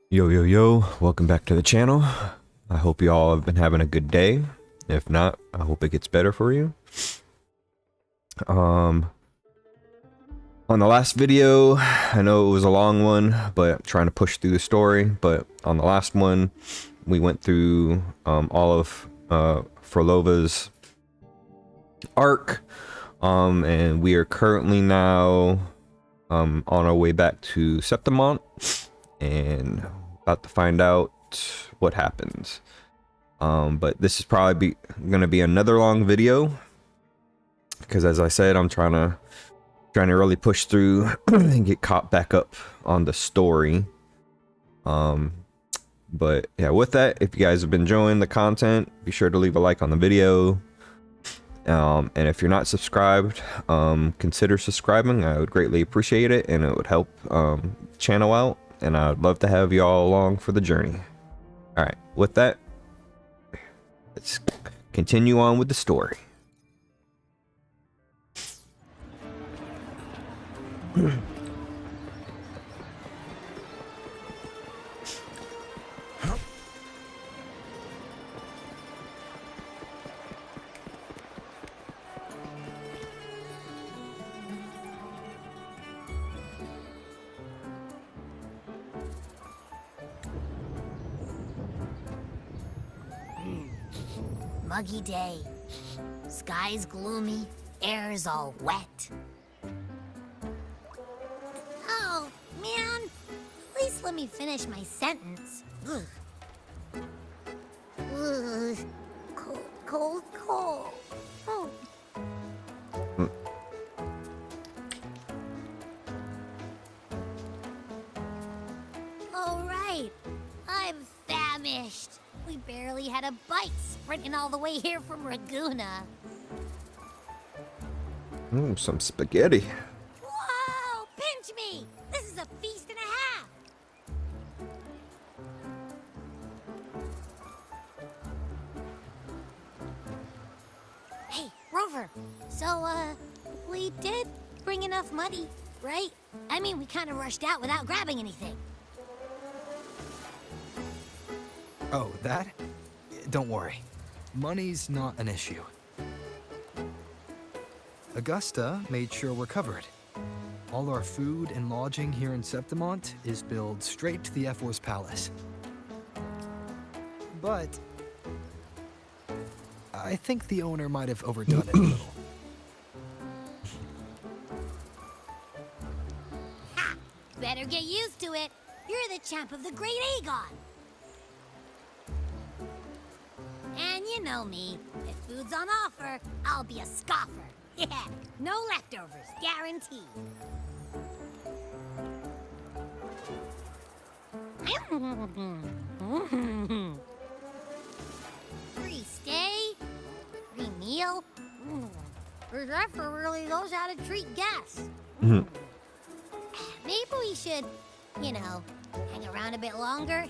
Yo, yo, yo, welcome back to the channel. I hope you all have been having a good day. If not, I hope it gets better for you. On the last video, I know it was a long one, but I'm trying to push through the story. But on the last one, we went through all of Frolova's arc. And we are currently now on our way back to Septimont and about to find out what happens. But this is probably gonna be another long video because, as I said, I'm trying to really push through and get caught back up on the story. But yeah, with that, if you guys have been enjoying the content, be sure to leave a like on the video. And if you're not subscribed, consider subscribing. I would greatly appreciate it, and it would help channel out, and I'd love to have you all along for the journey. All right, with that, let's continue on with the story. Muggy day. Sky's gloomy, air's all wet. Oh, man. At least let me finish my sentence. Ugh. Ugh. Cold, cold, cold. Oh. All right. I'm famished. We barely had a bite sprinting all the way here from Laguna. Some spaghetti. Whoa! Pinch me! This is a feast and a half! Hey, Rover. So, we did bring enough money, right? I mean, we kind of rushed out without grabbing anything. Oh, that? Don't worry. Money's not an issue. Augusta made sure we're covered. All our food and lodging here in Septimont is billed straight to the F-Force Palace. But I think the owner might have overdone it a little. Ha! Better get used to it. You're the champ of the Great Aegon. And you know me. If food's on offer, I'll be a scoffer. Yeah, no leftovers, guaranteed. Free stay, free meal. The Zephyr really knows how to treat guests. Maybe we should, you know, hang around a bit longer.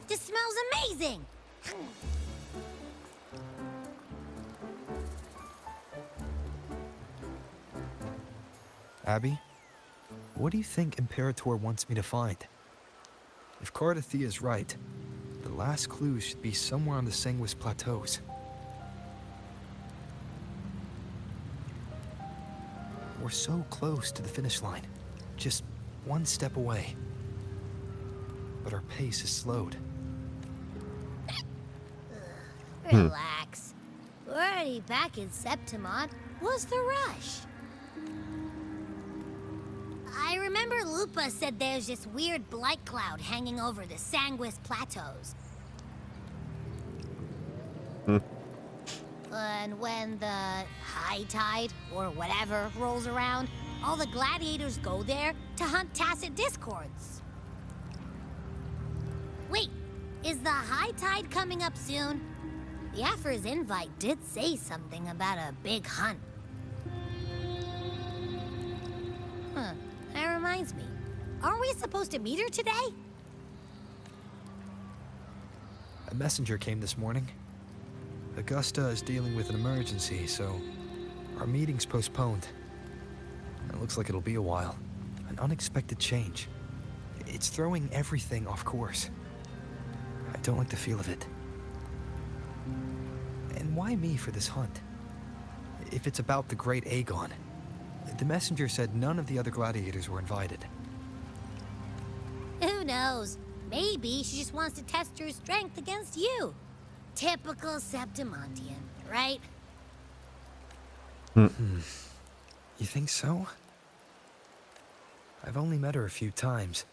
This smells amazing! Abby, what do you think Imperator wants me to find? If Cardathia is right, the last clue should be somewhere on the Sanguis Plateaus. We're so close to the finish line, just one step away. But our pace is slowed. Relax. We're already back in Septimont. What's the rush? I remember Lupa said there's this weird blight cloud hanging over the Sanguis Plateaus. And when the high tide, or whatever, rolls around, all the gladiators go there to hunt tacit discords. Wait, is the high tide coming up soon? The Afra's invite did say something about a big hunt. Huh, that reminds me. Aren't we supposed to meet her today? A messenger came this morning. Augusta is dealing with an emergency, so Our meeting's postponed. It looks like it'll be a while. An unexpected change. It's throwing everything off course. I don't like the feel of it. And why me for this hunt? If it's about the great Aegon, the messenger said none of the other gladiators were invited. Who knows? Maybe she just wants to test her strength against you. Typical Septimontian, right? You think so? I've only met her a few times,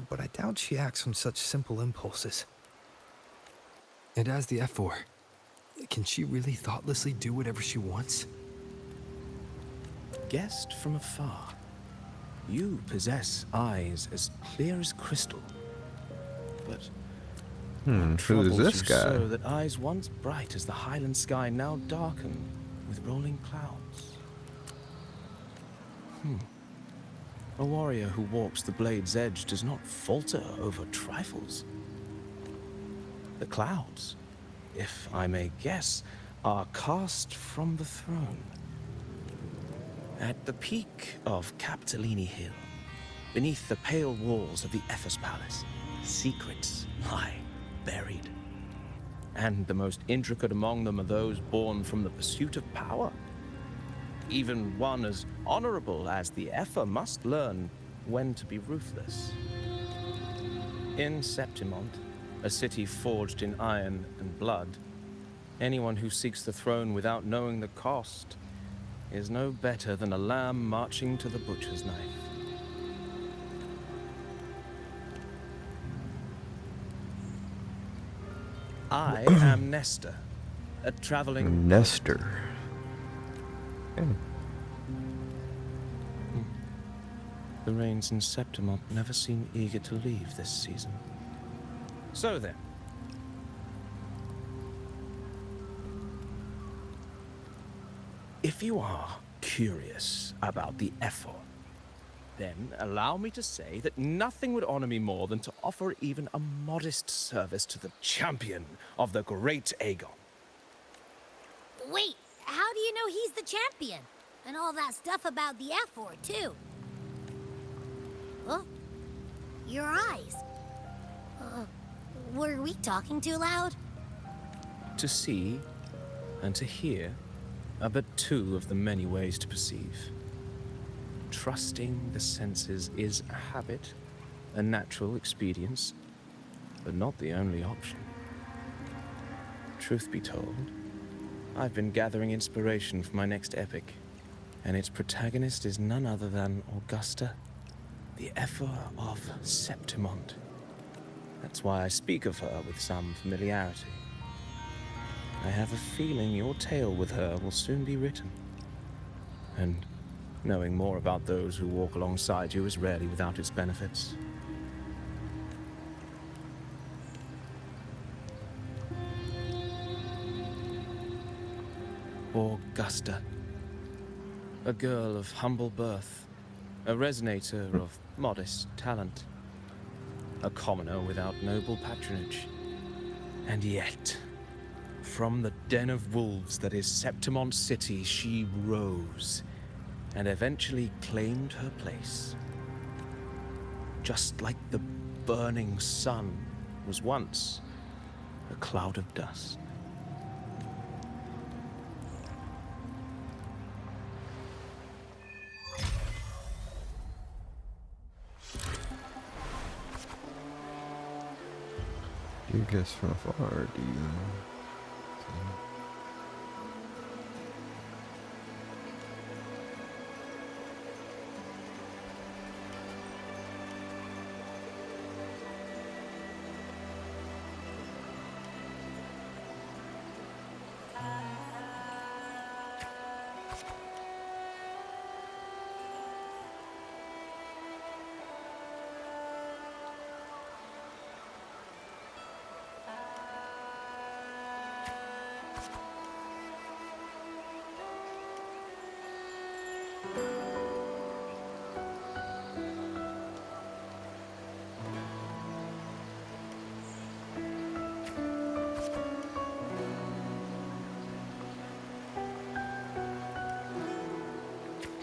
but I doubt she acts on such simple impulses. And as the F4, can she really thoughtlessly do whatever she wants? Guessed from afar, you possess eyes as clear as crystal. But what Who is troubles this you guy? so that eyes once bright as the highland sky now darken with rolling clouds? A warrior who walks the blade's edge does not falter over trifles. The clouds, if I may guess, are cast from the throne. At the peak of Capitolini Hill, beneath the pale walls of the Ephes Palace, secrets lie buried. And the most intricate among them are those born from the pursuit of power. Even one as honorable as the Epher must learn when to be ruthless. In Septimont, a city forged in iron and blood, anyone who seeks the throne without knowing the cost is no better than a lamb marching to the butcher's knife. I am Nestor, a traveling... Nestor. Okay. The rains in Septimont never seem eager to leave this season. So then, if you are curious about the effort, then allow me to say that nothing would honor me more than to offer even a modest service to the champion of the great Aegon. Wait, how do you know he's the champion? And all that stuff about the F4, too. Huh? Your eyes. Were we talking too loud? To see and to hear are but two of the many ways to perceive. Trusting the senses is a habit, a natural expedience, but not the only option. Truth be told, I've been gathering inspiration for my next epic, and its protagonist is none other than Augusta, the Epher of Septimont. That's why I speak of her with some familiarity. I have a feeling your tale with her will soon be written. And knowing more about those who walk alongside you is rarely without its benefits. Augusta. A girl of humble birth. A resonator of modest talent. A commoner without noble patronage. And yet, from the den of wolves that is Septimont City, she rose and eventually claimed her place. Just like the burning sun was once a cloud of dust. You guess from afar, do you?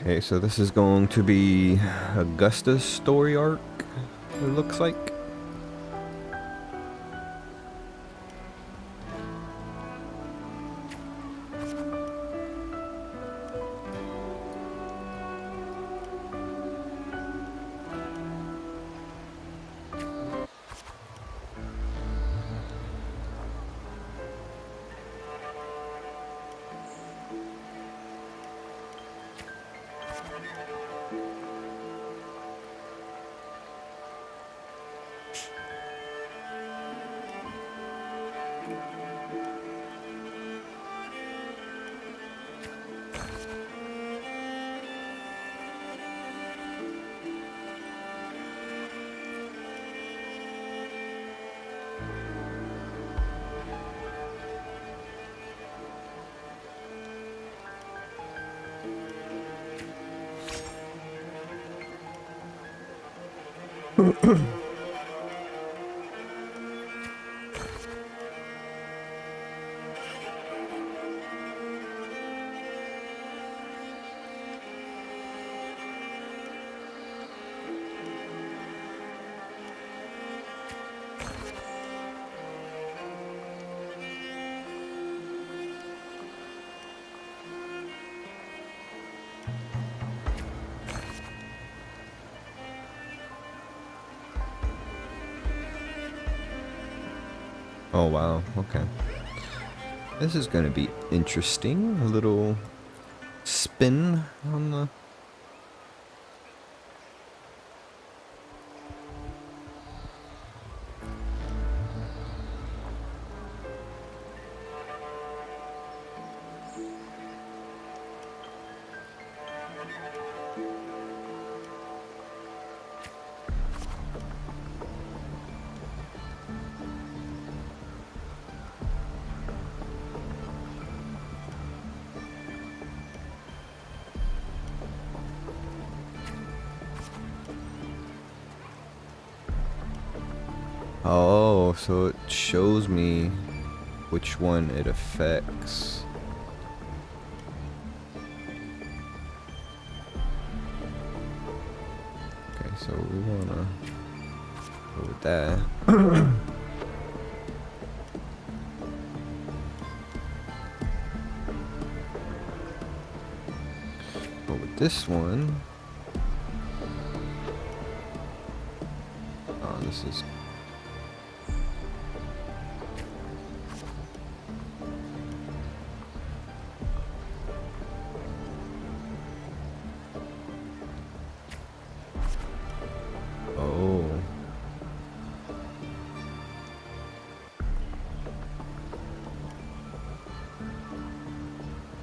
Okay, so this is going to be Augusta's story arc, it looks like. Oh wow, okay. This is gonna be interesting. A little spin on the... Oh, so it shows me which one it affects. Okay, so we wanna go with that. But with this one, oh, this is... Oh.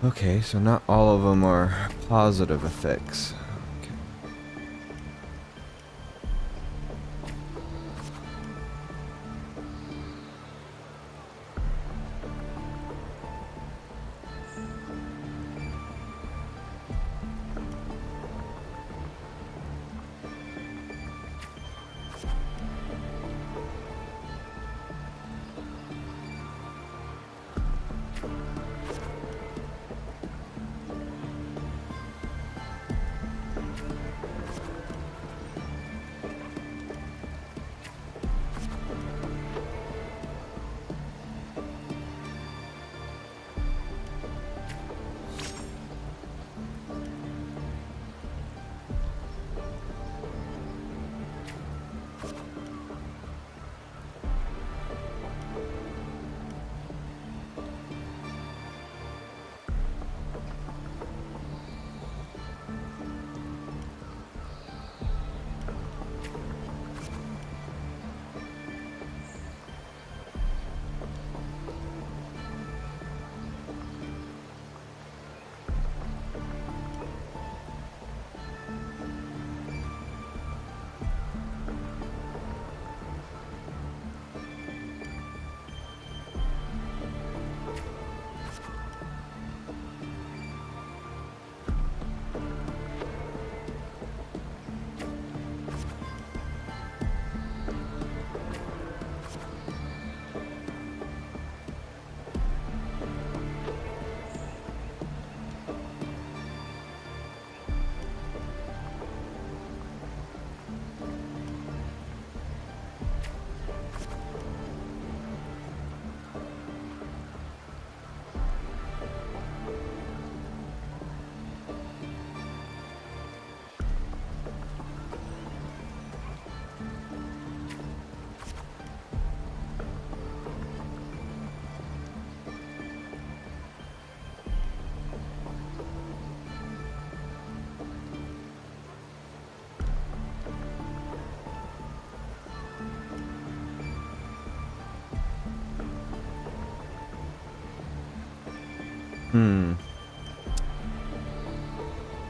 Okay, so not all of them are positive effects. Okay.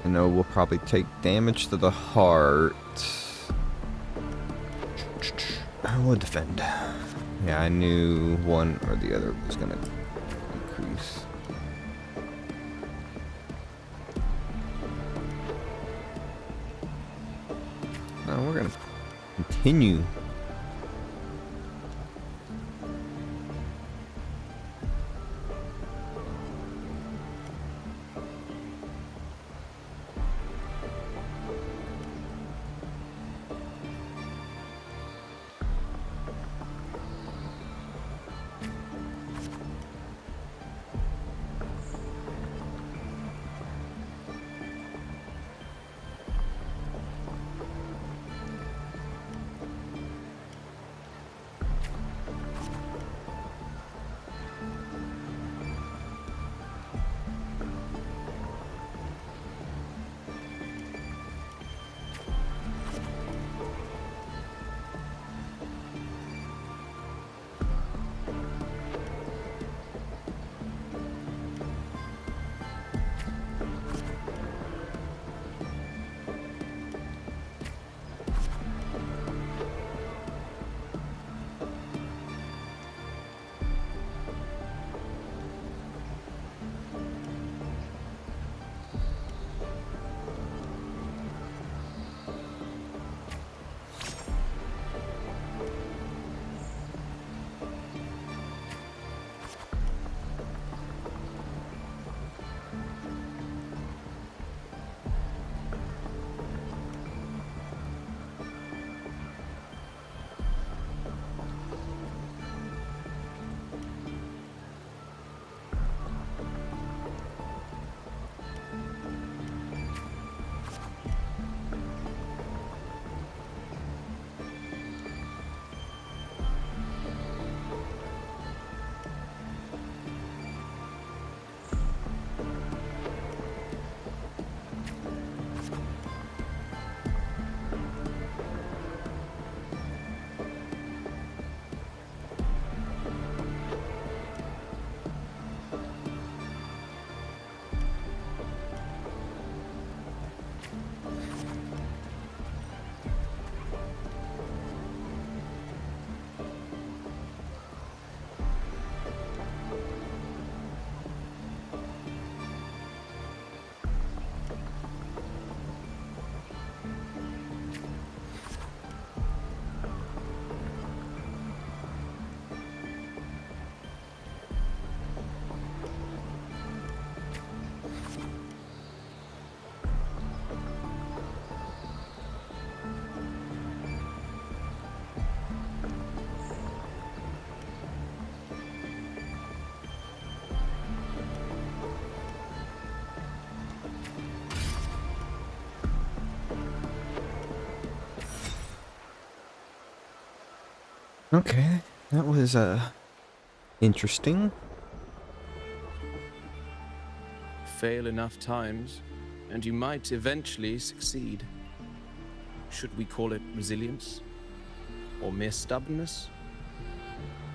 I know we'll probably take damage to the heart. I will defend. Yeah, I knew one or the other was gonna increase. Now we're gonna continue. Okay, that was interesting. Fail enough times, and you might eventually succeed. Should we call it resilience? Or mere stubbornness?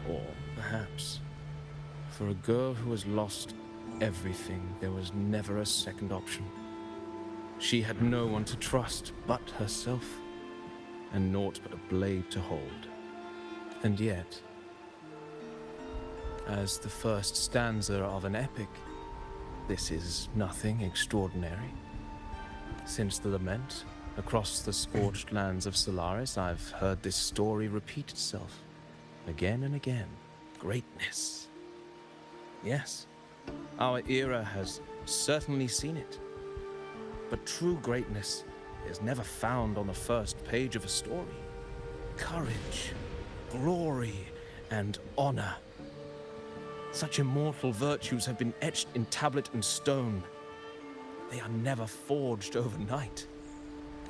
Or perhaps, for a girl who has lost everything, there was never a second option. She had no one to trust but herself, and naught but a blade to hold. And yet, as the first stanza of an epic, this is nothing extraordinary. Since the lament, across the scorched lands of Solaris, I've heard this story repeat itself, again and again. Greatness. Yes, our era has certainly seen it. But true greatness is never found on the first page of a story. Courage, glory, and honor. Such immortal virtues have been etched in tablet and stone. They are never forged overnight.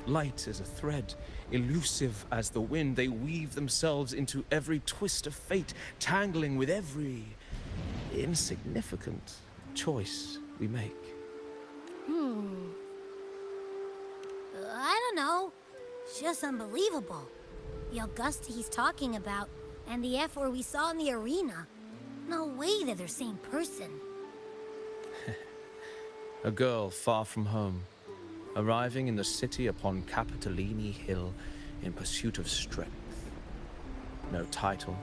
Light as a thread, elusive as the wind, they weave themselves into every twist of fate, tangling with every insignificant choice we make. I don't know. It's just unbelievable. The Augusta he's talking about, and the F where we saw in the arena. No way they're the same person. A girl far from home, arriving in the city upon Capitolini Hill in pursuit of strength. No title,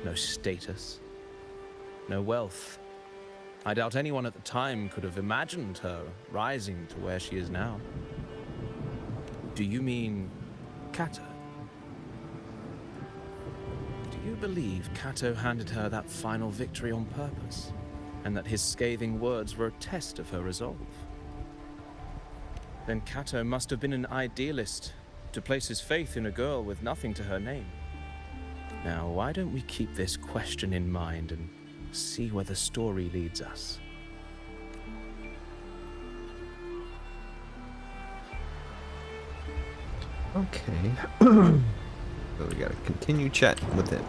no status, no wealth. I doubt anyone at the time could have imagined her rising to where she is now. Do you mean Kato? Do you believe Kato handed her that final victory on purpose, and that his scathing words were a test of her resolve? Then Kato must have been an idealist to place his faith in a girl with nothing to her name. Now, why don't we keep this question in mind and see where the story leads us? Okay. So we gotta continue chatting with it.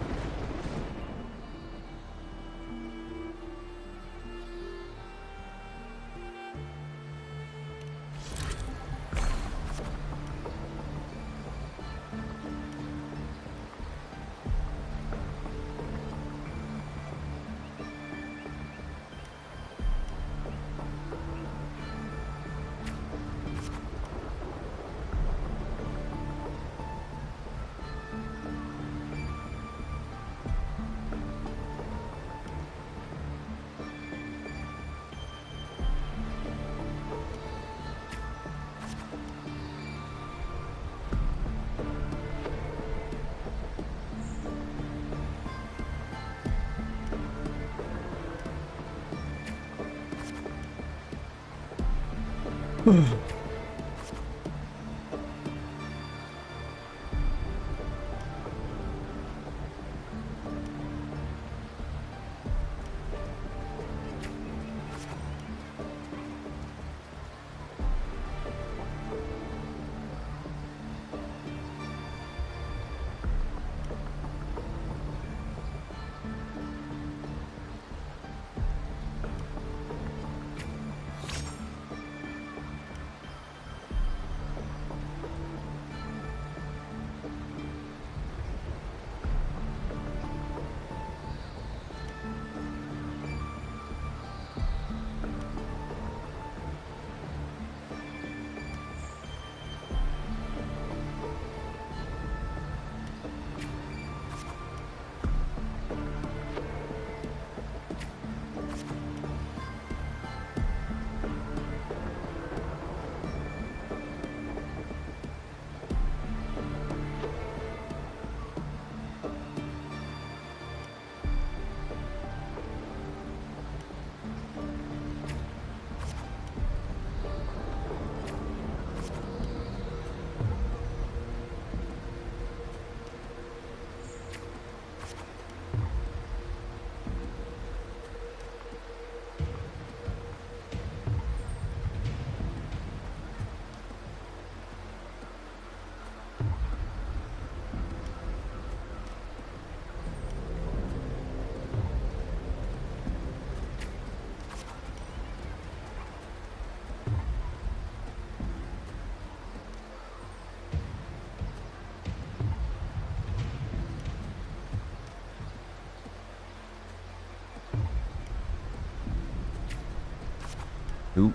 Oop.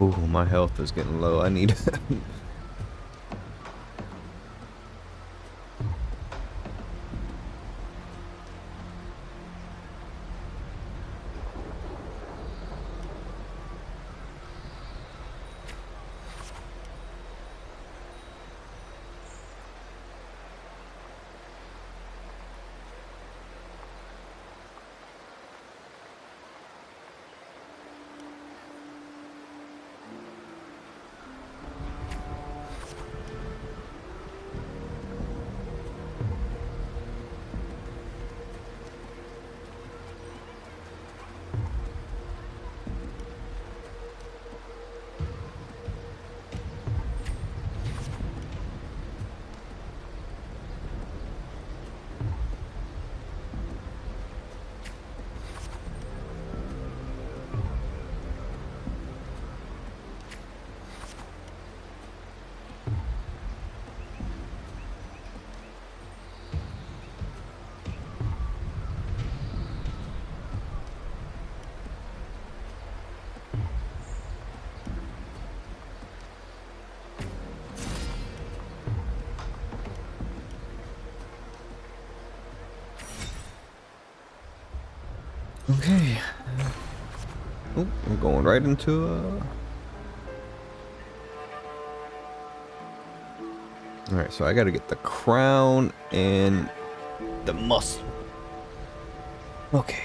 Ooh, my health is getting low. I need Okay. Oh, we're going right into Alright, so I gotta get the crown and the muscle. Okay.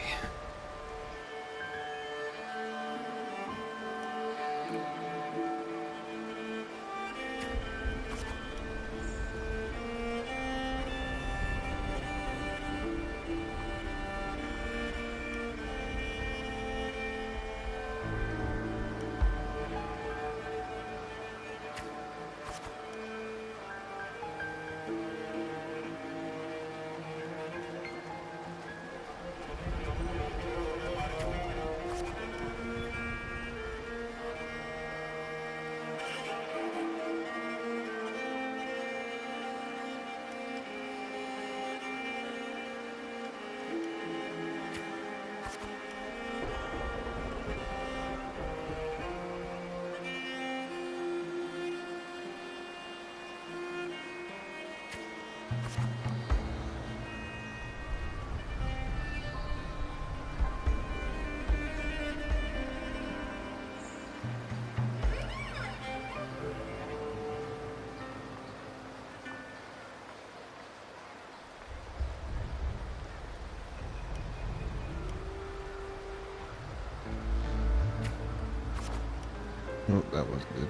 Oh, that was good.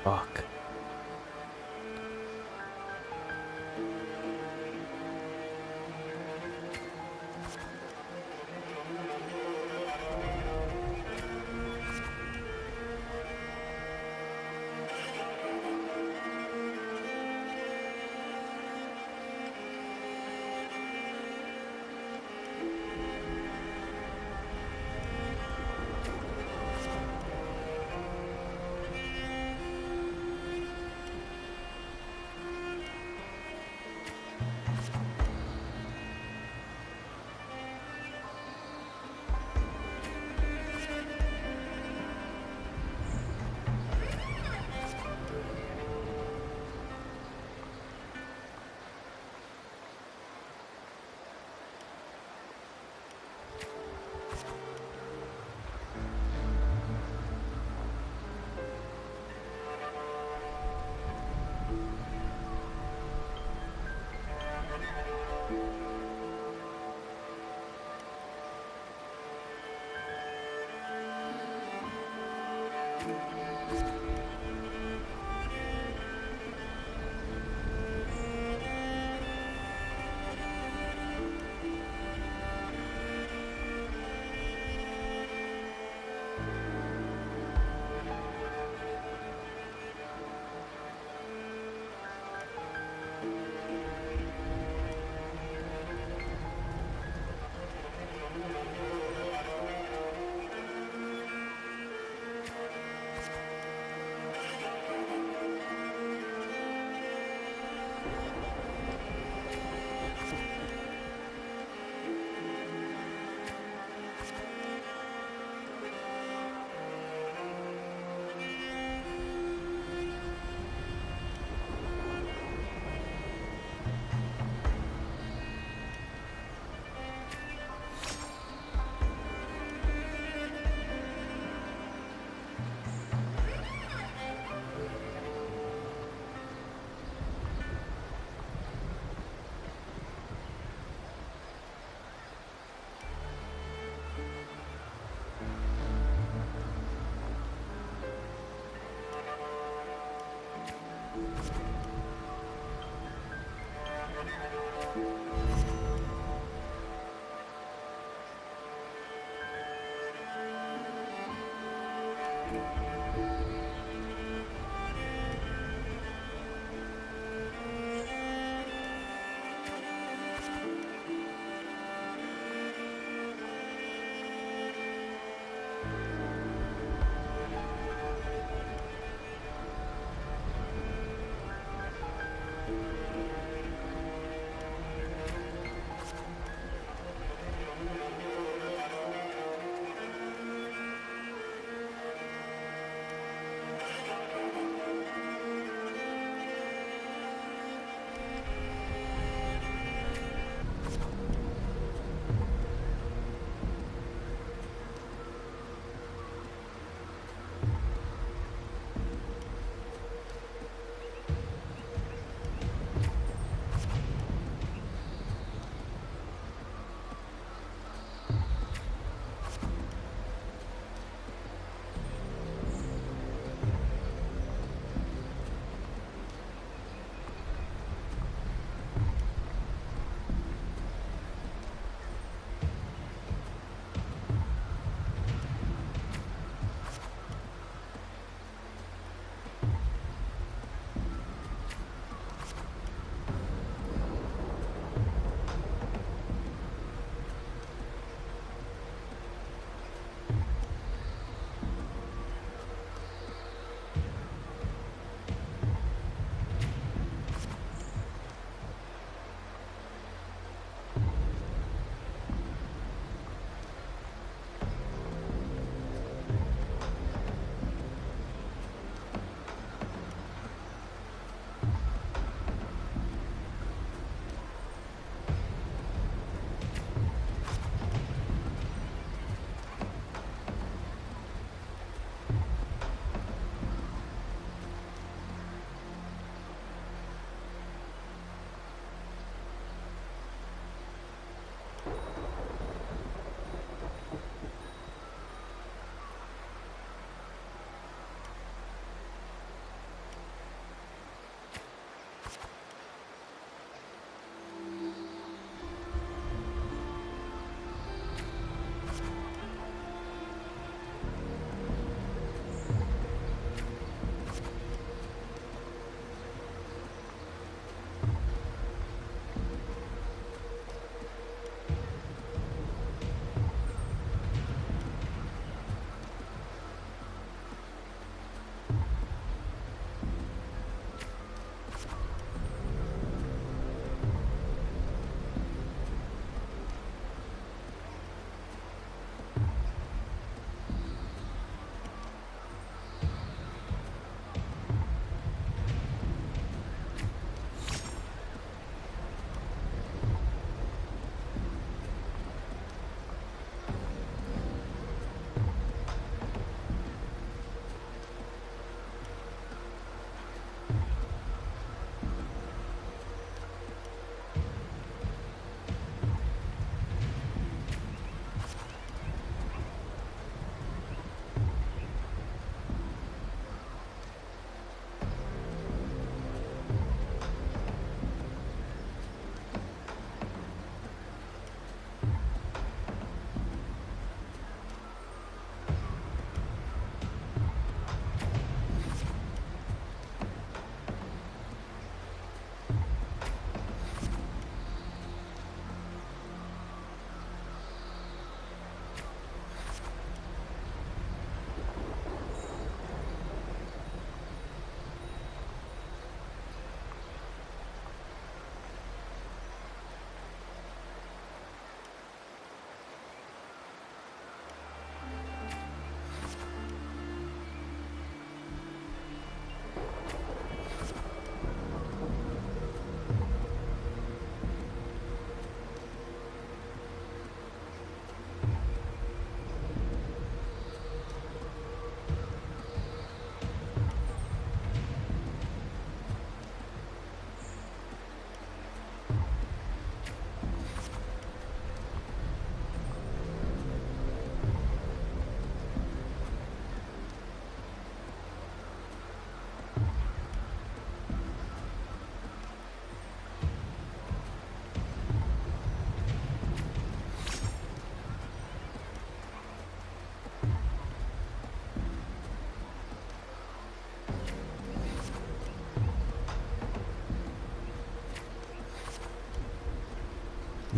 Fuck.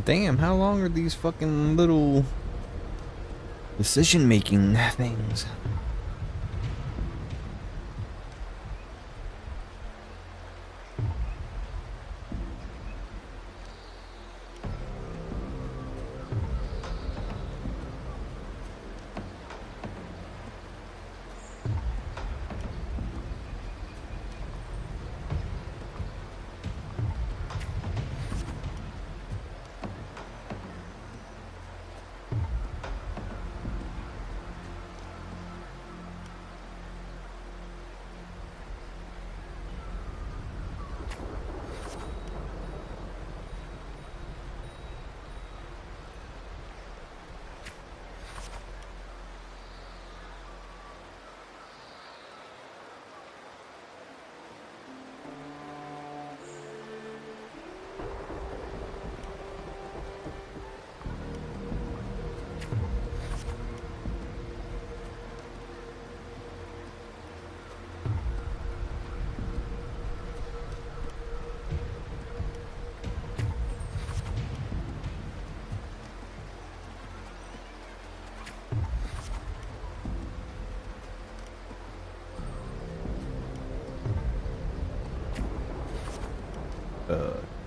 Damn, how long are these fucking little decision-making things?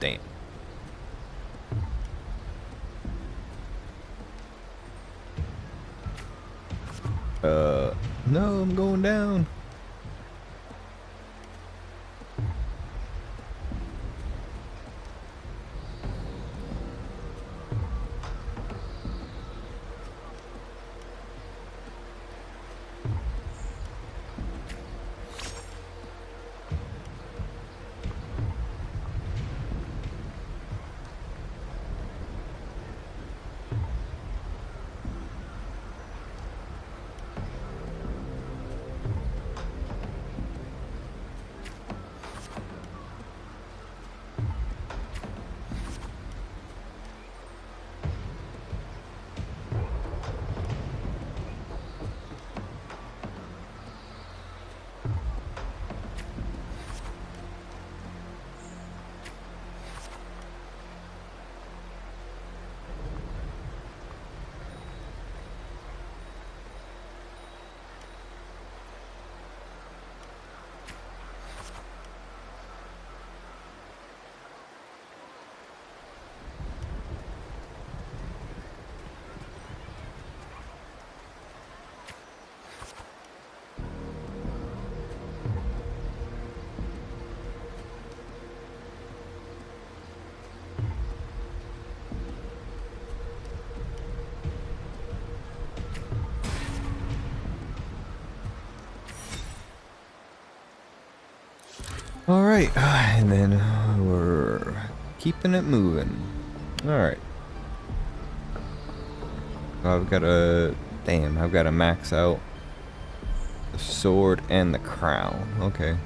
Damn. No, I'm going down. All right, and then we're keeping it moving. All right. I've got to, damn, I've got to max out the sword and the crown. Okay.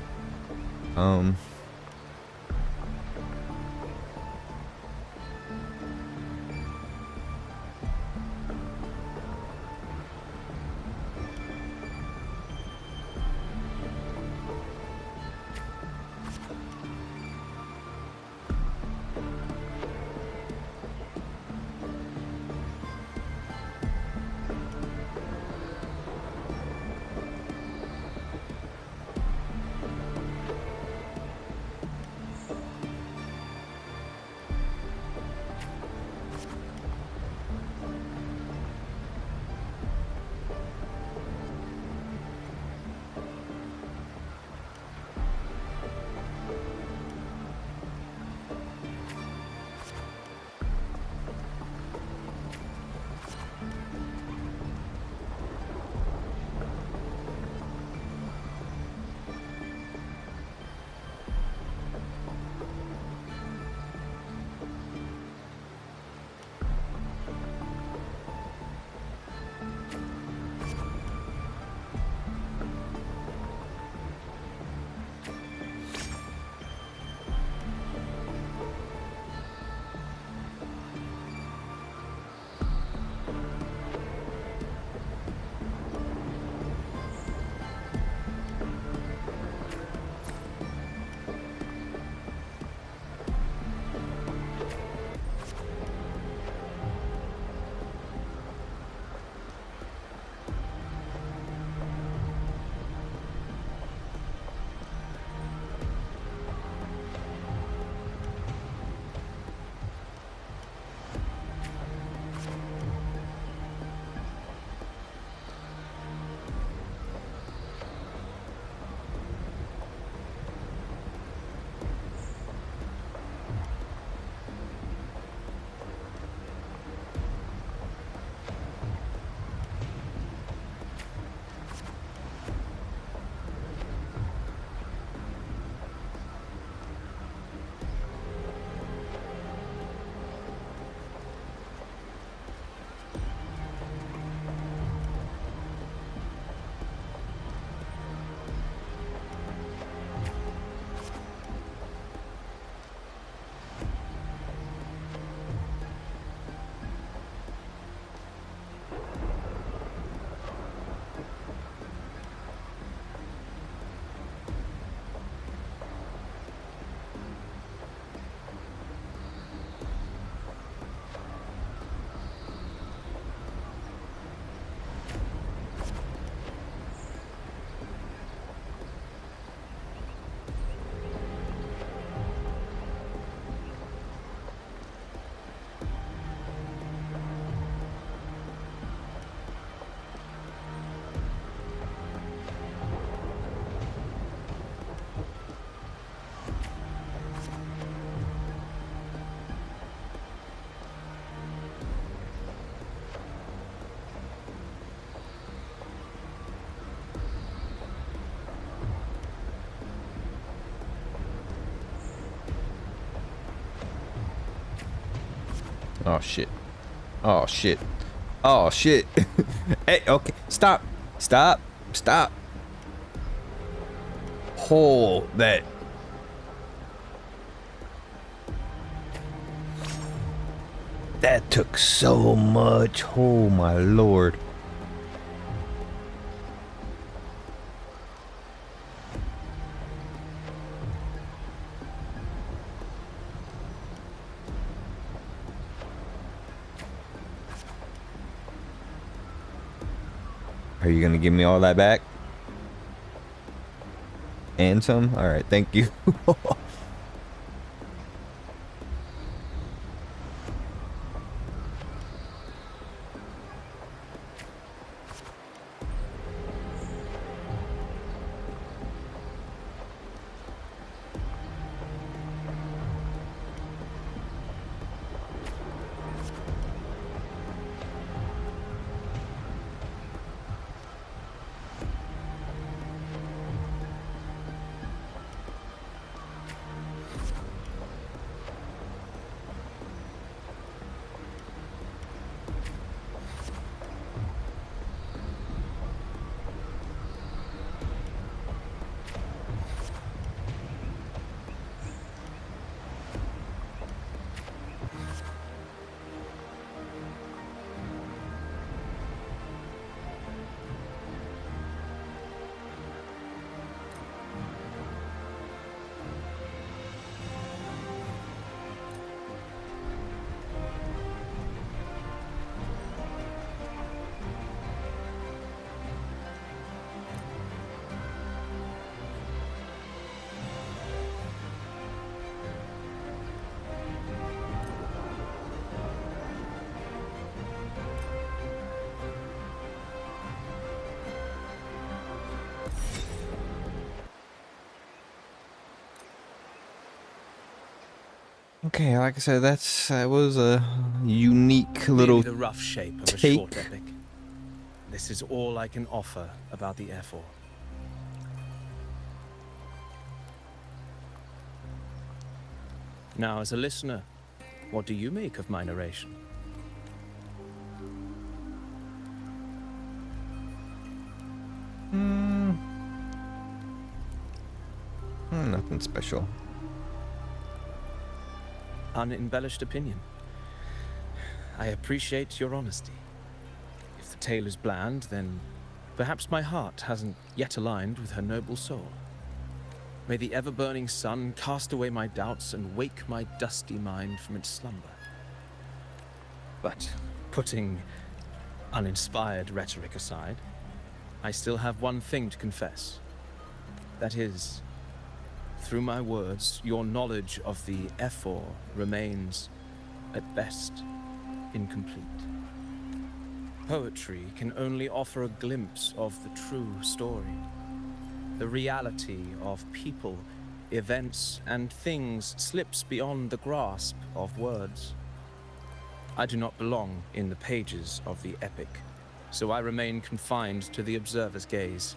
Oh shit. Oh shit. Oh shit. Hey, okay. Stop. Stop. Stop. Hold that. That took so much. Oh my lord. Are you gonna give me all that back? And some? Alright, thank you. Okay, like I said, that was a unique little Merely the rough shape of a take. short epic. This is all I can offer about the F4. Now, as a listener, what do you make of my narration? Nothing special. Unembellished opinion. I appreciate your honesty. If the tale is bland, then perhaps my heart hasn't yet aligned with her noble soul. May the ever-burning sun cast away my doubts and wake my dusty mind from its slumber. But putting uninspired rhetoric aside, I still have one thing to confess. That is, through my words, your knowledge of the F4 remains, at best, incomplete. Poetry can only offer a glimpse of the true story. The reality of people, events, and things slips beyond the grasp of words. I do not belong in the pages of the epic, so I remain confined to the observer's gaze.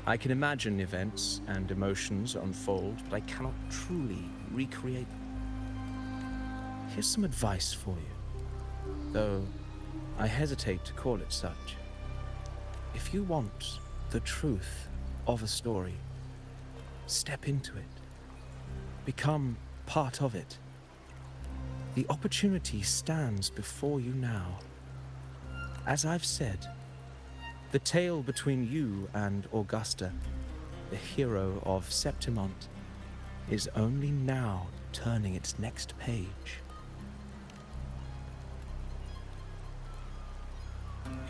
I can imagine events and emotions unfold, but I cannot truly recreate them. Here's some advice for you, though I hesitate to call it such. If you want the truth of a story, step into it. Become part of it. The opportunity stands before you now. As I've said, the tale between you and Augusta, the hero of Septimont, is only now turning its next page.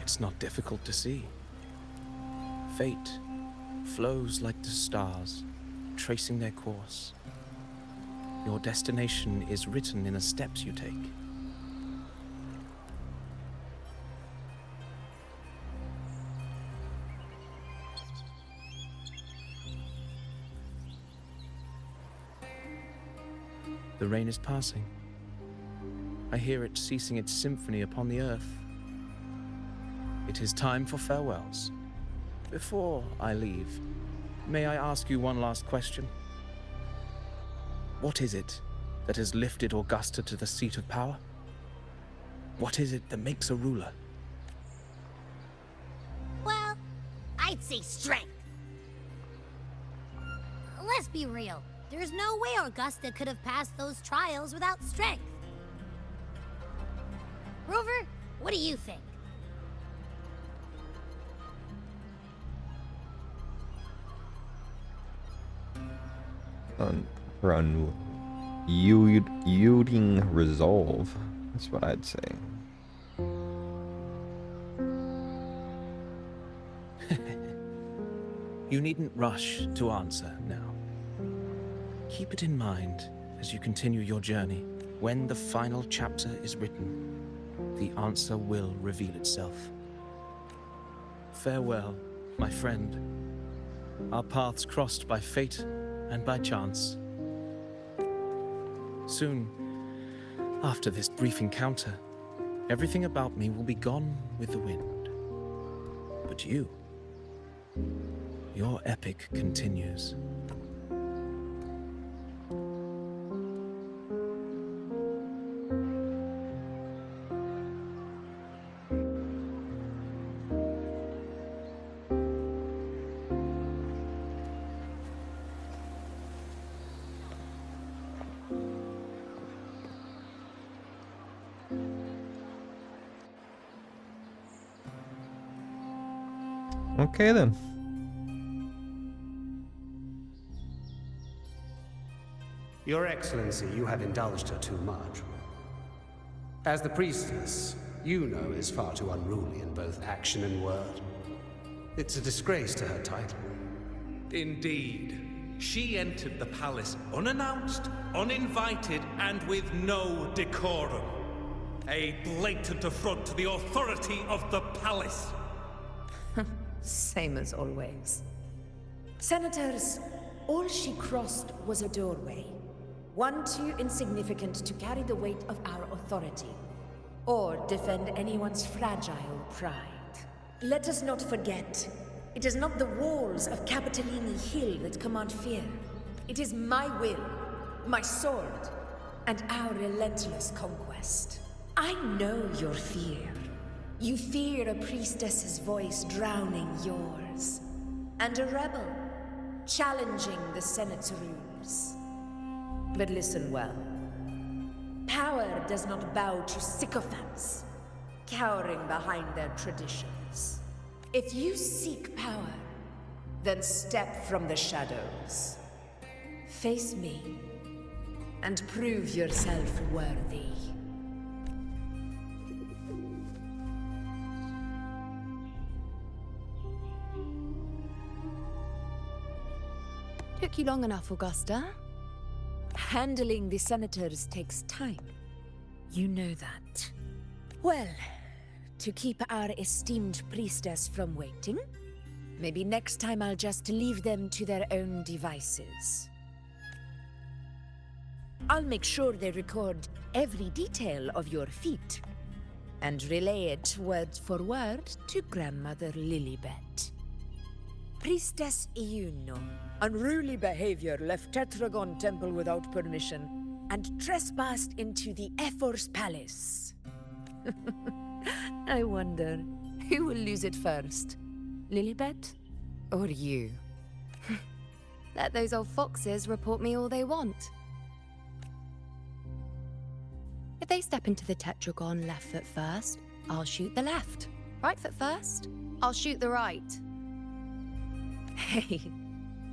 It's not difficult to see. Fate flows like the stars, tracing their course. Your destination is written in the steps you take. The rain is passing. I hear it ceasing its symphony upon the earth. It is time for farewells. Before I leave, may I ask you one last question? What is it that has lifted Augusta to the seat of power? What is it that makes a ruler? Well, I'd say strength. Let's be real. There's no way Augusta could have passed those trials without strength. Rover, what do you think? Yielding resolve. That's what I'd say. You needn't rush to answer now. Keep it in mind as you continue your journey. When the final chapter is written, the answer will reveal itself. Farewell, my friend. Our paths crossed by fate and by chance. Soon, after this brief encounter, everything about me will be gone with the wind. But you, your epic continues. Okay then. Your Excellency, you have indulged her too much. As the priestess, you know is far too unruly in both action and word. It's a disgrace to her title. Indeed. She entered the palace unannounced, uninvited, and with no decorum. A blatant affront to the authority of the palace. Same as always. Senators, all she crossed was a doorway. One too insignificant to carry the weight of our authority, or defend anyone's fragile pride. Let us not forget, it is not the walls of Capitolini Hill that command fear. It is my will, my sword, and our relentless conquest. I know your fear. You fear a priestess's voice drowning yours, and a rebel challenging the Senate's rules. But listen well. Power does not bow to sycophants, cowering behind their traditions. If you seek power, then step from the shadows. Face me, and prove yourself worthy. Took you long enough, Augusta. Handling the senators takes time. You know that. Well, to keep our esteemed priestess from waiting, maybe next time I'll just leave them to their own devices. I'll make sure they record every detail of your feat, and relay it word for word to Grandmother Lilibet. Priestess Iuno. Unruly behavior left Tetragon Temple without permission and trespassed into the Ephor's palace. I wonder, who will lose it first? Lilibet or you? Let those old foxes report me all they want. If they step into the tetragon left foot first, I'll shoot the left. Right foot first, I'll shoot the right. Hey,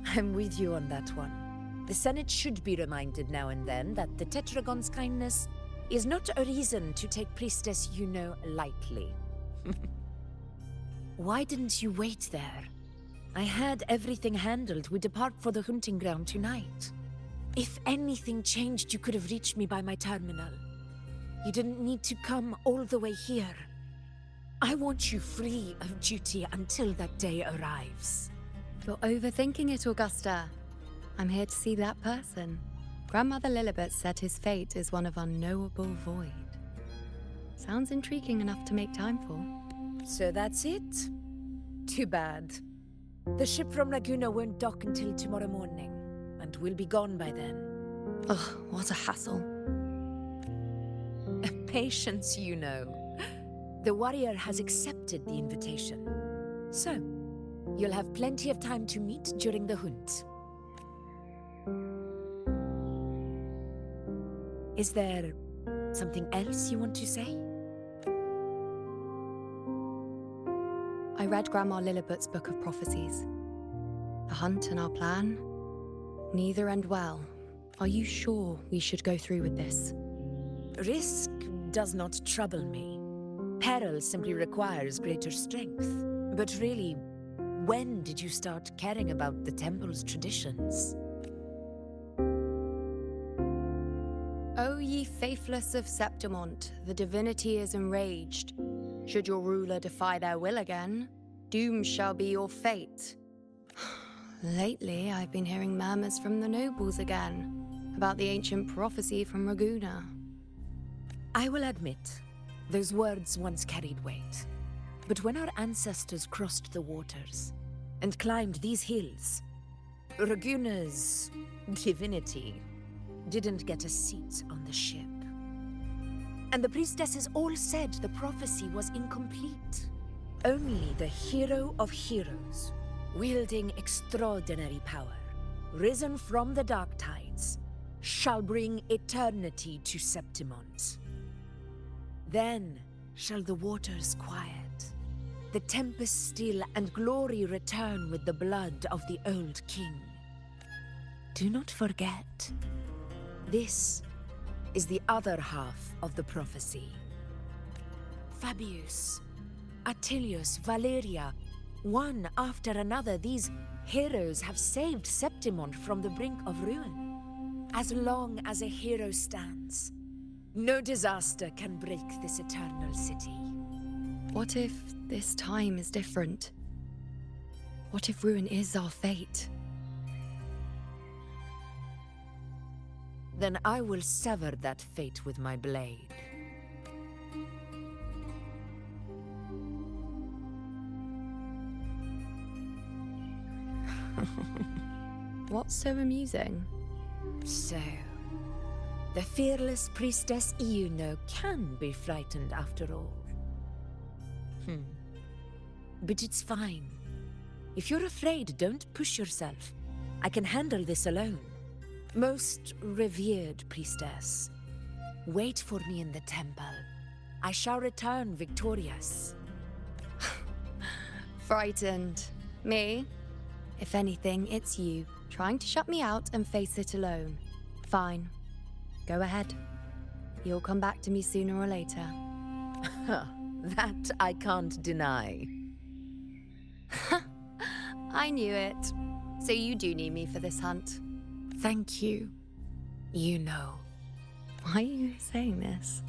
I'm with you on that one. The Senate should be reminded now and then that the Tetragon's kindness is not a reason to take Priestess Yuno lightly. Why didn't you wait there? I had everything handled. We depart for the hunting ground tonight. If anything changed, you could have reached me by my terminal. You didn't need to come all the way here. I want you free of duty until that day arrives. You're overthinking it, Augusta. I'm here to see that person. Grandmother Lilibet said his fate is one of unknowable void. Sounds intriguing enough to make time for. So that's it? Too bad. The ship from Laguna won't dock until tomorrow morning, and we'll be gone by then. Ugh, what a hassle. patience, you know. The warrior has accepted the invitation. So, you'll have plenty of time to meet during the hunt. Is there something else you want to say? I read Grandma Lillibut's book of prophecies. The hunt and our plan, neither end well. Are you sure we should go through with this? Risk does not trouble me. Peril simply requires greater strength. But really, when did you start caring about the temple's traditions? O ye faithless of Septimont, the divinity is enraged. Should your ruler defy their will again, doom shall be your fate. Lately, I've been hearing murmurs from the nobles again about the ancient prophecy from Raguna. I will admit, those words once carried weight. But when our ancestors crossed the waters and climbed these hills, Raguna's divinity didn't get a seat on the ship. And the priestesses all said the prophecy was incomplete. Only the hero of heroes, wielding extraordinary power, risen from the dark tides, shall bring eternity to Septimont. Then shall the waters quiet, the tempest still, and glory return with the blood of the old king. Do not forget, this is the other half of the prophecy. Fabius, Attilius, Valeria, one after another, these heroes have saved Septimont from the brink of ruin. As long as a hero stands, no disaster can break this eternal city. What if this time is different? What if ruin is our fate? Then I will sever that fate with my blade. What's so amusing? So, the fearless priestess Iuno can be frightened after all. But it's fine. If you're afraid, don't push yourself. I can handle this alone. Most revered priestess, wait for me in the temple. I shall return victorious. Frightened. Me? If anything, it's you, trying to shut me out and face it alone. Fine. Go ahead. You'll come back to me sooner or later. That I can't deny. I knew it. So you do need me for this hunt. Thank you. You know. Why are you saying this?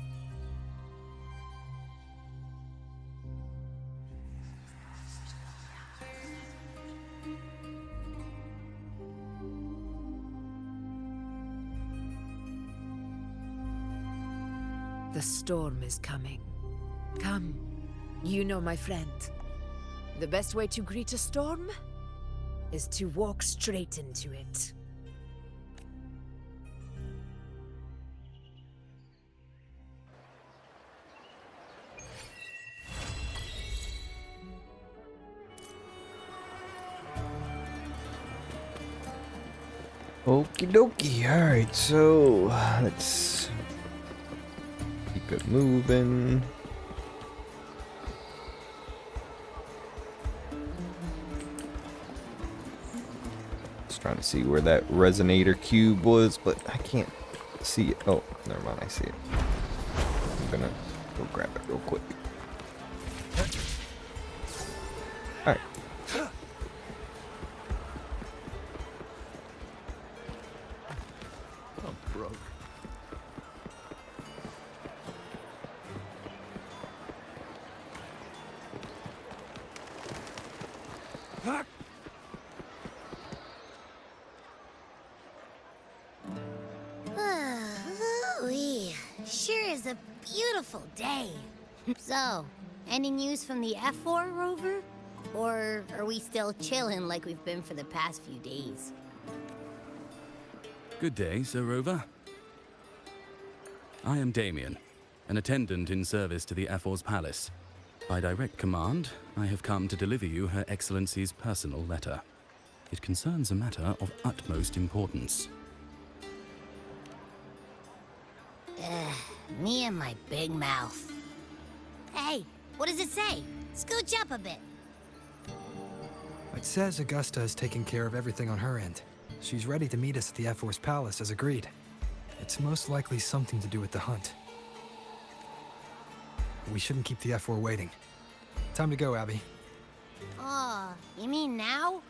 The storm is coming. Come, you know my friend. The best way to greet a storm is to walk straight into it. Okie dokie. Alright, so let's keep it moving. Just trying to see where that resonator cube was, but I can't see it. Oh, never mind, I see it. I'm gonna go grab it real quick. Alright. Broke. Ooh-wee. Sure is a beautiful day. So, any news from the F4 rover? Or are we still chilling like we've been for the past few days? Good day, Sir Rover. I am Damien, an attendant in service to the Ephor's palace. By direct command, I have come to deliver you Her Excellency's personal letter. It concerns a matter of utmost importance. Me and my big mouth. Hey, what does it say? Scooch up a bit. It says Augusta has taken care of everything on her end. She's ready to meet us at the Ephor's palace as agreed. It's most likely something to do with the hunt. We shouldn't keep the Ephor waiting. Time to go, Abby. Oh, you mean now?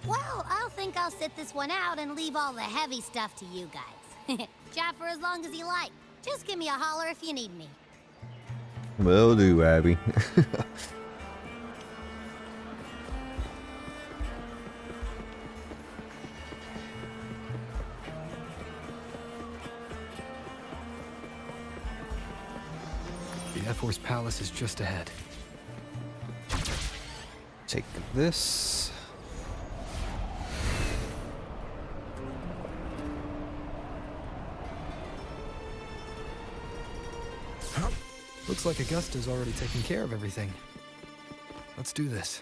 Well, I'll sit this one out and leave all the heavy stuff to you guys. Chat for as long as you like. Just give me a holler if you need me. Will do, Abby. The Ephor's palace is just ahead. Take this. Looks like Augusta's already taken care of everything. Let's do this.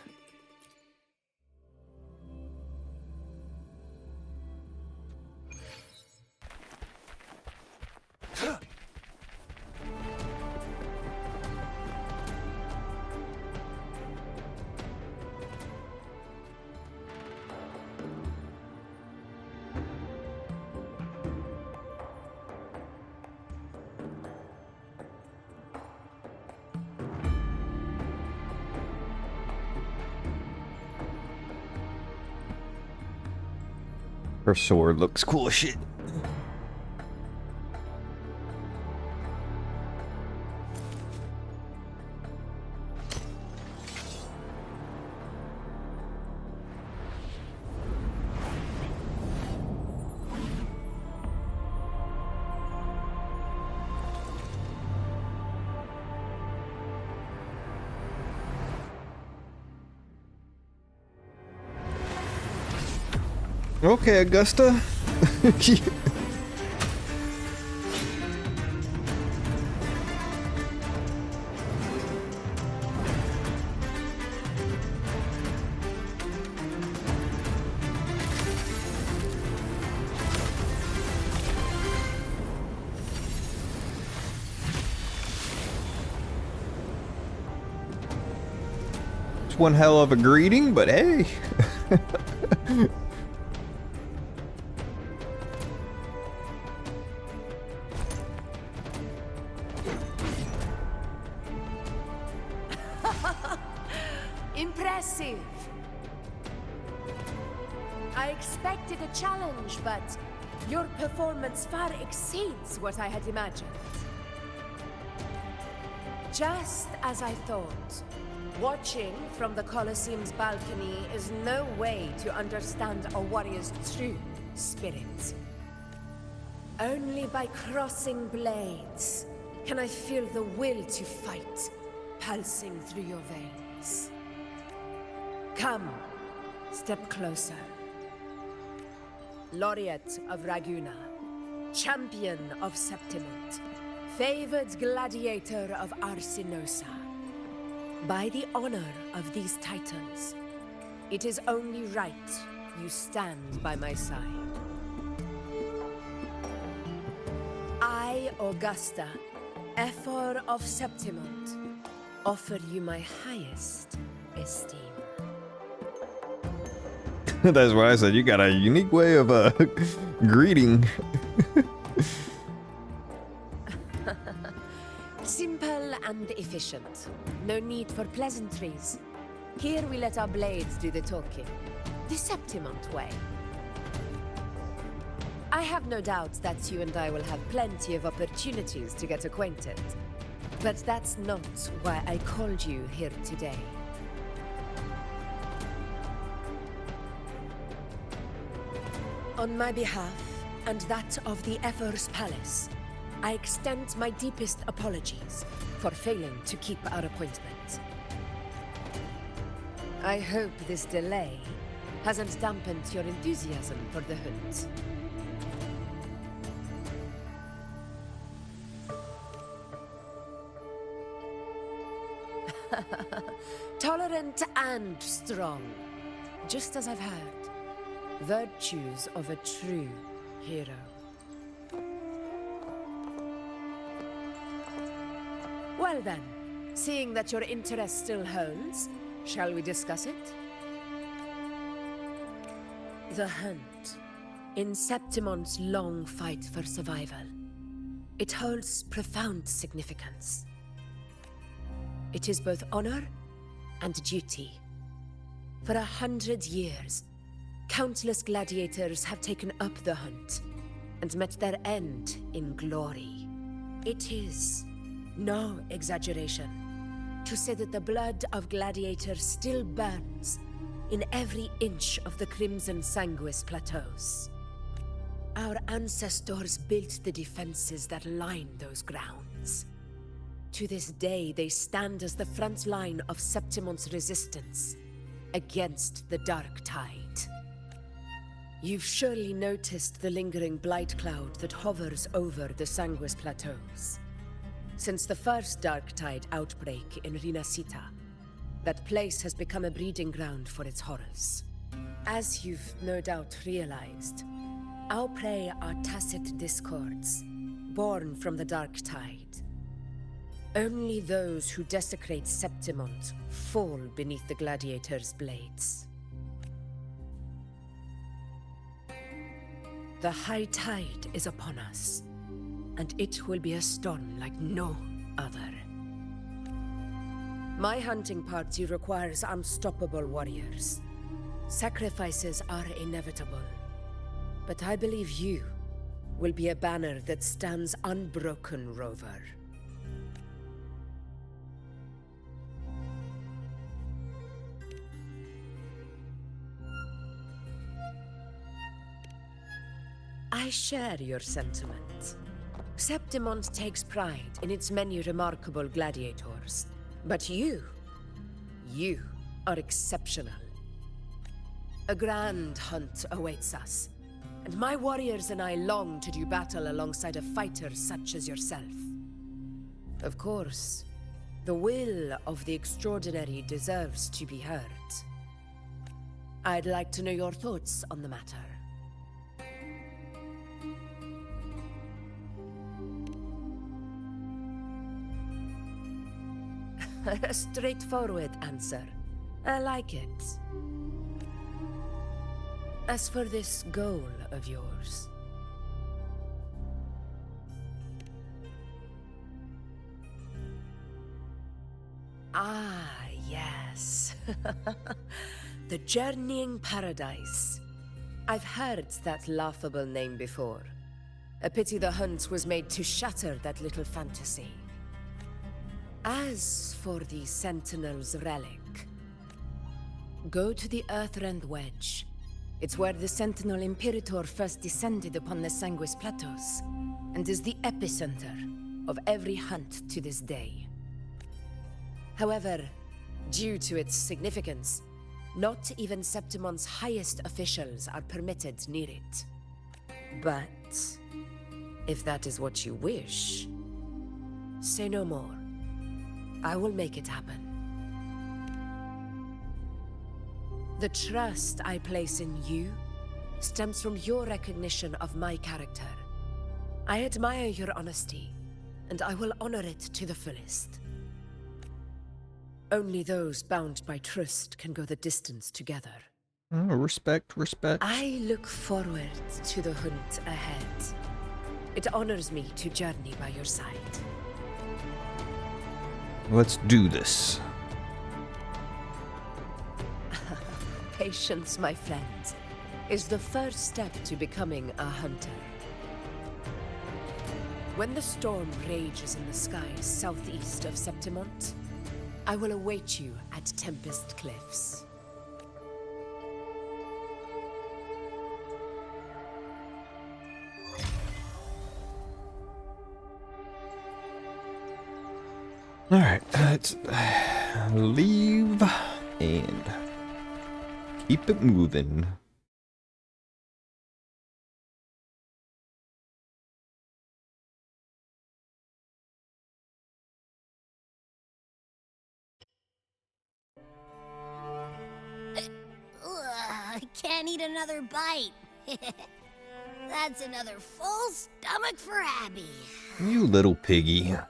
Her sword looks cool as shit. Okay, Augusta. It's one hell of a greeting, but hey. Impressive. I expected a challenge, but your performance far exceeds what I had imagined. Just as I thought, watching from the Colosseum's balcony is no way to understand a warrior's true spirit. Only by crossing blades can I feel the will to fight pulsing through your veins. Come, step closer. Laureate of Raguna, champion of Septimund, favored gladiator of Arsinosa. By the honor of these titans, it is only right you stand by my side. I, Augusta, Ephor of Septimund, offer you my highest esteem. That's why I said you got a unique way of greeting. Simple and efficient. No need for pleasantries. Here we let our blades do the talking. The Septimund way. I have no doubt that you and I will have plenty of opportunities to get acquainted. But that's not why I called you here today. On my behalf, and that of the Ephor's palace, I extend my deepest apologies for failing to keep our appointment. I hope this delay hasn't dampened your enthusiasm for the hunt. Tolerant and strong, just as I've heard. Virtues of a true hero. Well then, seeing that your interest still holds, shall we discuss it? The hunt. In Septimon's long fight for survival, it holds profound significance. It is both honor and duty. For 100 years, countless gladiators have taken up the hunt and met their end in glory. It is no exaggeration to say that the blood of gladiators still burns in every inch of the Crimson Sanguis plateaus. Our ancestors built the defenses that line those grounds. To this day, they stand as the front line of Septimon's resistance against the Dark Tide. You've surely noticed the lingering blight cloud that hovers over the Sanguis plateaus. Since the first Dark Tide outbreak in Rinasita, that place has become a breeding ground for its horrors. As you've no doubt realized, our prey are tacit discords, born from the Dark Tide. Only those who desecrate Septimont fall beneath the gladiators' blades. The high tide is upon us, and it will be a storm like no other. My hunting party requires unstoppable warriors. Sacrifices are inevitable, but I believe you will be a banner that stands unbroken, Rover. I share your sentiment. Septimont takes pride in its many remarkable gladiators. But you are exceptional. A grand hunt awaits us, and my warriors and I long to do battle alongside a fighter such as yourself. Of course, the will of the extraordinary deserves to be heard. I'd like to know your thoughts on the matter. A straightforward answer. I like it. As for this goal of yours... Ah, yes. The Journeying Paradise. I've heard that laughable name before. A pity the hunt was made to shatter that little fantasy. As for the Sentinel's relic, go to the Earthrend Wedge. It's where the Sentinel Imperator first descended upon the Sanguis Plateaus, and is the epicenter of every hunt to this day. However, due to its significance, not even Septimon's highest officials are permitted near it. But if that is what you wish, say no more. I will make it happen. The trust I place in you stems from your recognition of my character. I admire your honesty, and I will honor it to the fullest. Only those bound by trust can go the distance together. Oh, respect. I look forward to the hunt ahead. It honors me to journey by your side. Let's do this. Patience, my friend, is the first step to becoming a hunter. When the storm rages in the skies southeast of Septimont, I will await you at Tempest Cliffs. Alright, let's leave and keep it moving. can't eat another bite. That's another full stomach for Abby. You little piggy. Huh?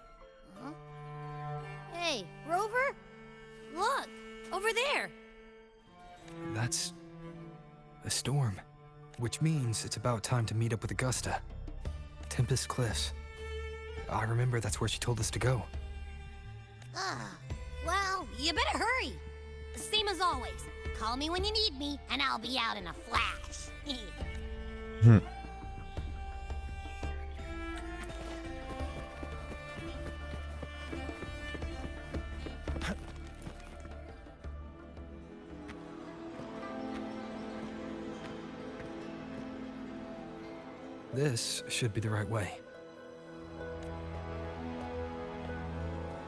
Hey, Rover? Look, over there. That's a storm, which means it's about time to meet up with Augusta. Tempest Cliffs. I remember that's where she told us to go. Well, you better hurry. Same as always. Call me when you need me, and I'll be out in a flash. This should be the right way.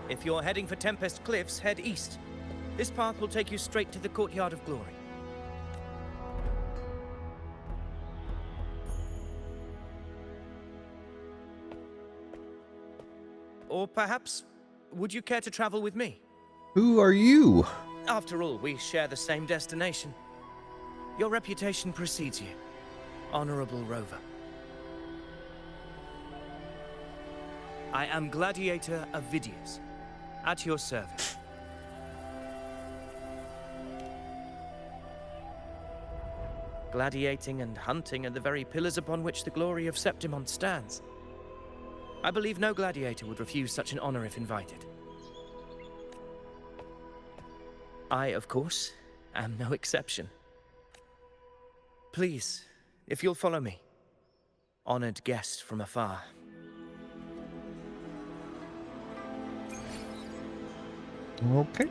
If you're heading for Tempest Cliffs, head east. This path will take you straight to the Courtyard of Glory. Or perhaps, would you care to travel with me? Who are you? After all, we share the same destination. Your reputation precedes you. Honorable Rover. I am Gladiator Avidius, at your service. Gladiating and hunting are the very pillars upon which the glory of Septimont stands. I believe no gladiator would refuse such an honor if invited. I, of course, am no exception. Please, if you'll follow me. Honored guest from afar. Okay.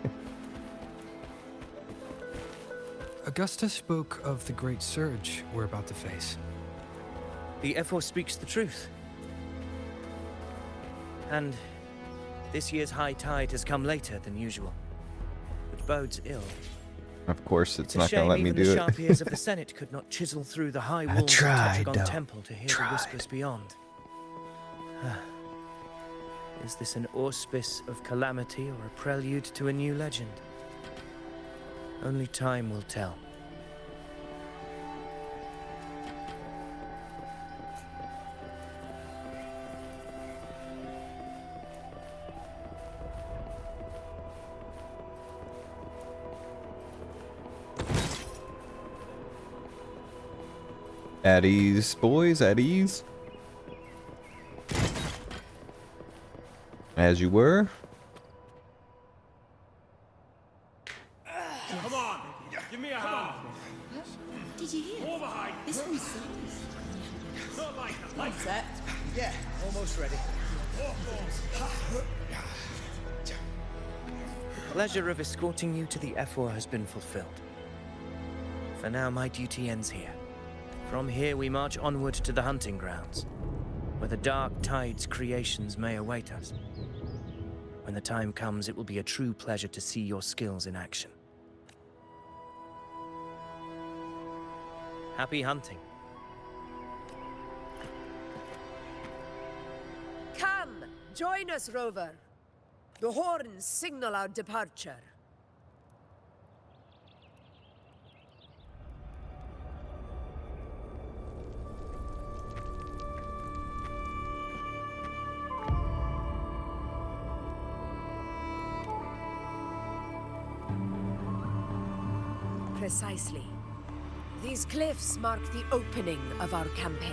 Augusta spoke of the great surge we're about to face. The F4 speaks the truth. And this year's high tide has come later than usual, which bodes ill. Of course, it's a not going to let me even do the it. sharp ears of the Senate could not chisel through the high walls of tried, Tetragon though. Temple to hear the whispers beyond. Is this an auspice of calamity or a prelude to a new legend? Only time will tell. At ease, boys, at ease. As you were. Come on, give me a hand. Did you hear? More behind. This one's serious. Not like that. Like Set? Yeah, almost ready. The pleasure of escorting you to the F4 has been fulfilled. For now, my duty ends here. From here, we march onward to the hunting grounds, where the dark tide's creations may await us. When the time comes, it will be a true pleasure to see your skills in action. Happy hunting. Come, join us, Rover. The horns signal our departure. Precisely. These cliffs mark the opening of our campaign.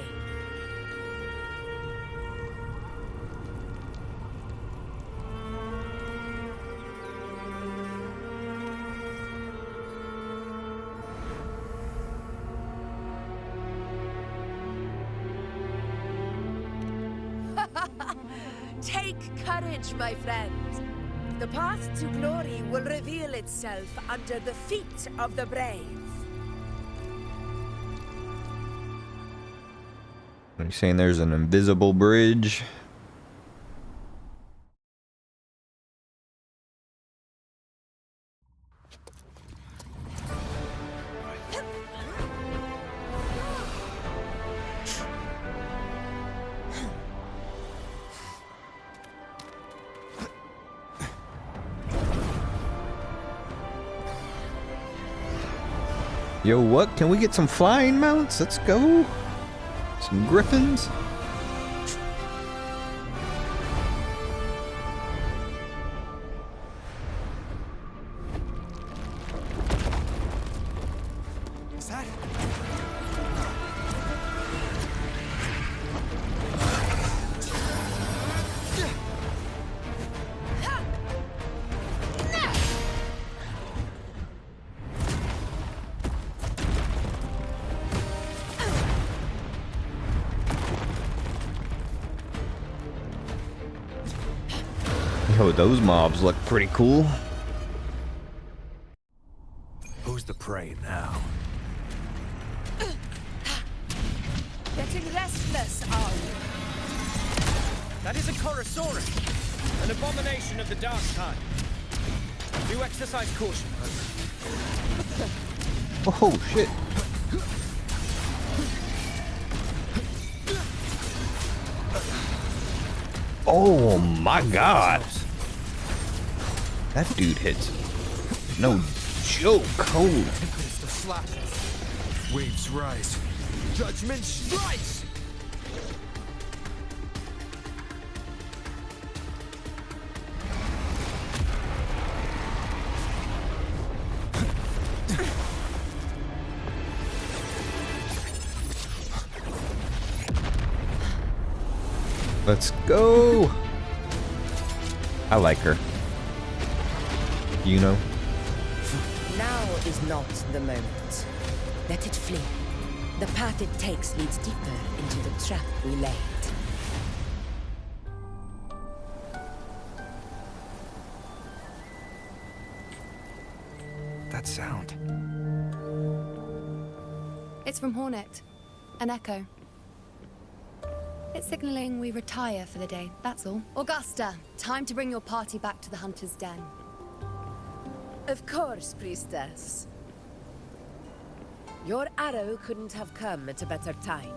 Take courage, my friend. The path to glory will reveal itself under the feet of the brave. Are you saying there's an invisible bridge? Yo, what? Can we get some flying mounts? Let's go. Some griffins. Is that? Yo, those mobs look pretty cool. Who's the prey now? Getting restless, are you? That is a Chorosaurus, an abomination of the dark time. Do exercise caution, Oh shit. Oh my god. That dude hits no joke. Holy. Tempest of slashes. Waves rise. Judgment strikes! Let's go. I like her. You know? Now is not the moment. Let it flee. The path it takes leads deeper into the trap we laid. That sound. It's from Hornet. An echo. It's signaling we retire for the day, that's all. Augusta, time to bring your party back to the Hunter's Den. Of course, Priestess. Your arrow couldn't have come at a better time.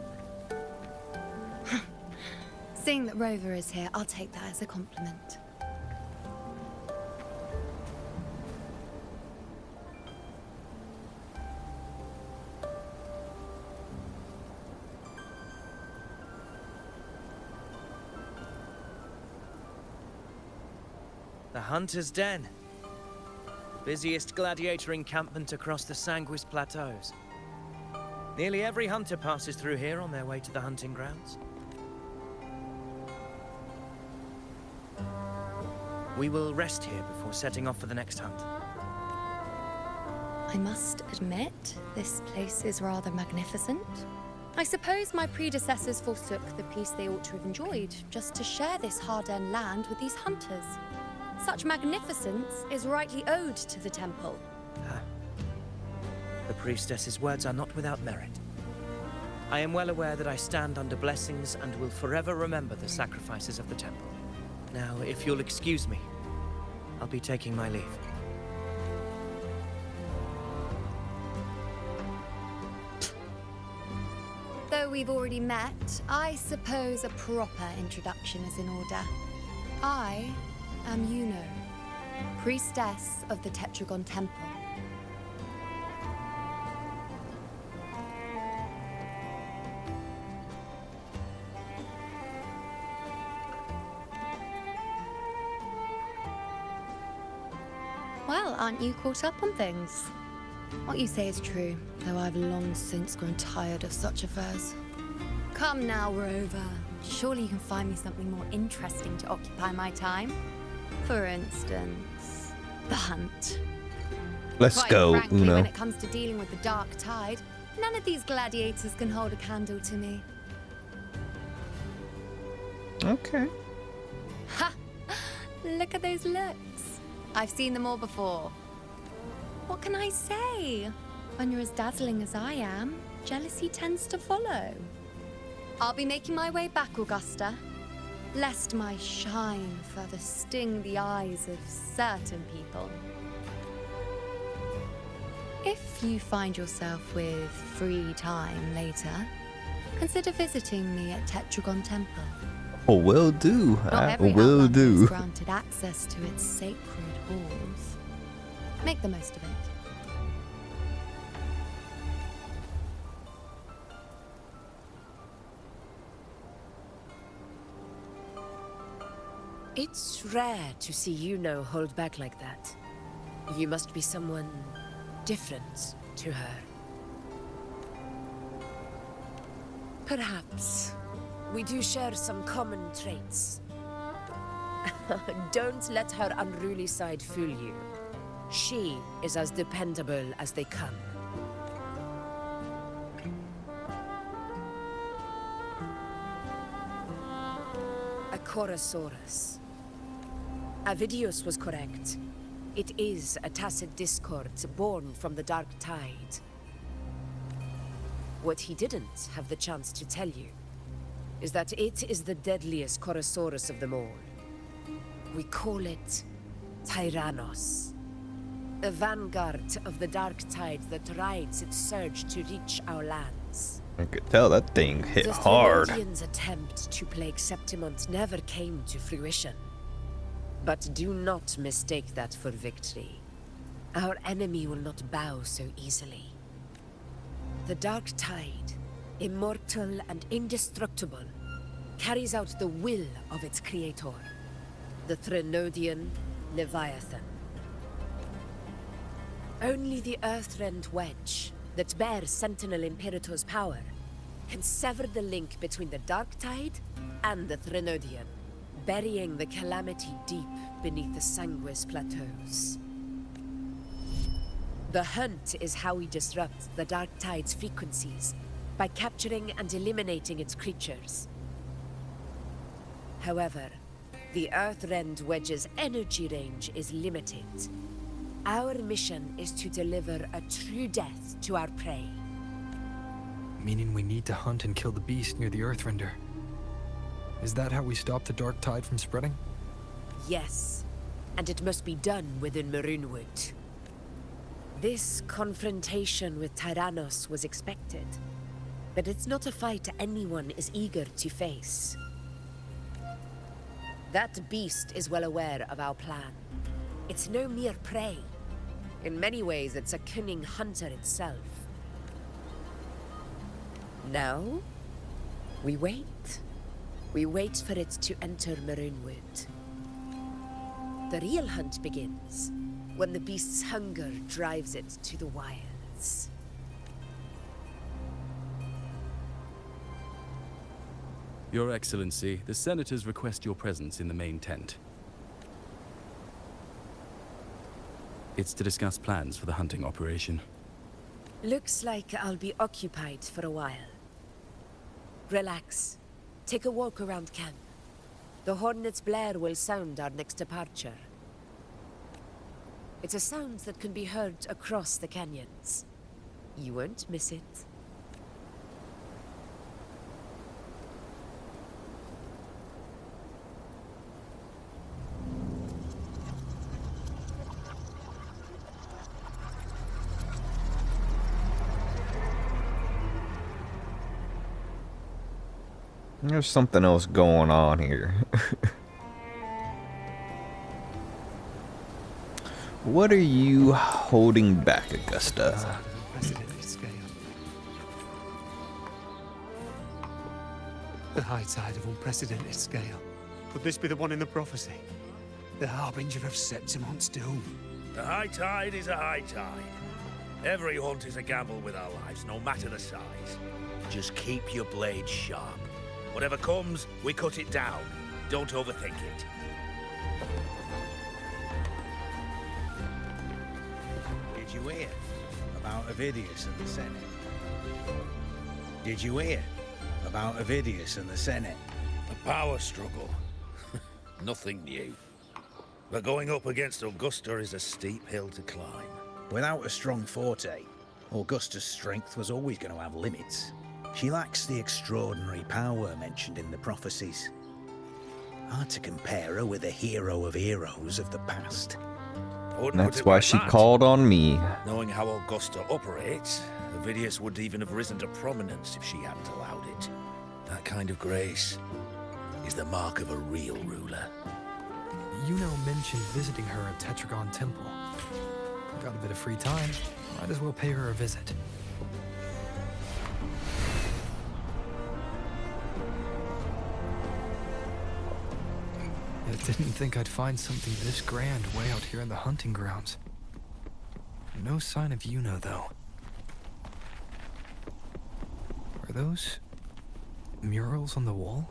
Seeing that Rover is here, I'll take that as a compliment. The Hunter's Den. Busiest gladiator encampment across the Sanguis Plateaus. Nearly every hunter passes through here on their way to the hunting grounds. We will rest here before setting off for the next hunt. I must admit, this place is rather magnificent. I suppose my predecessors forsook the peace they ought to have enjoyed, just to share this hard-earned land with these hunters. Such magnificence is rightly owed to the temple. The priestess's words are not without merit. I am well aware that I stand under blessings and will forever remember the sacrifices of the temple. Now, if you'll excuse me, I'll be taking my leave. Though we've already met, I suppose a proper introduction is in order. I am Yuno, priestess of the Tetragon Temple. Well, aren't you caught up on things? What you say is true, though I've long since grown tired of such affairs. Come now, Rover. Surely you can find me something more interesting to occupy my time. For instance, the hunt. Let's Quite go, frankly, Uno. when it comes to dealing with the dark tide, none of these gladiators can hold a candle to me. Okay. Ha! Look at those looks. I've seen them all before. What can I say? When you're as dazzling as I am, jealousy tends to follow. I'll be making my way back, Augusta, lest my shine further sting the eyes of certain people. If you find yourself with free time later, consider visiting me at Tetragon Temple. Oh, will do. Not I every will Outlander do. is granted access to its sacred halls. Make the most of it. It's rare to see Yuno hold back like that. You must be someone different to her. Perhaps. We do share some common traits. Don't let her unruly side fool you. She is as dependable as they come. A Chorosaurus. Avidius was correct. It is a tacit discord born from the Dark Tide. What he didn't have the chance to tell you is that it is the deadliest Chorosaurus of them all. We call it Tyrannos. A vanguard of the Dark Tide that rides its surge to reach our lands. I could tell that thing hit hard. The Threlodians' attempt to plague Septimont never came to fruition. But do not mistake that for victory. Our enemy will not bow so easily. The Dark Tide, immortal and indestructible, carries out the will of its creator, the Threnodian Leviathan. Only the Earthrend Wedge, that bears Sentinel Imperator's power, can sever the link between the Dark Tide and the Threnodian, burying the calamity deep beneath the Sanguis Plateaus. The hunt is how we disrupt the Dark Tide's frequencies, by capturing and eliminating its creatures. However, the Earthrend Wedge's energy range is limited. Our mission is to deliver a true death to our prey. Meaning we need to hunt and kill the beast near the Earthrender. Is that how we stop the Dark Tide from spreading? Yes, and it must be done within Maroonwood. This confrontation with Tyrannos was expected, but it's not a fight anyone is eager to face. That beast is well aware of our plan. It's no mere prey. In many ways, it's a cunning hunter itself. Now, we wait. We wait for it to enter Maroonwood. The real hunt begins when the beast's hunger drives it to the wilds. Your Excellency, the Senators request your presence in the main tent. It's to discuss plans for the hunting operation. Looks like I'll be occupied for a while. Relax. Take a walk around camp. The hornet's blare will sound our next departure. It's a sound that can be heard across the canyons. You won't miss it. There's something else going on here. What are you holding back, Augusta? The high tide of unprecedented scale. Could this be the one in the prophecy? The harbinger of Septimont's doom. The high tide is a high tide. Every hunt is a gamble with our lives, no matter the size. Just keep your blade sharp. Whatever comes, we cut it down. Don't overthink it. Did you hear about Avidius and the Senate? Did you hear about Avidius and the Senate? A power struggle. Nothing new. But going up against Augusta is a steep hill to climb. Without a strong forte, Augusta's strength was always going to have limits. She lacks the extraordinary power mentioned in the prophecies. Hard to compare her with a hero of heroes of the past. That's why she called on me. Knowing how Augusta operates, Avidius would even have risen to prominence if she hadn't allowed it. That kind of grace is the mark of a real ruler. Yuno mentioned visiting her at Tetragon Temple. Got a bit of free time, might as well pay her a visit. Didn't think I'd find something this grand way out here in the hunting grounds. No sign of Yuna, though. Are those murals on the wall?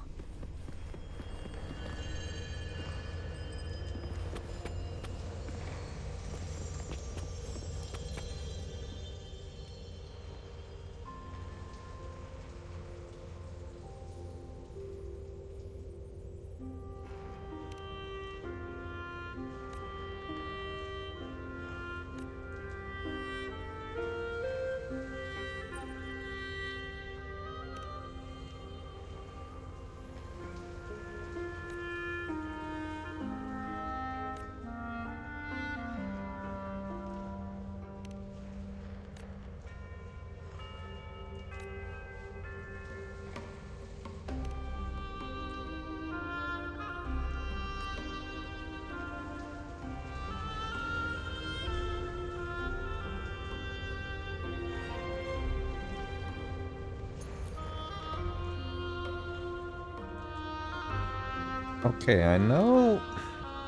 Okay, I know.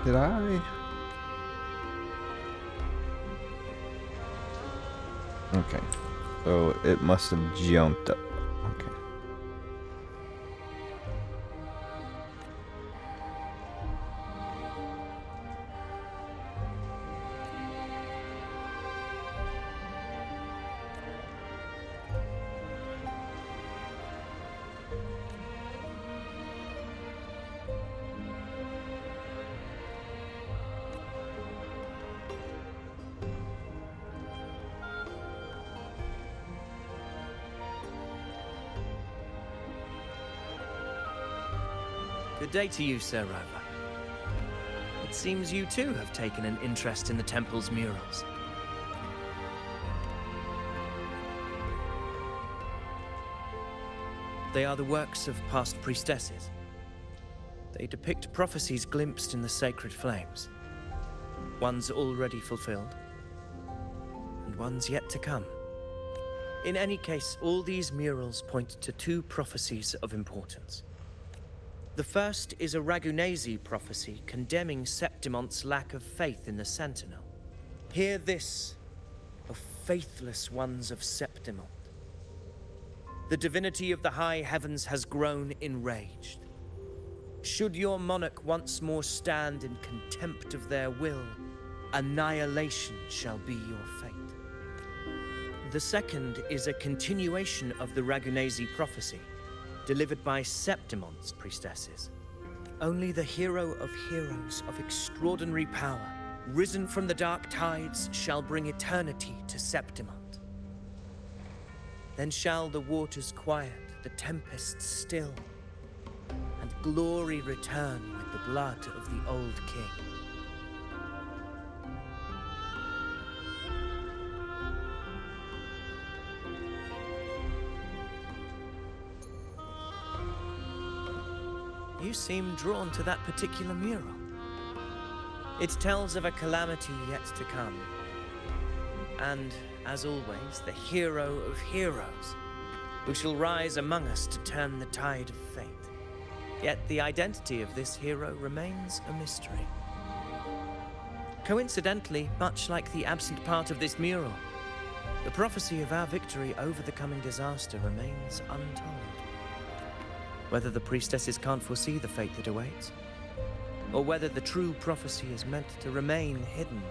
Did I? Okay. So it must have jumped up. Okay. Good day to you, Sir Rover. It seems you too have taken an interest in the temple's murals. They are the works of past priestesses. They depict prophecies glimpsed in the sacred flames. Ones already fulfilled, and ones yet to come. In any case, all these murals point to two prophecies of importance. The first is a Ragunasi prophecy condemning Septimon's lack of faith in the Sentinel. Hear this, O faithless ones of Septimont. The divinity of the high heavens has grown enraged. Should your monarch once more stand in contempt of their will, annihilation shall be your fate. The second is a continuation of the Ragunasi prophecy, delivered by Septimon's priestesses. Only the hero of heroes of extraordinary power, risen from the dark tides, shall bring eternity to Septimont. Then shall the waters quiet, the tempests still, and glory return with the blood of the old king. You seem drawn to that particular mural. It tells of a calamity yet to come. And, as always, the hero of heroes, who shall rise among us to turn the tide of fate. Yet the identity of this hero remains a mystery. Coincidentally, much like the absent part of this mural, the prophecy of our victory over the coming disaster remains untold. Whether the priestesses can't foresee the fate that awaits, or whether the true prophecy is meant to remain hidden,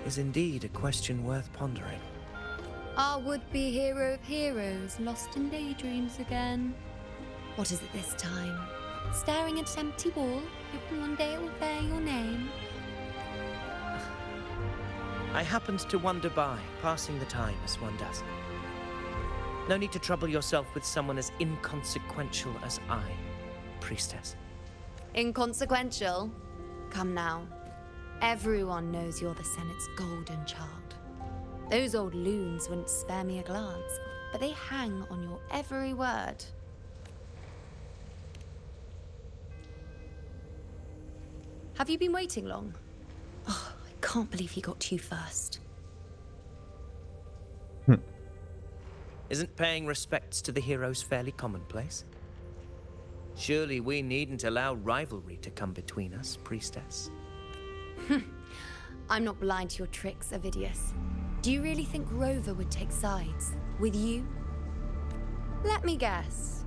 is indeed a question worth pondering. Our would-be hero of heroes lost in daydreams again. What is it this time? Staring at an empty wall, hoping one day it will bear your name? I happened to wander by, passing the time as one does. No need to trouble yourself with someone as inconsequential as I, priestess. Inconsequential? Come now. Everyone knows you're the Senate's golden child. Those old loons wouldn't spare me a glance, but they hang on your every word. Have you been waiting long? Oh, I can't believe he got to you first. Isn't paying respects to the heroes fairly commonplace? Surely we needn't allow rivalry to come between us, priestess. I'm not blind to your tricks, Avidius. Do you really think Rover would take sides with you? Let me guess.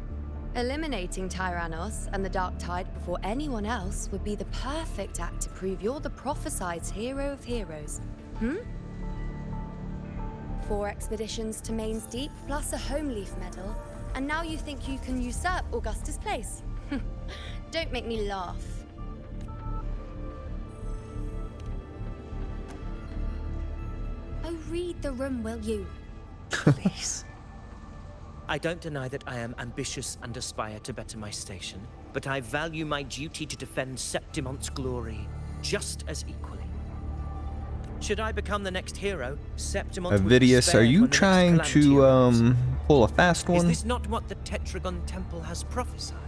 Eliminating Tyrannos and the Dark Tide before anyone else would be the perfect act to prove you're the prophesized hero of heroes. 4 expeditions to Main's Deep, plus a Home Leaf medal, and now you think you can usurp Augusta's place? Don't make me laugh. Oh, read the room, will you? Please. I don't deny that I am ambitious and aspire to better my station, but I value my duty to defend Septimont's glory just as equally. Should I become the next hero, Septimont would be Avidius, spared are you when the next trying calamity to arrives. pull a fast Is one? this not what the Tetragon Temple has prophesied?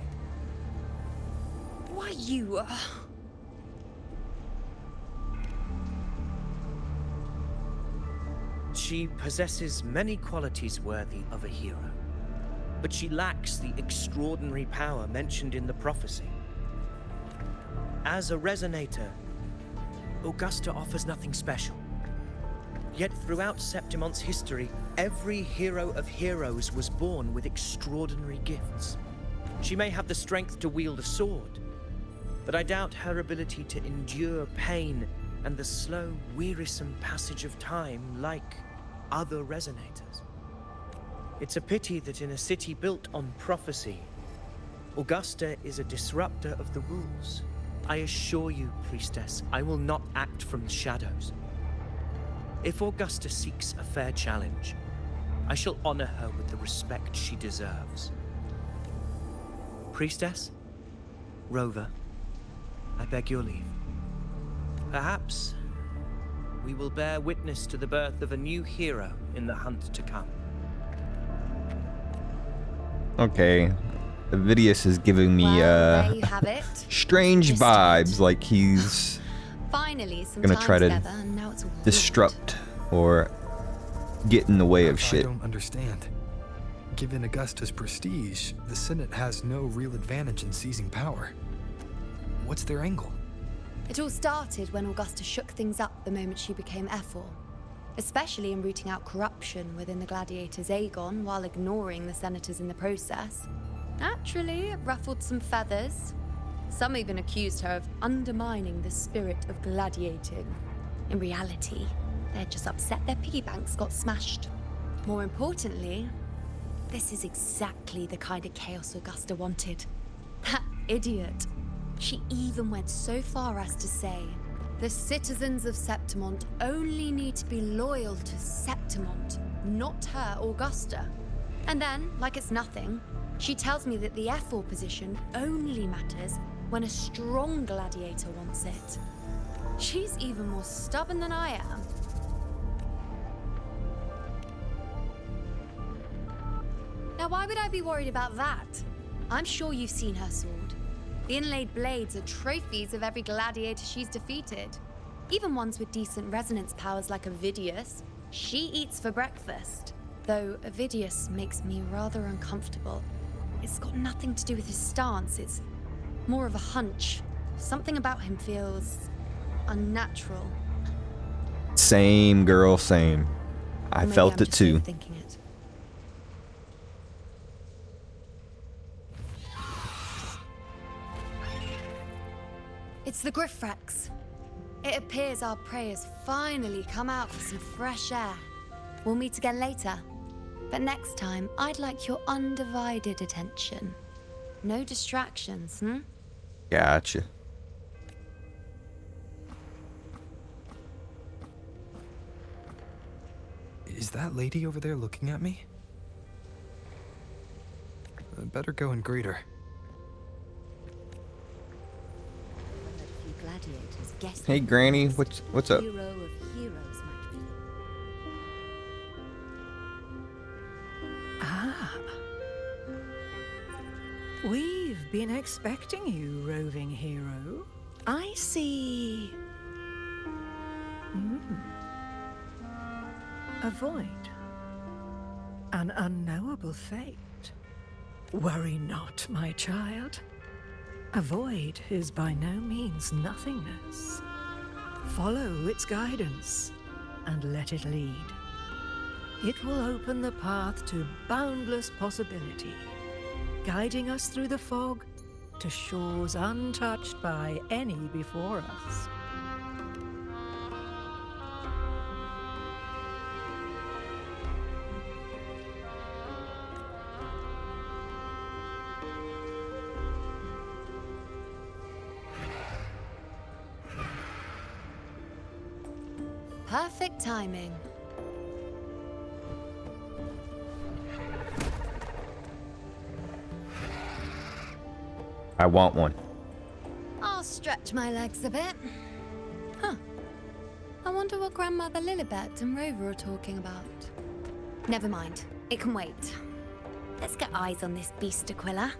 Why, you... She possesses many qualities worthy of a hero, but she lacks the extraordinary power mentioned in the prophecy. As a resonator, Augusta offers nothing special. Yet throughout Septimont's history, every hero of heroes was born with extraordinary gifts. She may have the strength to wield a sword, but I doubt her ability to endure pain and the slow, wearisome passage of time like other resonators. It's a pity that in a city built on prophecy, Augusta is a disruptor of the rules. I assure you, priestess, I will not act from the shadows. If Augusta seeks a fair challenge, I shall honor her with the respect she deserves. Priestess, Rover, I beg your leave. Perhaps we will bear witness to the birth of a new hero in the hunt to come. Okay. Avidius is giving me Well, there you have it. strange Missed it. vibes, like he's Finally, some gonna time try to together, and now it's all ruined. disrupt or get in the way of I shit. don't understand. Given Augusta's prestige, the Senate has no real advantage in seizing power. What's their angle? It all started when Augusta shook things up the moment she became Ephor, especially in rooting out corruption within the gladiators Aegon while ignoring the senators in the process. Naturally, it ruffled some feathers. Some even accused her of undermining the spirit of gladiating. In reality, they're just upset their piggy banks got smashed. More importantly, this is exactly the kind of chaos Augusta wanted. That idiot. She even went so far as to say, the citizens of Septimont only need to be loyal to Septimont, not her, Augusta. And then, like it's nothing, she tells me that the Ephor position only matters when a strong gladiator wants it. She's even more stubborn than I am. Now, why would I be worried about that? I'm sure you've seen her sword. The inlaid blades are trophies of every gladiator she's defeated. Even ones with decent resonance powers like Avidius, she eats for breakfast. Though Avidius makes me rather uncomfortable. It's got nothing to do with his stance, it's more of a hunch. Something about him feels unnatural. Same, girl, same. I Or maybe felt I'm it just too. overthinking it. It's the Griffrex. It appears our prey has finally come out for some fresh air. We'll meet again later. But next time, I'd like your undivided attention. No distractions, Gotcha. Is that lady over there looking at me? I better go and greet her. Hey, Granny, what's up? Hero of heroes might be. Ah. We've been expecting you, roving hero. I see. A void. An unknowable fate. Worry not, my child. A void is by no means nothingness. Follow its guidance and let it lead. It will open the path to boundless possibility, guiding us through the fog to shores untouched by any before us. Perfect timing. I want one. I'll stretch my legs a bit. Huh. I wonder what Grandmother Lilibet and Rover are talking about. Never mind. It can wait. Let's get eyes on this beast, Aquila.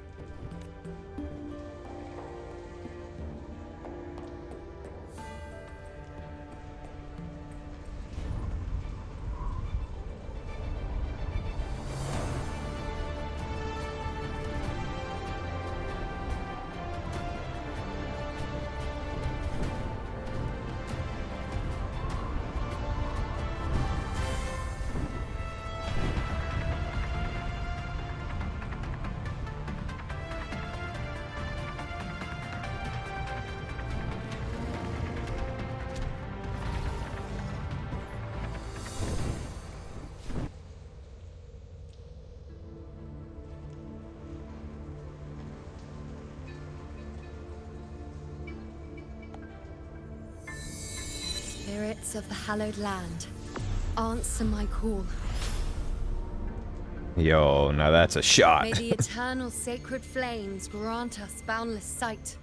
Spirits of the hallowed land, answer my call. Yo, now that's a shot. May the eternal sacred flames grant us boundless sight.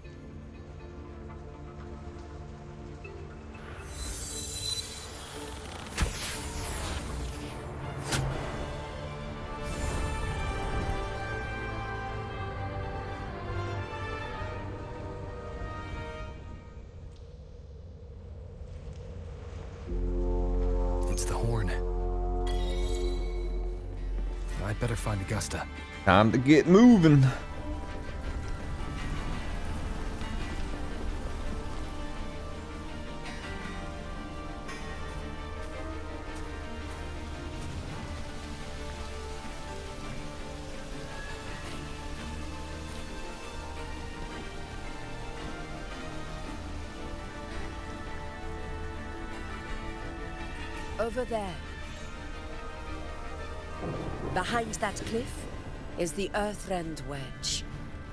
It's the horn. I'd better find Augusta. Time to get moving. Over there. Behind that cliff is the Earthrend Wedge,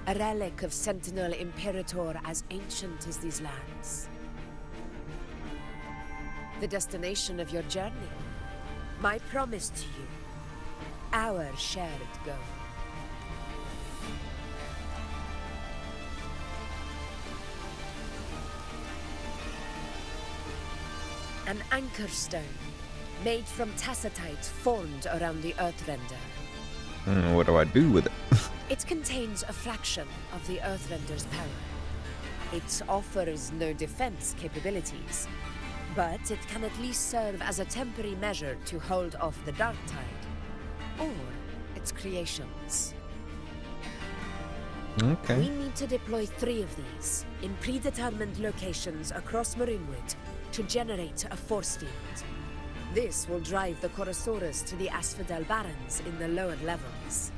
a relic of Sentinel Imperator as ancient as these lands. The destination of your journey, my promise to you, our shared goal. An anchor stone, made from tacitite formed around the Earthrender. What do I do with it? It contains a fraction of the Earthrender's power. It offers no defense capabilities, but it can at least serve as a temporary measure to hold off the dark tide, or its creations. Okay. We need to deploy 3 of these in predetermined locations across Marinwood to generate a force field. This will drive the Chorosaurus to the Asphodel Barrens in the lower levels.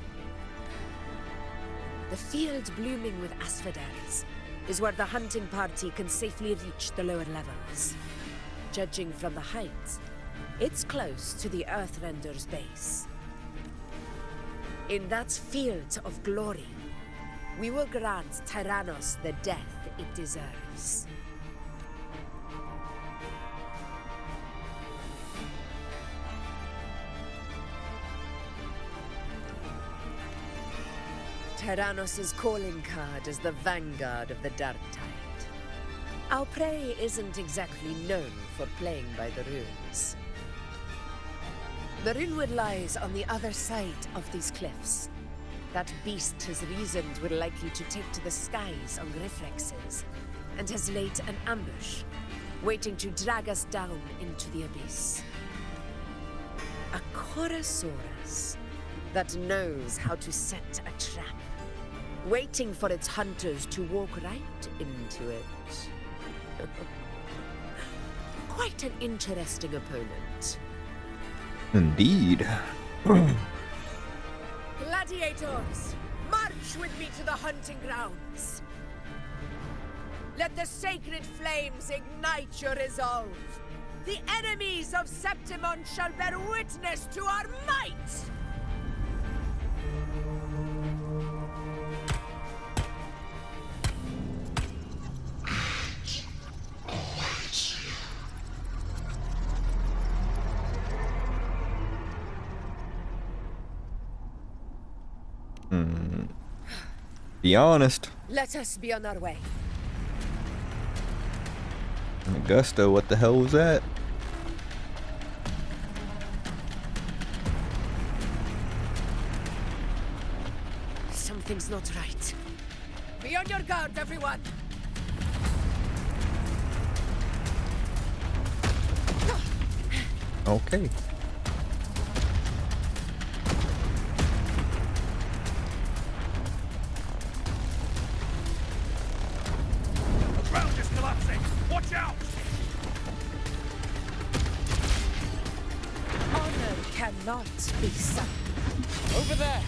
The field blooming with asphodels is where the hunting party can safely reach the lower levels. Judging from the height, it's close to the Earthrender's base. In that field of glory, we will grant Tyrannos the death it deserves. Tyrannos' calling card is the vanguard of the Dark Tide. Our prey isn't exactly known for playing by the runes. Marinwood lies on the other side of these cliffs. That beast has reasoned we're likely to take to the skies on reflexes, and has laid an ambush, waiting to drag us down into the abyss. A Chorosaurus, that knows how to set a trap, waiting for its hunters to walk right into it. Quite an interesting opponent. Indeed. Gladiators, march with me to the hunting grounds. Let the sacred flames ignite your resolve. The enemies of Septimon shall bear witness to our might! Be honest. Let us be on our way. Augusta, what the hell was that? Something's not right. Be on your guard, everyone! Okay. The ground is collapsing! Watch out! Honor cannot be sunk. Over there!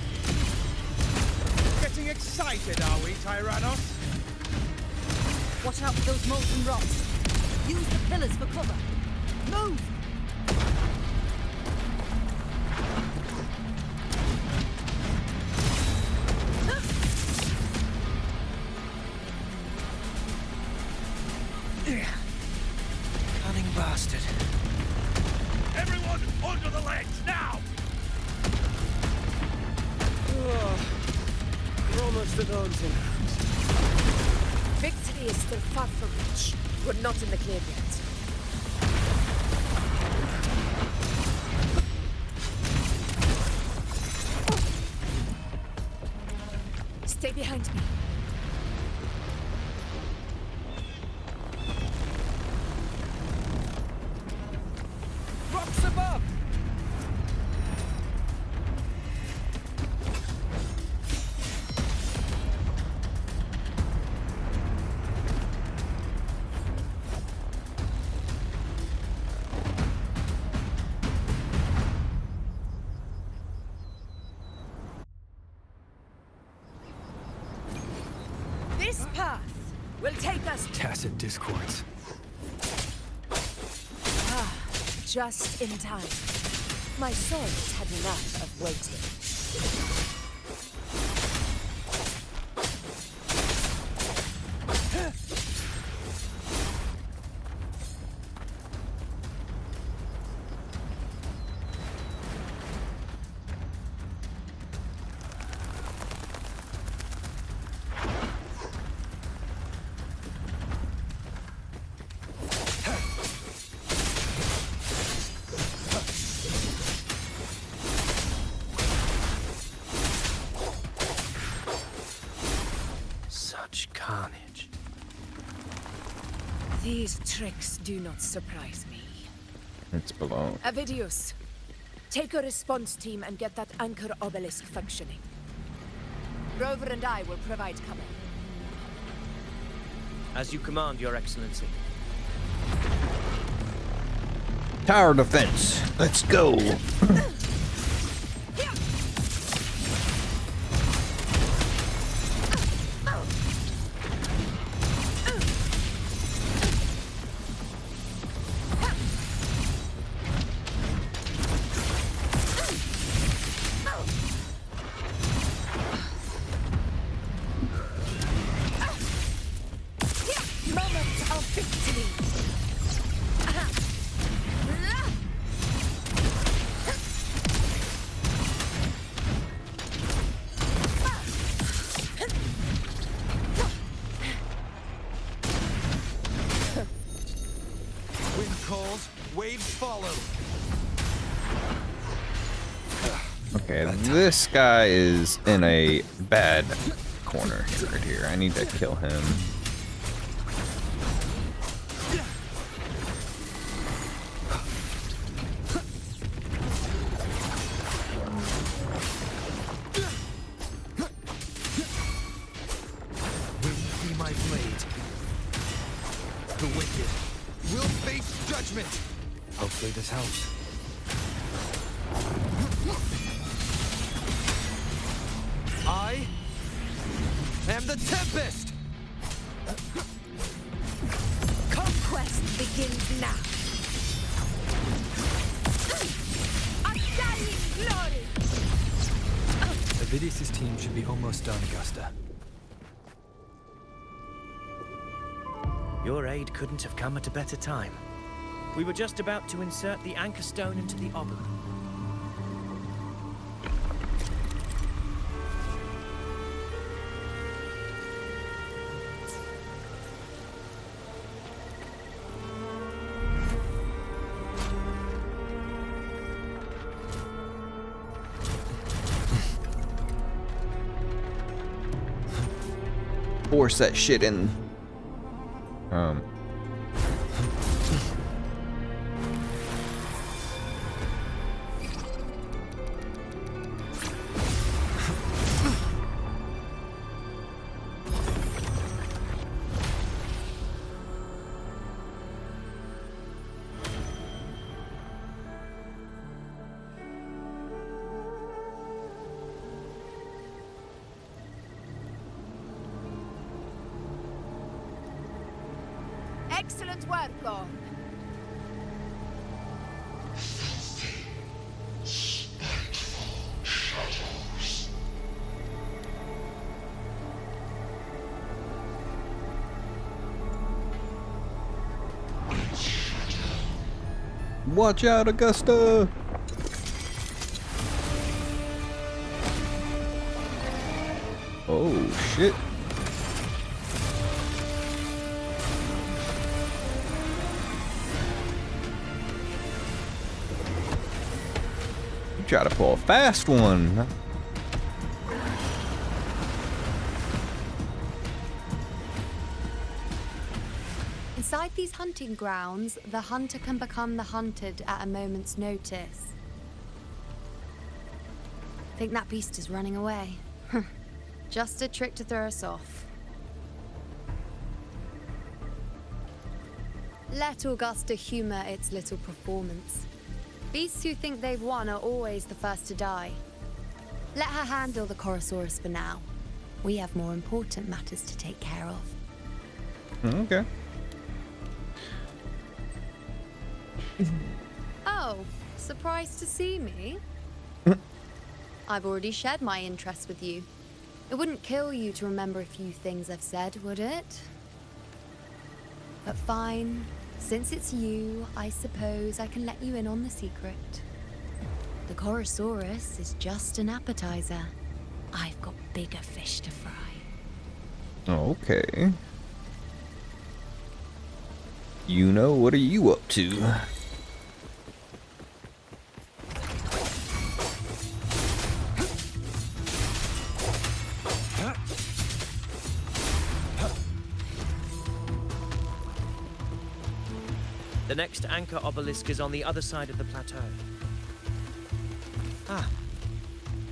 Getting excited, are we, Tyrannos? Watch out for those molten rocks. Use the pillars for cover. Move! Cunning bastard. Everyone, onto the ledge, now! We're almost at Haunting. Victory is still far from reach. We're not in the clear yet. Stay behind me. Rocks above! This path will take us Tacit discords. just in time. My swords had enough of waiting. Such carnage. These tricks do not surprise me. It's below. Avidius, take a response team and get that anchor obelisk functioning. Rover and I will provide cover. As you command, Your Excellency. Tower defense. Let's go. Moment of victory! Wind calls, waves follow. Okay, this guy is in a bad corner right here. I need to kill him. blade. The wicked will face judgment. Hopefully this helps. I am the Tempest! Conquest begins now. Undying glory! Avidius' team should be almost done, Augusta. Your aid couldn't have come at a better time. We were just about to insert the anchor stone into the obelisk. Force that shit in. Excellent work, God. Watch out, Augusta! Oh, shit. Try to pull a fast one. Inside these hunting grounds, the hunter can become the hunted at a moment's notice. Think that beast is running away? Just a trick to throw us off. Let Augusta humor its little performance. Beasts who think they've won are always the first to die. Let her handle the Chorosaurus for now. We have more important matters to take care of. Okay. Oh, surprised to see me? I've already shared my interest with you. It wouldn't kill you to remember a few things I've said, would it? But fine. Since it's you, I suppose I can let you in on the secret. The Chorosaurus is just an appetizer. I've got bigger fish to fry. Okay. You know, what are you up to? The next anchor obelisk is on the other side of the plateau. Ah.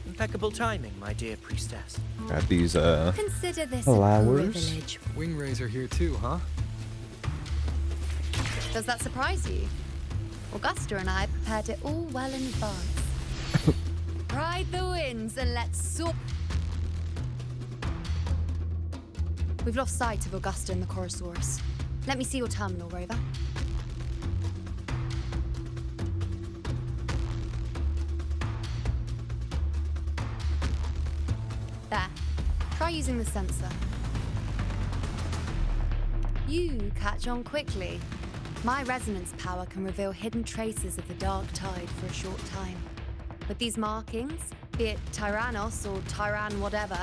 Impeccable timing, my dear priestess. Got these, Consider this flowers. a privilege. Wingrays are here too, huh? Does that surprise you? Augusta and I prepared it all well in advance. Ride the winds and let's soar. We've lost sight of Augusta and the Chorosaurus. Let me see your terminal, Rover. There. Try using the sensor. You catch on quickly. My resonance power can reveal hidden traces of the dark tide for a short time. With these markings, be it Tyrannos or Tyran whatever,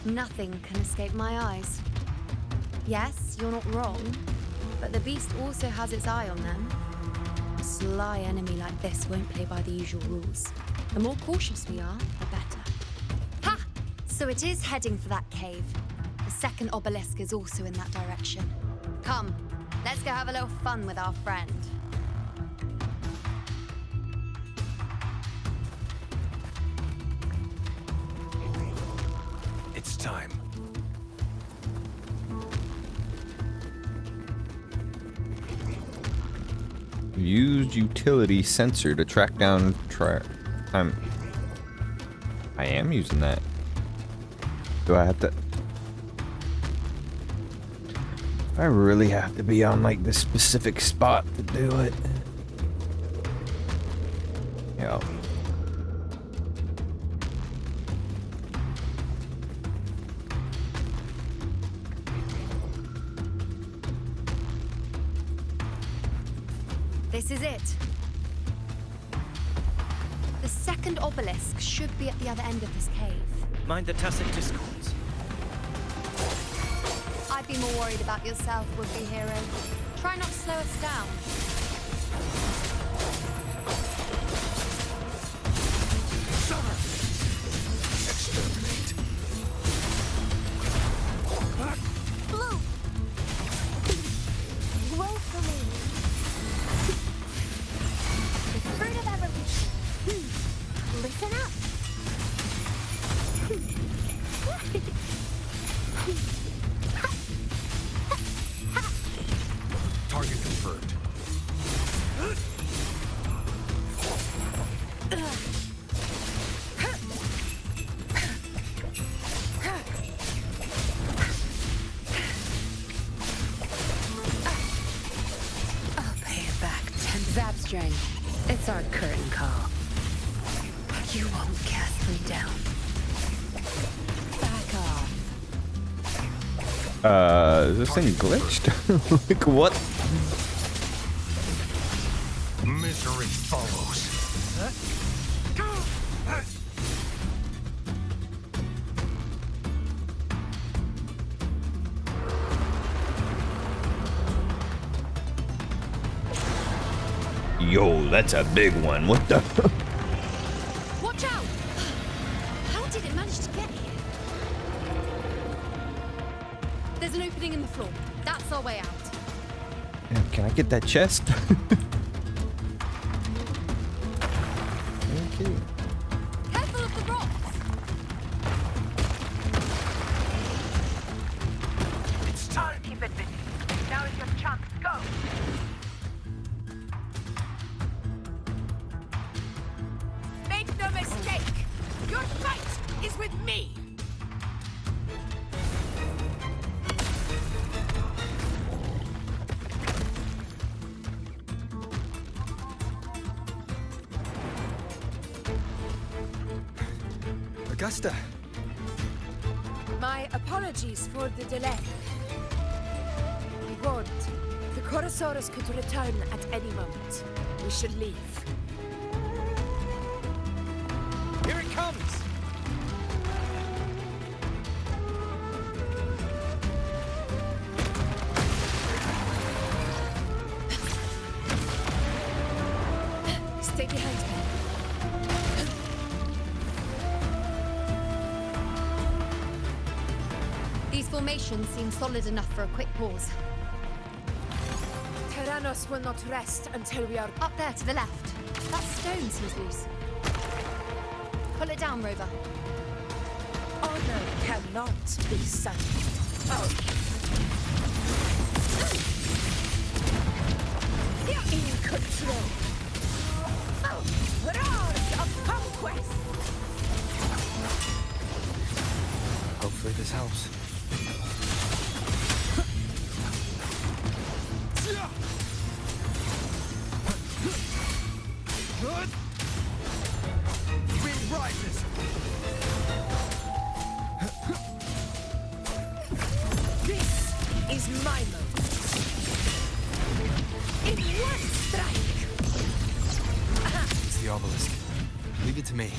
nothing can escape my eyes. Yes, you're not wrong, but the beast also has its eye on them. A sly enemy like this won't play by the usual rules. The more cautious we are, the better. Ha! So it is heading for that cave. The second obelisk is also in that direction. Come, let's go have a little fun with our friend. It's time. Used utility sensor to track down I am using that. Do I have to? I really have to be on like this specific spot to do it. Yeah. This is it. The second obelisk should be at the other end of this cave. Mind the tacit discords. I'd be more worried about yourself, would-be hero. Try not to slow us down. Exterminate. Blue! Wait for me. The fruit of evolution. Listen up. Target confirmed. I'll pay it back. Zabstring. It's our curtain call. You won't cast me down. Back off. Is this thing glitched? Like what? Misery follows. Yo, that's a big one. What the? Watch out! How did it manage to get here? There's an opening in the floor. That's our way out. Can I get that chest? Okay. Careful of the rocks! It's time. Keep it busy. Now is your chance. Go! Make no mistake! Your fight is with me! Augusta! My apologies for the delay. We warned. The Chorosaurus could return at any moment. We should leave. Here it comes! Stay behind me. These formations seem solid enough for a quick pause. Tyrannos will not rest until we are Up there to the left. That stone seems loose. Pull it down, Rover. Honor cannot be silenced. In control. Roars of conquest. Hopefully this helps. Wind rises. This is my moment. In one strike. It's the obelisk. Leave it to me.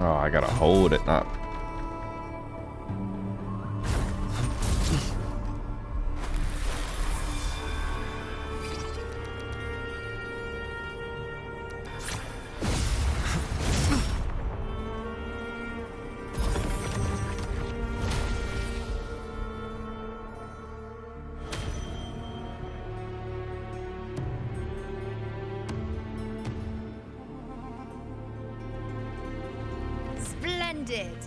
Oh, I gotta hold it, not. Splendid!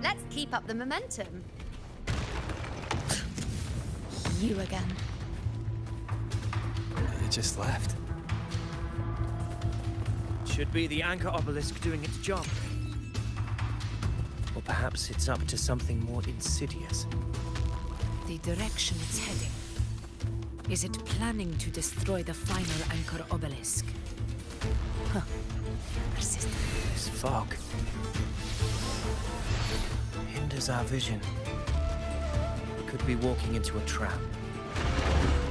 Let's keep up the momentum. You again. It just left. Should be the anchor obelisk doing its job. Or perhaps it's up to something more insidious. The direction it's heading. Is it planning to destroy the final anchor obelisk? Huh. Persistent. This fog hinders our vision. We could be walking into a trap.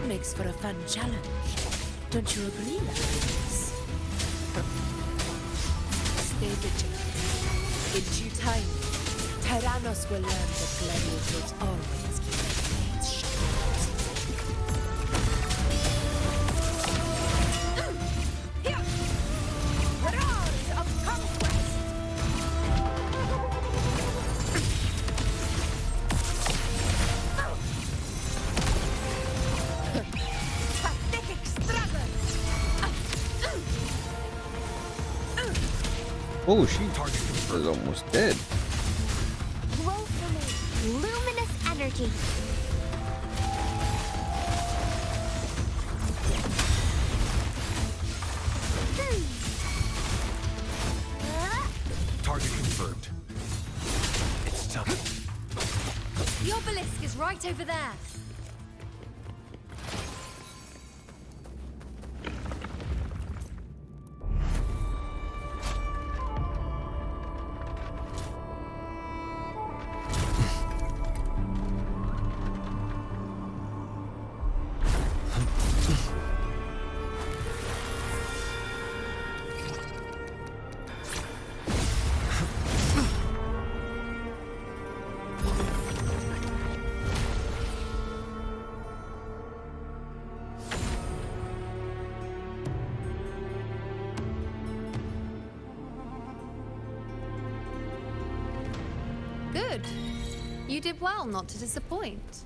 Makes for a fun challenge. Don't you agree, Lapis? Stay vigilant. In due time, Tyrannos will learn that gladiators always keep their blades sharp. Here! Roars of conquest! Pathetic struggle! Oh, she was almost dead. Grow for me. Luminous energy. Target confirmed. It's tough. The obelisk is right over there. Good. You did well not to disappoint.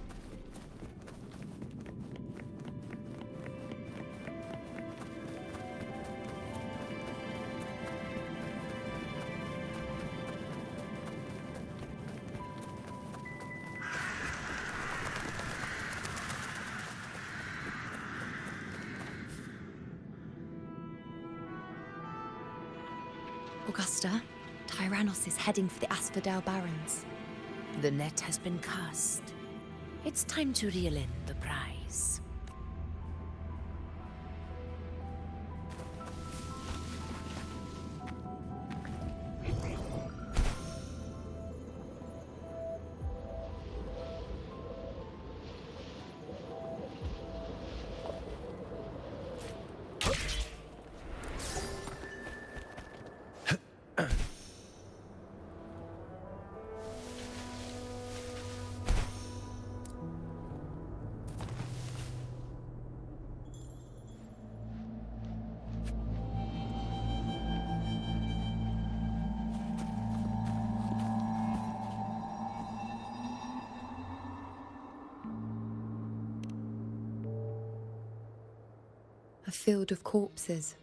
Augusta, Tyrannos is heading for the Asphodel Barrens. The net has been cast. It's time to reel in the prize. A field of corpses.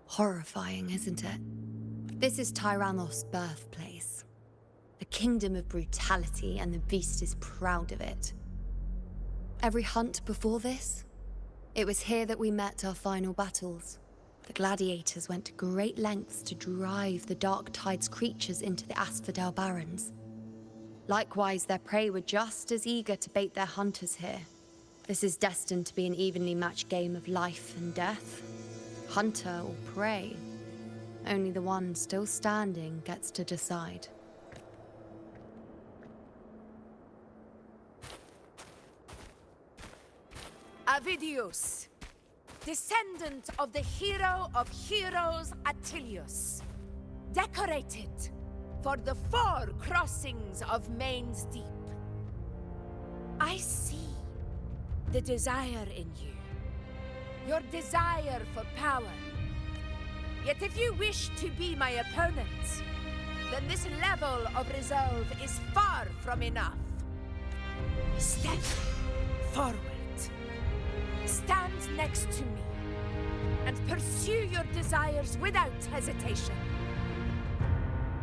Horrifying, isn't it? This is Tyrannos' birthplace. A kingdom of brutality, and the beast is proud of it. Every hunt before this, it was here that we met our final battles. The gladiators went to great lengths to drive the Dark Tide's creatures into the Asphodel Barrens. Likewise, their prey were just as eager to bait their hunters here. This is destined to be an evenly matched game of life and death. Hunter or prey. Only the one still standing gets to decide. Avidius, descendant of the hero of heroes Attilius, decorated for the 4 crossings of Main's Deep. I see the desire in you, your desire for power. Yet if you wish to be my opponent, then this level of resolve is far from enough. Step forward. Stand next to me and pursue your desires without hesitation.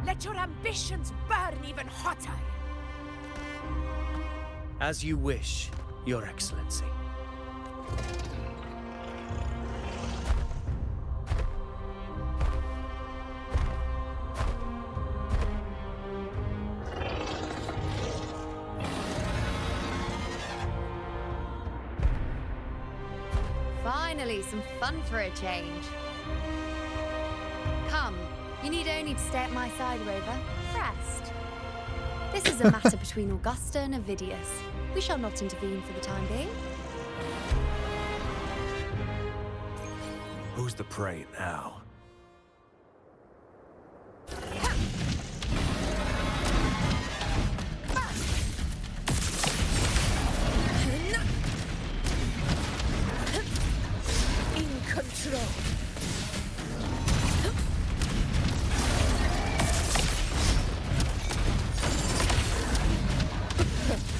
Let your ambitions burn even hotter. As you wish, Your Excellency. Finally, some fun for a change. Come, you need only to stay at my side, Rover. Rest. This is a matter between Augusta and Avidius. We shall not intervene for the time being. Who's the prey now? In control.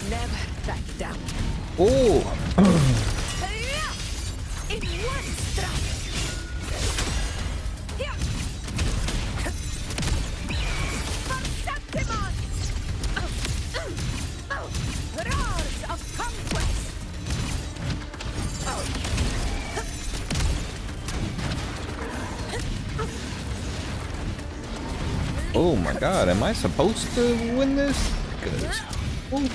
Never back down. Oh! In one strike. Roars of conquest. Oh my god, am I supposed to win this? Because... Oh.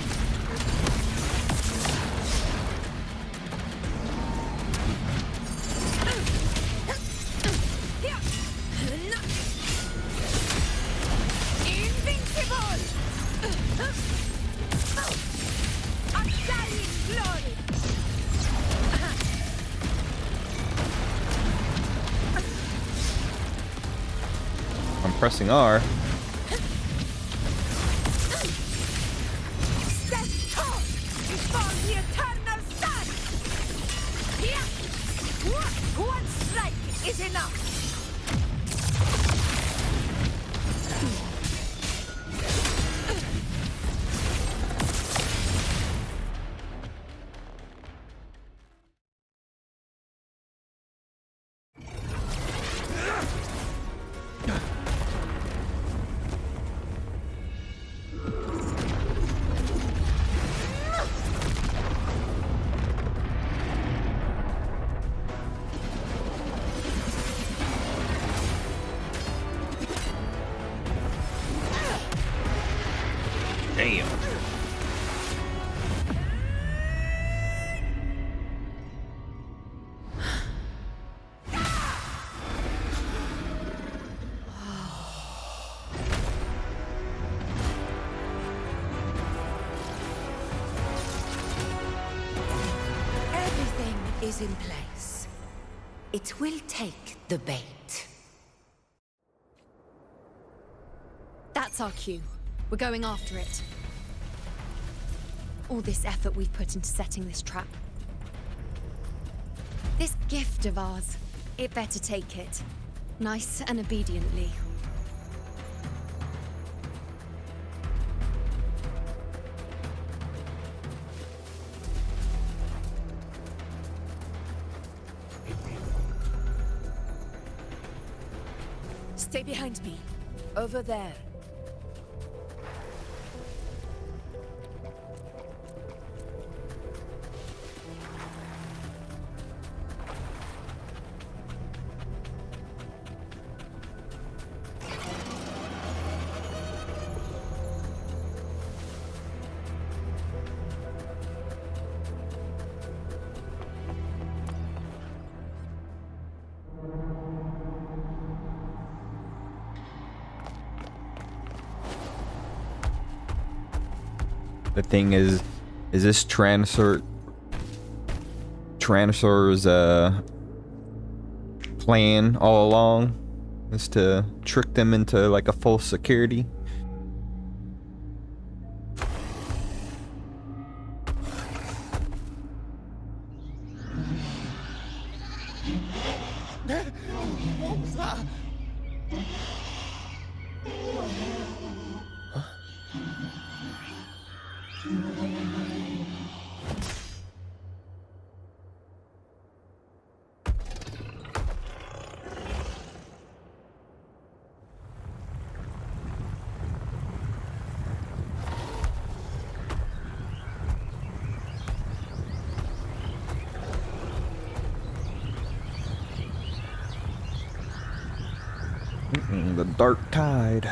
I'm pressing R. Stand tall before the eternal sun. One strike is enough. Damn. Everything is in place. It will take the bait. That's our cue. We're going after it. All this effort we've put into setting this trap. This gift of ours, it better take it. Nice and obediently. Stay behind me. Over there. The thing is this Tyrannosaur's plan all along is to trick them into like a false security? What was that? dark tide.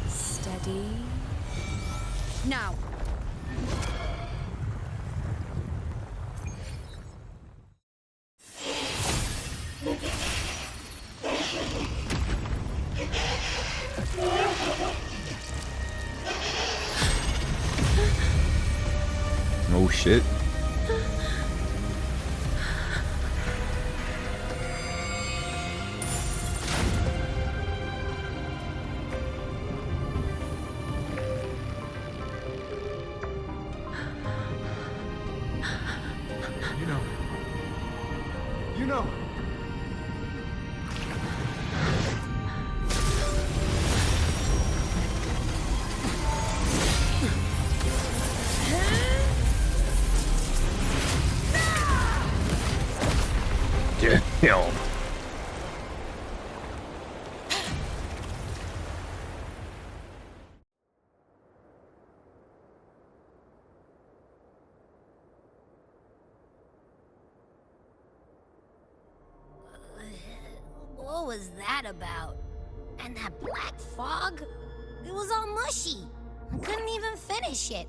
Steady. Now. Oh shit. You know. Damn. What was that about? And that black fog? It was all mushy. I couldn't even finish it.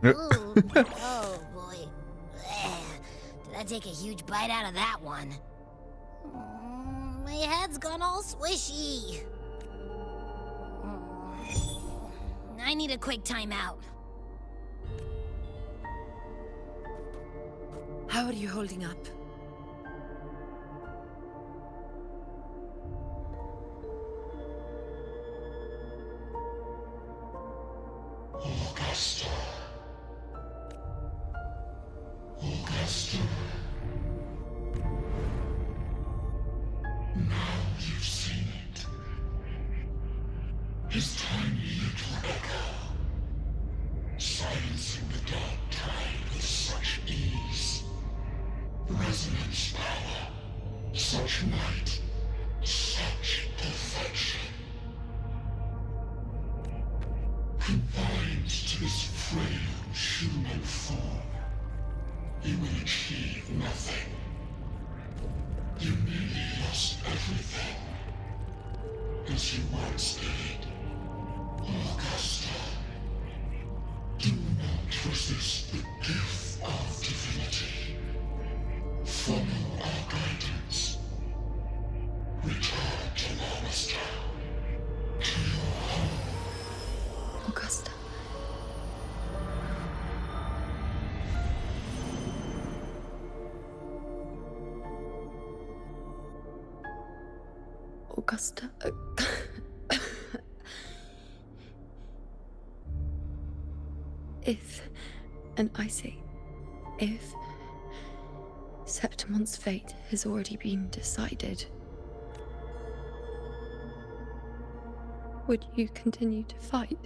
Ooh. Oh boy. Did I take a huge bite out of that one? My head's gone all swishy. I need a quick timeout. How are you holding up? Augusta. Augusta. Now you've seen it. His tiny little echo, silencing the dark tide with such ease. Resonance power, such might, such perfection. Confined to this frail human form, you will achieve nothing. You nearly lost everything, as you once did. Augusta, do not resist the gift of divinity. Follow our guidance. Return to Augusta, to your home. Augusta. Augusta. If, and I say, if Septimon's fate has already been decided, would you continue to fight?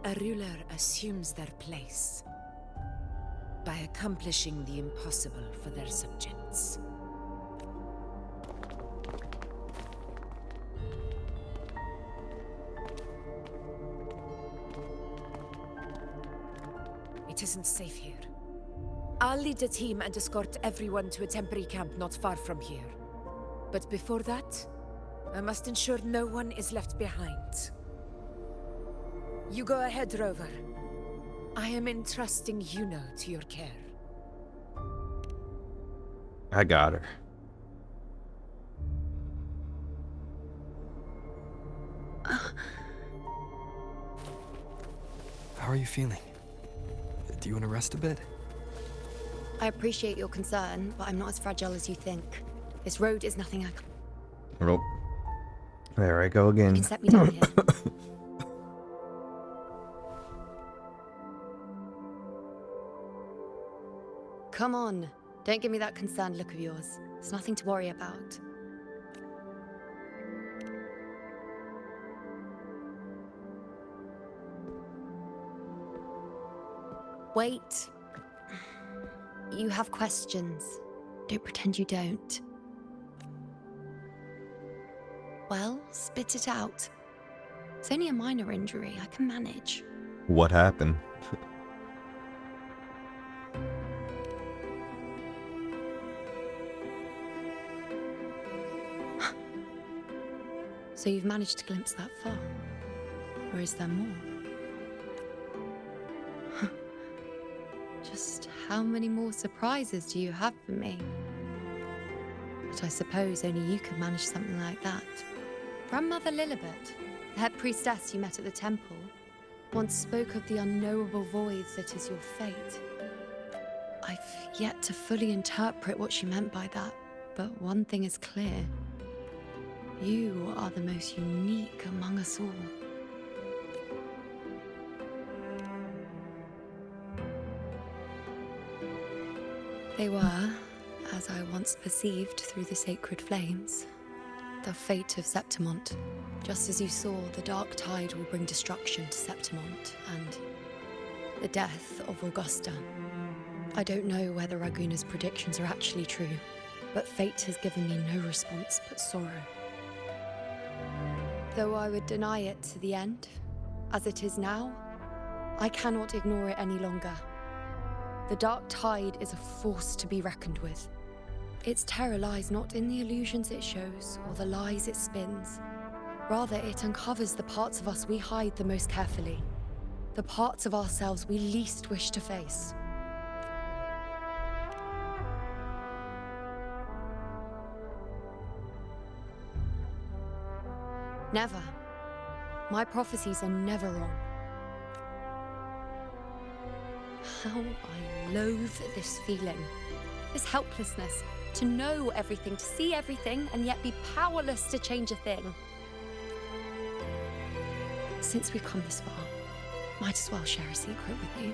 A ruler assumes their place by accomplishing the impossible for their subjects. It isn't safe here. I'll lead a team and escort everyone to a temporary camp not far from here. But before that, I must ensure no one is left behind. You go ahead, Rover. I am entrusting Yuno to your care. I got her. How are you feeling? Do you want to rest a bit? I appreciate your concern, but I'm not as fragile as you think. This road is nothing I can... Oh. There I go You again. can set me down here. Come on. Don't give me that concerned look of yours. It's nothing to worry about. Wait. You have questions. Don't pretend you don't. Well, spit it out. It's only a minor injury. I can manage. What happened? So you've managed to glimpse that far? Or is there more? Just how many more surprises do you have for me? But I suppose only you could manage something like that. Grandmother Lilibet, the head priestess you met at the temple, once spoke of the unknowable voids that is your fate. I've yet to fully interpret what she meant by that, but one thing is clear. You are the most unique among us all. They were, as I once perceived through the sacred flames, the fate of Septimont. Just as you saw, the dark tide will bring destruction to Septimont, and the death of Augusta. I don't know whether Raguna's predictions are actually true, but fate has given me no response but sorrow. Though I would deny it to the end, as it is now, I cannot ignore it any longer. The dark tide is a force to be reckoned with. Its terror lies not in the illusions it shows or the lies it spins. Rather, it uncovers the parts of us we hide the most carefully, the parts of ourselves we least wish to face. Never. My prophecies are never wrong. How I loathe this feeling, this helplessness, to know everything, to see everything, and yet be powerless to change a thing. Since we've come this far, might as well share a secret with you.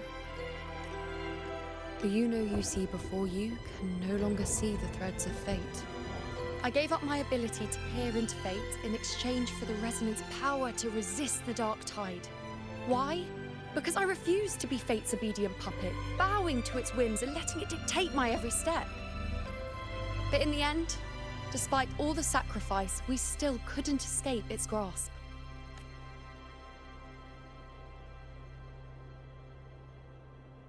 The you see before you can no longer see the threads of fate. I gave up my ability to peer into fate in exchange for the resonance power to resist the dark tide. Why? Because I refused to be fate's obedient puppet, bowing to its whims and letting it dictate my every step. But in the end, despite all the sacrifice, we still couldn't escape its grasp.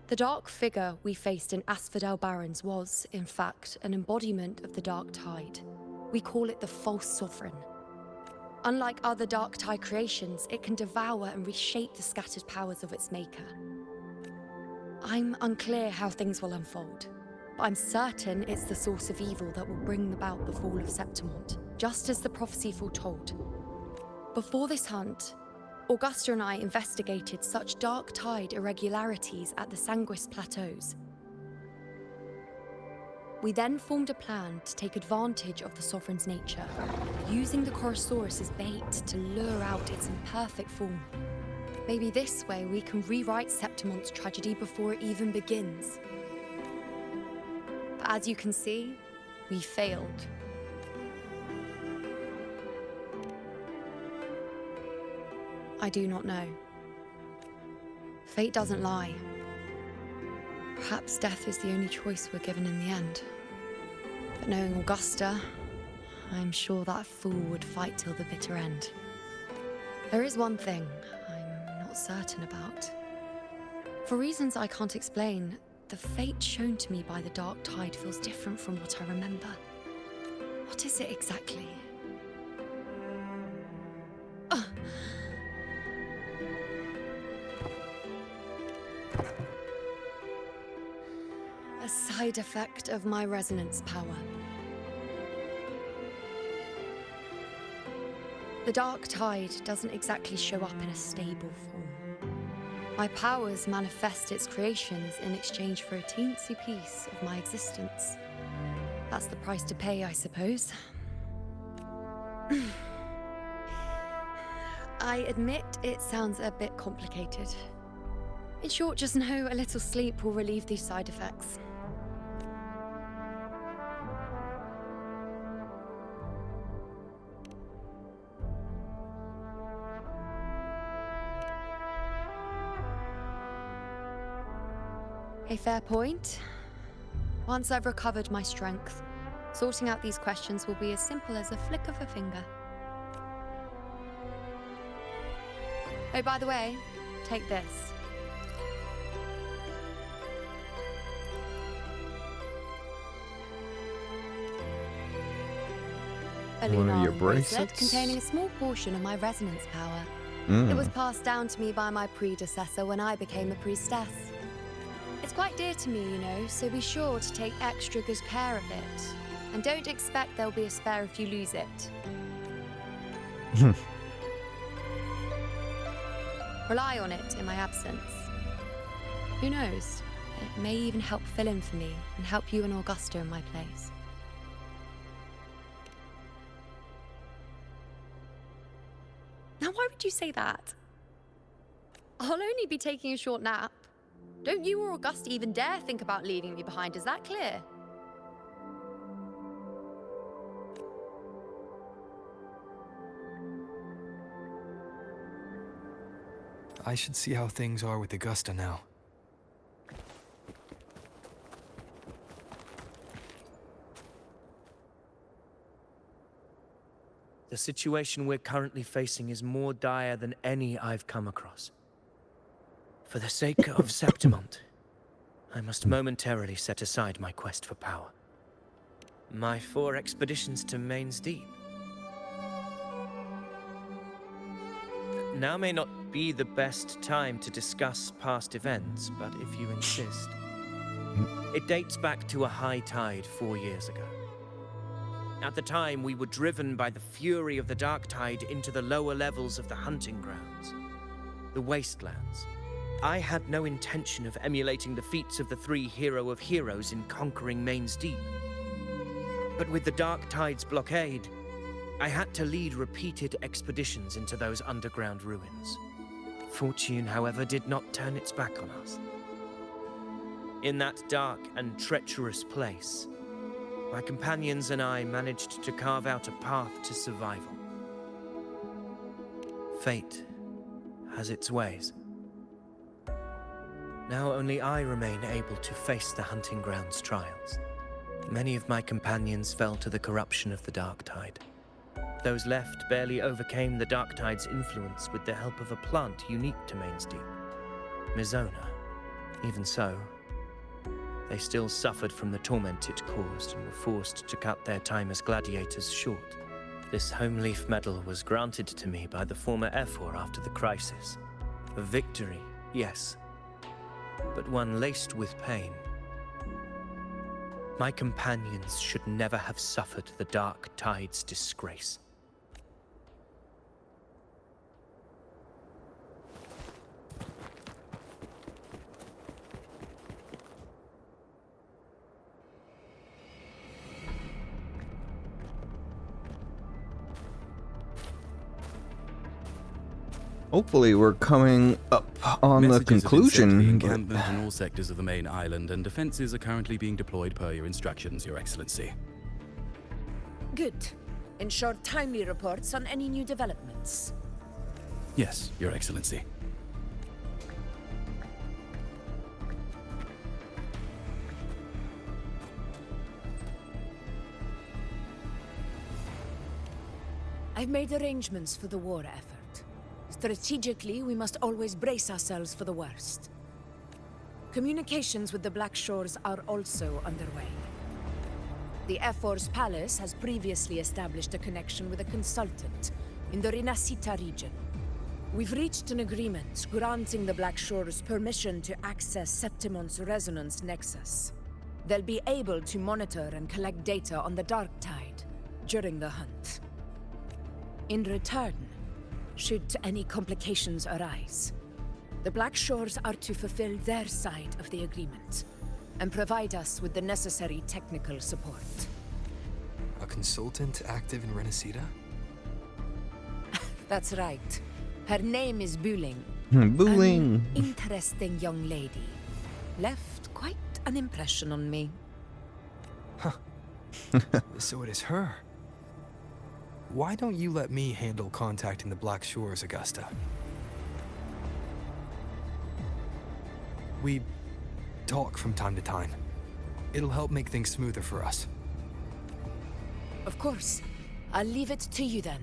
The dark figure we faced in Asphodel Barrens was, in fact, an embodiment of the dark tide. We call it the false sovereign. Unlike other dark tide creations, it can devour and reshape the scattered powers of its maker. I'm unclear how things will unfold, but I'm certain it's the source of evil that will bring about the fall of Septimont, just as the prophecy foretold. Before this hunt, Augusta and I investigated such dark tide irregularities at the Sanguis Plateaus. We then formed a plan to take advantage of the Sovereign's nature, using the Chorosaurus as bait to lure out its imperfect form. Maybe this way we can rewrite Septimont's tragedy before it even begins. But as you can see, we failed. I do not know. Fate doesn't lie. Perhaps death is the only choice we're given in the end. But knowing Augusta, I'm sure that fool would fight till the bitter end. There is one thing I'm not certain about. For reasons I can't explain, the fate shown to me by the dark tide feels different from what I remember. What is it exactly? A side effect of my resonance power. The dark tide doesn't exactly show up in a stable form. My powers manifest its creations in exchange for a teensy piece of my existence. That's the price to pay, I suppose. I admit it sounds a bit complicated. In short, just know a little sleep will relieve these side effects. A fair point. Once I've recovered my strength, sorting out these questions will be as simple as a flick of a finger. Oh, by the way, take this. A One of your lunar bracelet bracelets? containing a small portion of my resonance power. Mm. It was passed down to me by my predecessor when I became a priestess. It's quite dear to me, you know, so be sure to take extra good care of it. And don't expect there'll be a spare if you lose it. Rely on it in my absence. Who knows? It may even help fill in for me and help you and Augusta in my place. Now, why would you say that? I'll only be taking a short nap. Don't you or Augusta even dare think about leaving me behind, is that clear? I should see how things are with Augusta now. The situation we're currently facing is more dire than any I've come across. For the sake of Septimont, I must momentarily set aside my quest for power. My 4 expeditions to Main's Deep. Now may not be the best time to discuss past events, but if you insist. It dates back to a high tide 4 years ago. At the time, we were driven by the fury of the dark tide into the lower levels of the hunting grounds, the wastelands. I had no intention of emulating the feats of the 3 hero of heroes in conquering Main's Deep. But with the dark tide's blockade, I had to lead repeated expeditions into those underground ruins. Fortune, however, did not turn its back on us. In that dark and treacherous place, my companions and I managed to carve out a path to survival. Fate has its ways. Now only I remain able to face the hunting grounds trials. Many of my companions fell to the corruption of the dark tide. Those left barely overcame the dark tide's influence with the help of a plant unique to Main's Deep, Mizona. Even so, they still suffered from the torment it caused and were forced to cut their time as gladiators short. This home leaf medal was granted to me by the former Ephor after the crisis. A victory, yes, but one laced with pain. My companions should never have suffered the dark tide's disgrace. Hopefully we're coming up on the Messages have been sent to the conclusion. encampment in all sectors of the main island, and defenses are currently being deployed per your instructions, Your Excellency. Good. Ensure timely reports on any new developments. Yes, Your Excellency. I've made arrangements for the war effort. Strategically, we must always brace ourselves for the worst. Communications with the Black Shores are also underway. The Ephor's palace has previously established a connection with a consultant in the Rinascita region. We've reached an agreement granting the Black Shores permission to access Septimont's resonance nexus. They'll be able to monitor and collect data on the Dark Tide during the hunt. In return, should any complications arise, The Black Shores are to fulfill their side of the agreement and provide us with the necessary technical support. A consultant active in Renacida? That's right. Her name is Buling. Booling. An interesting young lady. Left quite an impression on me. So it is her. Why don't you let me handle contacting the Black Shores, Augusta? We talk from time to time. It'll help make things smoother for us. Of course. I'll leave it to you then.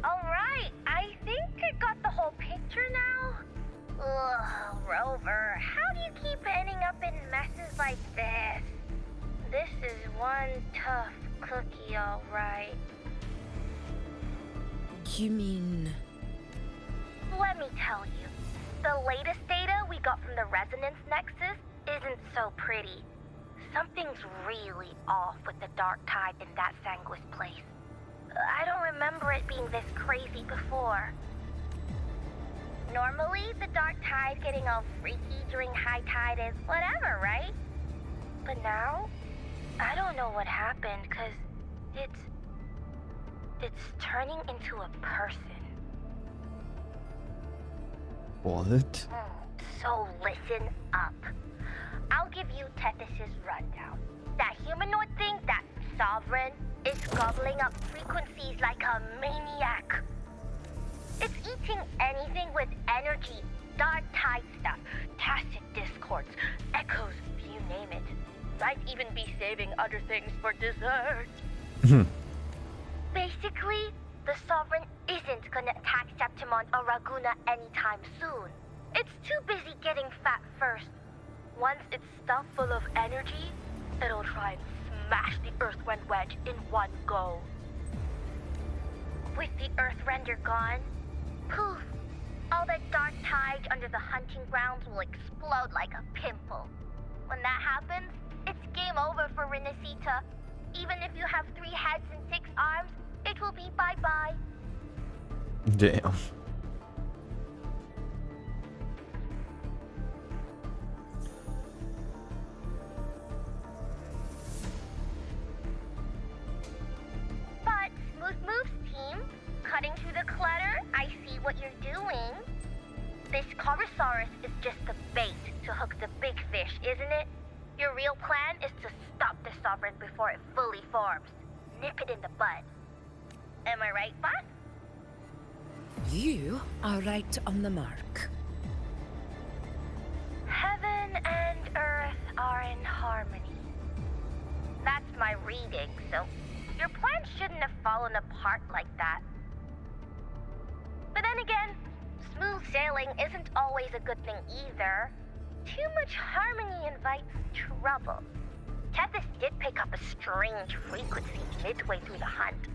Alright, I think I got the whole picture now. Ugh, Rover, how do you keep ending up in messes like this? This is one tough cookie, alright. You mean... Let me tell you, the latest data we got from the resonance nexus isn't so pretty. Something's really off with the dark tide in that Sanguis place. I don't remember it being this crazy before. Normally, the dark tide getting all freaky during high tide is whatever, right? But now, I don't know what happened, 'cause it's turning into a person. What? So listen up. I'll give you Tethys' rundown. That humanoid thing, that Sovereign, is gobbling up frequencies like a maniac. It's eating anything with energy, dark tide stuff, tacit discords, echoes, you name it. Might even be saving other things for dessert. Basically, the Sovereign isn't gonna attack Septimon or Raguna anytime soon. It's too busy getting fat first. Once it's stuffed full of energy, it'll try and smash the Earthrend wedge in one go. With the Earthrender gone, poof, all the dark tide under the hunting grounds will explode like a pimple. When that happens, it's game over for Renacita. Even if you have 3 heads and 6 arms, it will be bye-bye. Damn. But Smooth Moves team, cutting through the clutter, I see what you're doing. This Corosaurus is just the bait to hook the big fish, isn't it? Your real plan is to stop the Sovereign before it fully forms. Nip it in the bud. Am I right, boss? You are right on the mark. Heaven and Earth are in harmony. That's my reading, so your plan shouldn't have fallen apart like that. But then again, smooth sailing isn't always a good thing either. Too much harmony invites trouble. Tethys did pick up a strange frequency midway through the hunt.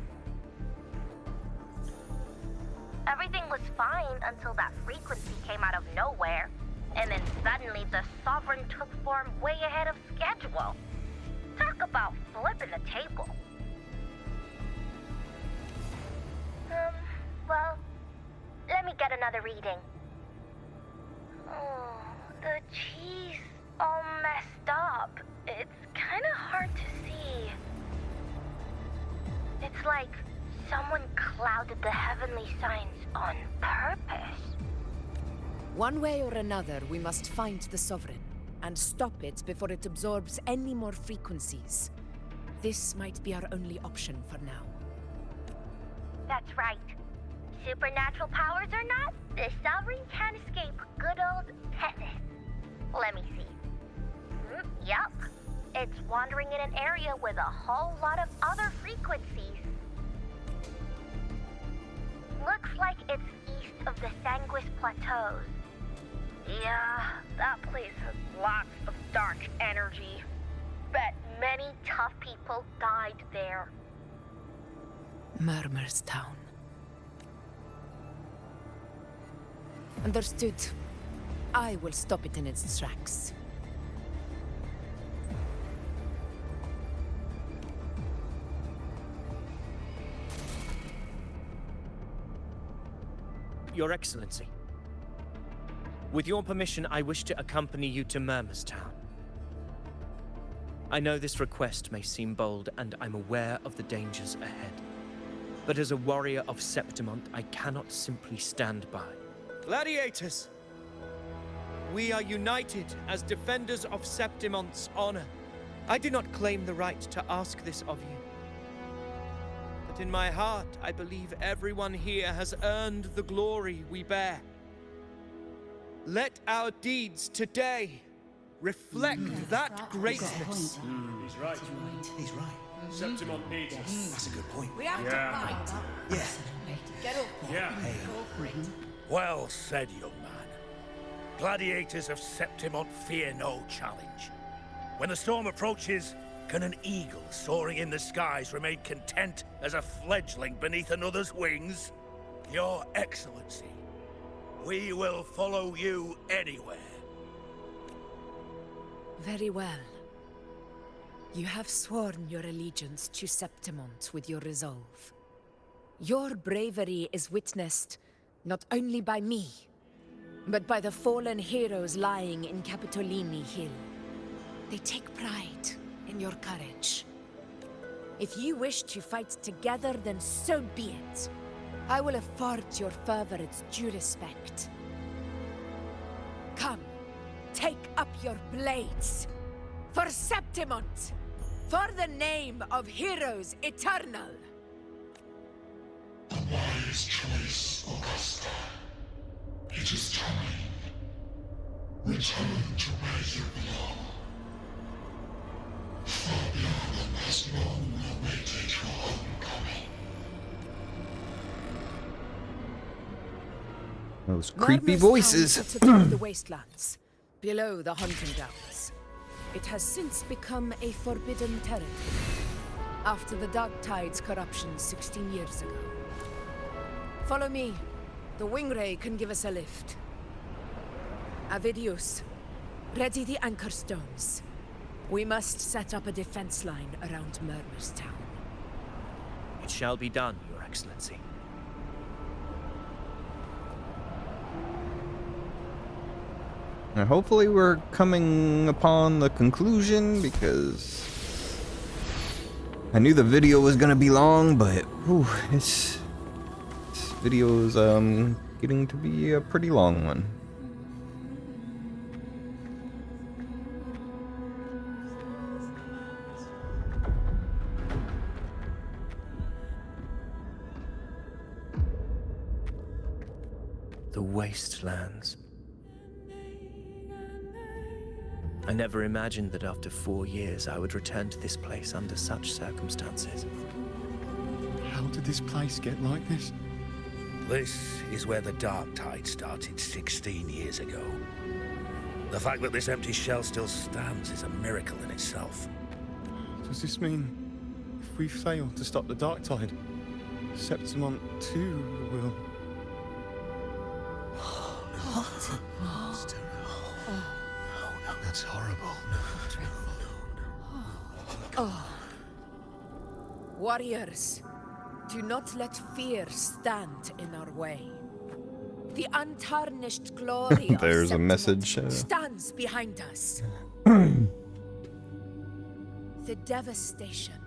Everything was fine until that frequency came out of nowhere, and then suddenly the Sovereign took form way ahead of schedule. Talk about flipping the table. Well, let me get another reading. Oh, the cheese all messed up. It's kind of hard to see. It's like someone clouded the heavenly signs on purpose. One way or another, we must find the Sovereign and stop it before it absorbs any more frequencies. This might be our only option for now. That's right. Supernatural powers or not, the Sovereign can't escape good old Tethys. Let me see. Yup. It's wandering in an area with a whole lot of other frequencies. Looks like it's east of the Sanguis Plateaus. Yeah, that place has lots of dark energy. Bet many tough people died there. Murmur's Town. Understood. I will stop it in its tracks. Your Excellency. With your permission, I wish to accompany you to Murmur's Town. I know this request may seem bold, and I'm aware of the dangers ahead. But as a warrior of Septimont, I cannot simply stand by. Gladiators! We are united as defenders of Septimont's honor. I do not claim the right to ask this of you. But in my heart, I believe everyone here has earned the glory we bear. Let our deeds today reflect that greatness. He's right. He's right. Septimont needs us. That's a good point. We have to fight. Yeah. Get up. Yeah. Well said, young man. Gladiators of Septimont fear no challenge. When the storm approaches, can an eagle soaring in the skies remain content as a fledgling beneath another's wings? Your Excellency, we will follow you anywhere. Very well. You have sworn your allegiance to Septimont with your resolve. Your bravery is witnessed not only by me, but by the fallen heroes lying in Capitolini Hill. They take pride in your courage. If you wish to fight together, then so be it. I will afford your fervor its due respect. Come, take up your blades. For Septimont! For the name of heroes eternal! The wise choice, Augusta. It is time. Return to where you belong. Fabian has long awaited your homecoming. Those creepy voices. At the top of the wastelands, below the hunting grounds. It has since become a forbidden territory, after the Dark Tide's corruption 16 years ago. Follow me. The Wingray can give us a lift. Avidius, ready the anchor stones. We must set up a defense line around Murmur's Town. It shall be done, Your Excellency. Now, hopefully we're coming upon the conclusion, because I knew the video was gonna be long, but whew, this video is getting to be a pretty long one. The wastelands. I never imagined that after 4 years I would return to this place under such circumstances. How did this place get like this? This is where the Dark Tide started 16 years ago. The fact that this empty shell still stands is a miracle in itself. Does this mean if we fail to stop the Dark Tide, Septimont too will... That's horrible. Warriors, do not let fear stand in our way. The untarnished glory of There's a Septimont message. stands behind us. The devastation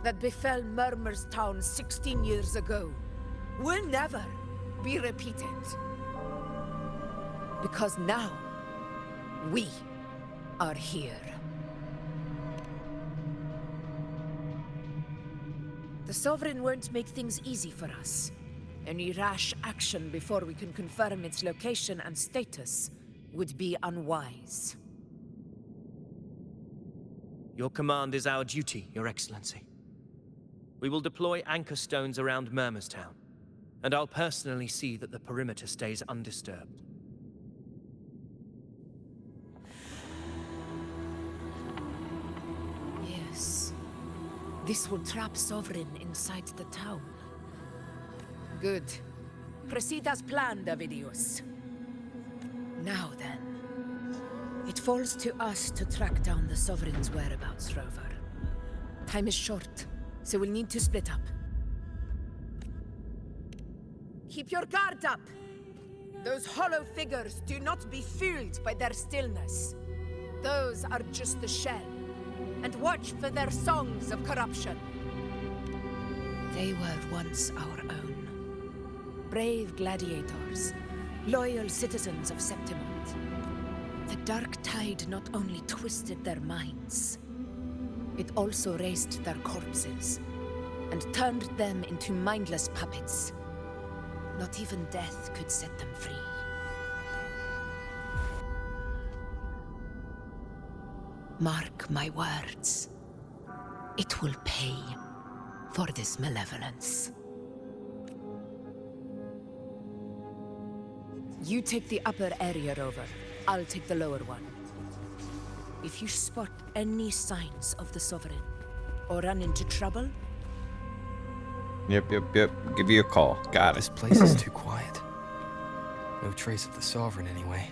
that befell Murmur's Town 16 years ago will never be repeated. Because now, we are here. The Sovereign won't make things easy for us. Any rash action before we can confirm its location and status would be unwise. Your command is our duty, Your Excellency. We will deploy anchor stones around Murmur's Town, and I'll personally see that the perimeter stays undisturbed. Yes. This will trap Sovereign inside the town. Good. Proceed as planned, Avidius. Now then. It falls to us to track down the Sovereign's whereabouts, Rover. Time is short, so we'll need to split up. Keep your guard up. Those hollow figures, do not be fooled by their stillness. Those are just the shell. And watch for their songs of corruption. They were once our own. Brave gladiators, loyal citizens of Septimont. The dark tide not only twisted their minds, it also raised their corpses and turned them into mindless puppets. Not even death could set them free. Mark my words. It will pay for this malevolence. You take the upper area over. I'll take the lower one. If you spot any signs of the Sovereign, or run into trouble... Yep. Give you a call. Got it. This place is too quiet. No trace of the Sovereign anyway.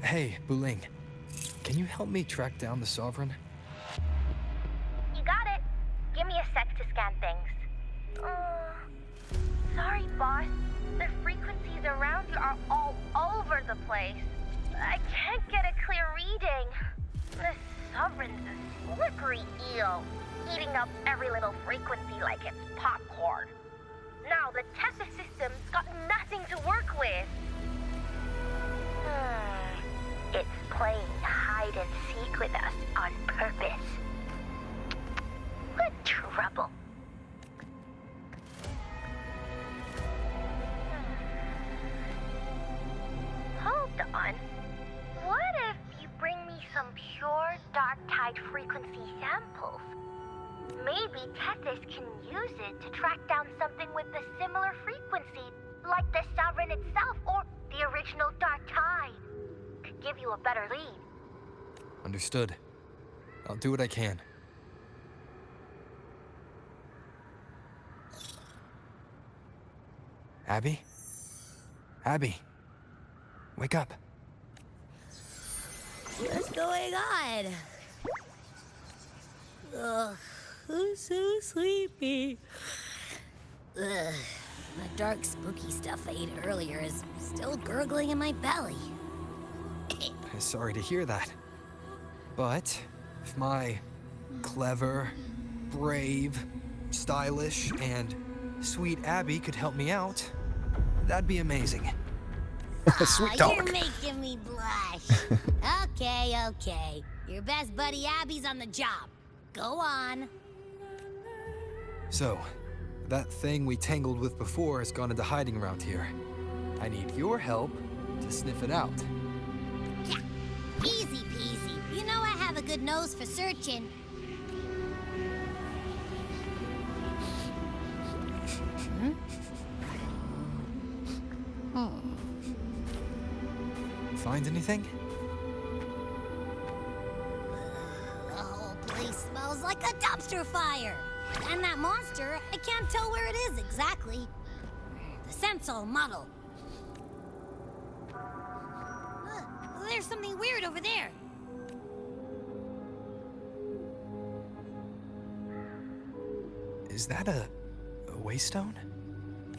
Hey, Buling. Can you help me track down the Sovereign? You got it. Give me a sec to scan things. Sorry, boss. The frequencies around you are all over the place. I can't get a clear reading. The Sovereign's a slippery eel, eating up every little frequency like it's popcorn. Now the Tethys system's got nothing to work with. It's playing hide and seek with us on purpose. What trouble. Hold on. What if you bring me some pure dark tide frequency samples? Maybe Tethys can use it to track down something with a similar frequency, like the Sovereign itself or the original dark tide. Could give you a better lead. Understood. I'll do what I can. Abby? Abby! Wake up! What's going on? Ugh, I'm so sleepy. Ugh, the dark, spooky stuff I ate earlier is still gurgling in my belly. Sorry to hear that. But if my clever, brave, stylish, and sweet Abby could help me out, that'd be amazing. Sweet dog. You're making me blush. Okay. Your best buddy Abby's on the job. Go on. So, that thing we tangled with before has gone into hiding around here. I need your help to sniff it out. Yeah, easy peasy. You know I have a good nose for searching. Find anything? The whole place smells like a dumpster fire. And that monster, I can't tell where it is exactly. The scent's all muddled. There's something weird over there. Is that a waystone?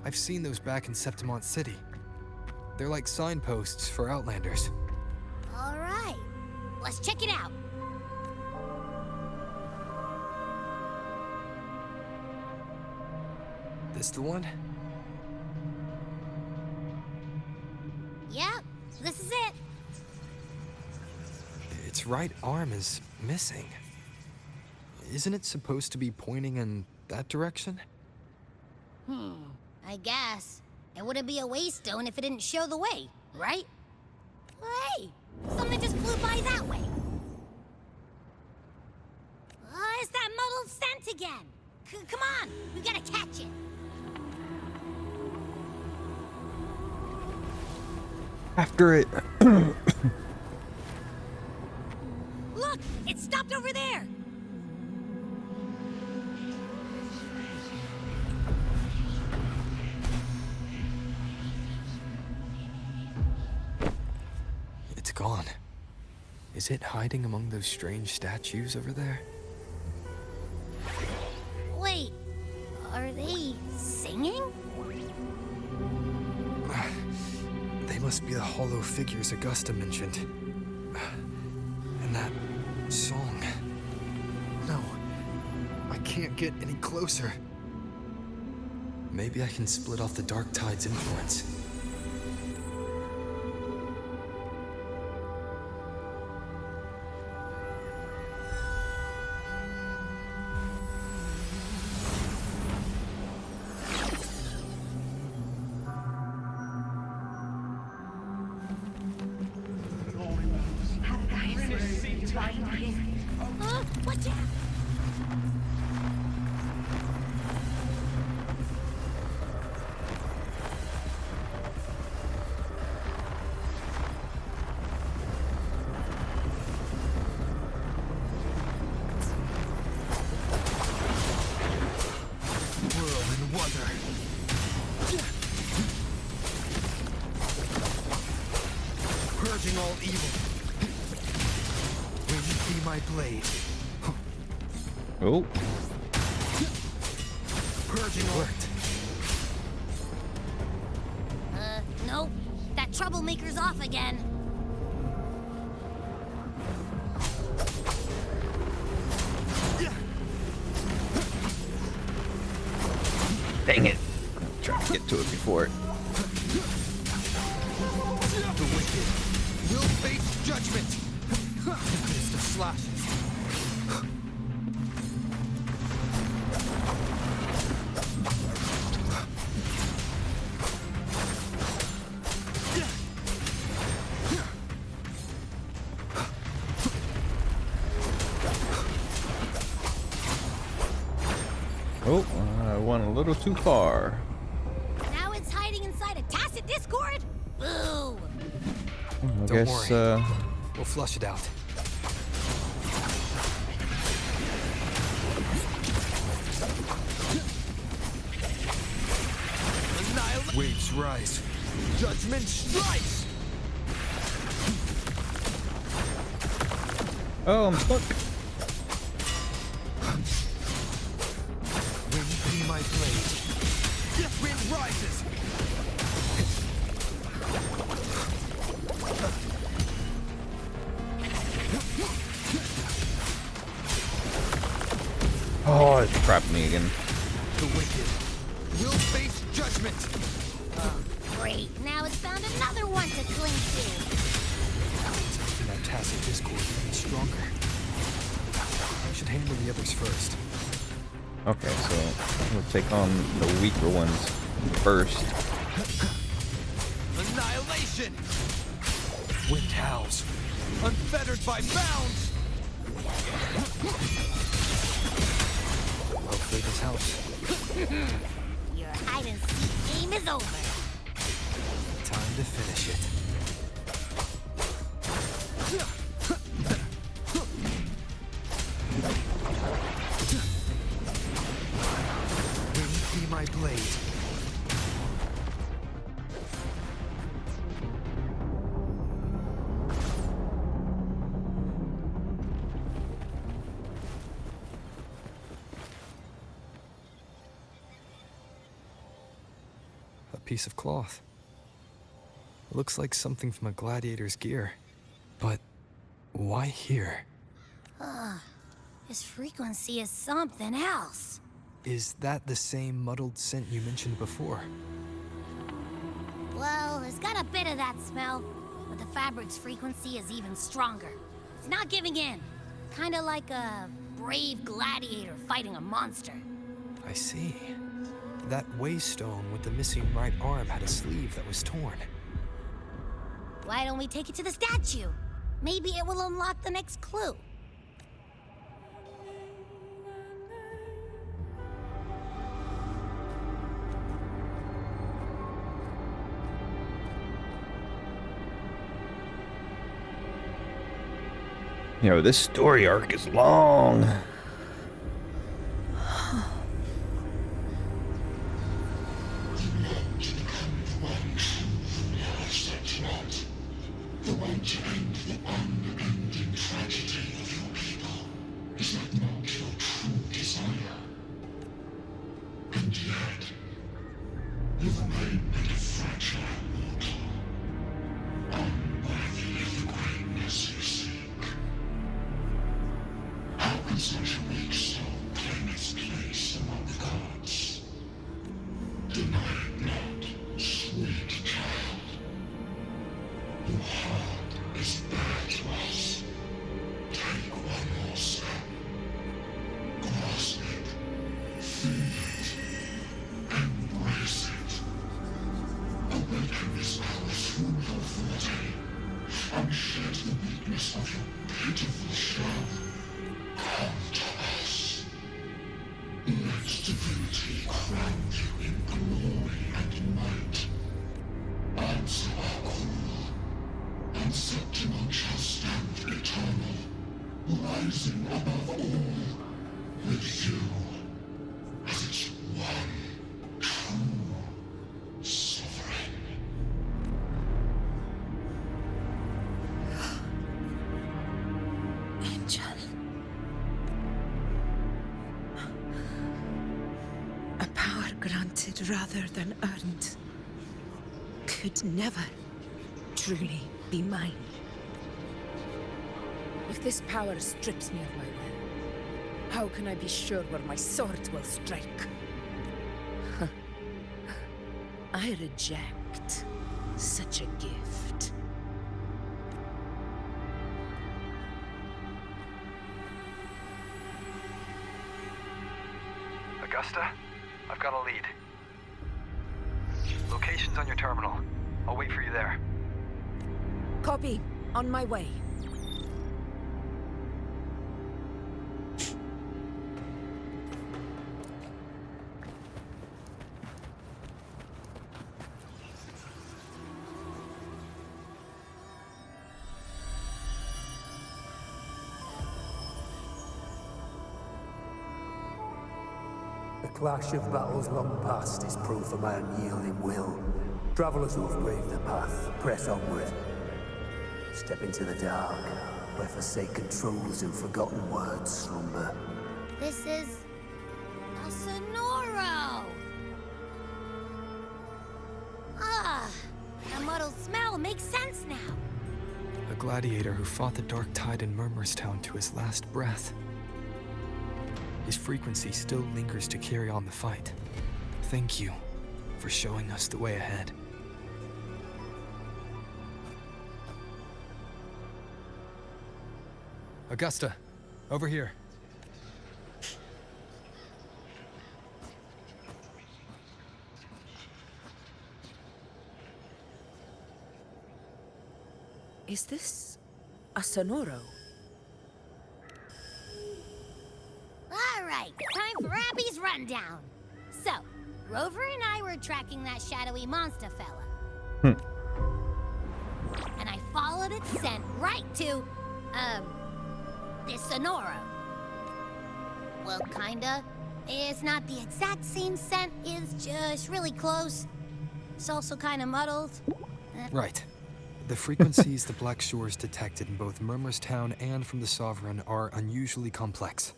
I've seen those back in Septimont City. They're like signposts for Outlanders. All right, let's check it out. This the one? Yep, this is it. Its right arm is missing. Isn't it supposed to be pointing in that direction? I guess. It wouldn't be a waystone if it didn't show the way, right? Hey, something just flew by that way. It's that muddled scent again. Come on, we gotta catch it. After it. Look, it stopped over there. It's gone. Is it hiding among those strange statues over there? Maybe singing? They must be the hollow figures Augusta mentioned. And that song. No, I can't get any closer. Maybe I can split off the Dark Tide's influence. Watch out! Whirlwind Wonder. Purging all evil. Will you be my blade? Oh. Purging worked. Nope. That troublemaker's off again. Dang it. Trying to get to it before it. The wicked will face judgment. Mist of slashes. Oh, I went a little too far. Now it's hiding inside a tacit discord? Boo! I Don't guess, worry. We'll flush it out. Waves rise. Judgment strikes! Oh, I'm stuck. Wind be my blade. Wind rises! Oh, it trapped me again. The wicked will face judgment! Great. Now it's found another one to cling to. Taking that tacit discord even stronger. I should handle the others first. Okay, so we'll take on the weaker ones first. Annihilation! Wind howls, unfettered by bounds! Hopefully this helps. Your hide-and-seek game is over. Time to finish it. Wind be my blade. A piece of cloth. It looks like something from a gladiator's gear. But why here? This frequency is something else. Is that the same muddled scent you mentioned before? Well, it's got a bit of that smell, but the fabric's frequency is even stronger. It's not giving in. Kinda like a brave gladiator fighting a monster. I see. That waystone with the missing right arm had a sleeve that was torn. Why don't we take it to the statue? Maybe it will unlock the next clue. You know, this story arc is long. The one to end the unending tragedy of your people. Is that not your true desire? And yet, and shed the weakness of your pitiful shell. Come to us. Let divinity crown you in glory and might. Answer our call, and Septimon shall stand eternal, rising above all, with you as its one true sovereign. Angel. A power granted rather than earned could never truly be mine. If this power strips me of my will, how can I be sure where my sword will strike? I reject such a gift. Augusta, I've got a lead. Location's on your terminal. I'll wait for you there. Copy. On my way. The clash of battles long past is proof of my unyielding will. Travelers who have braved the path, press onward. Step into the dark, where forsaken truths and forgotten words slumber. This is a Sonoro! Ah, the muddled smell makes sense now. A gladiator who fought the dark tide in Murmurstown to his last breath. His frequency still lingers to carry on the fight. Thank you for showing us the way ahead. Augusta, over here. Is this a Sonoro? All right, time for Abby's rundown. So, Rover and I were tracking that shadowy monster fella. And I followed its scent right to, this Sonoro. Well, kinda. It's not the exact same scent, it's just really close. It's also kinda muddled. Right. The frequencies the Black Shores detected in both Murmurstown and from the Sovereign are unusually complex.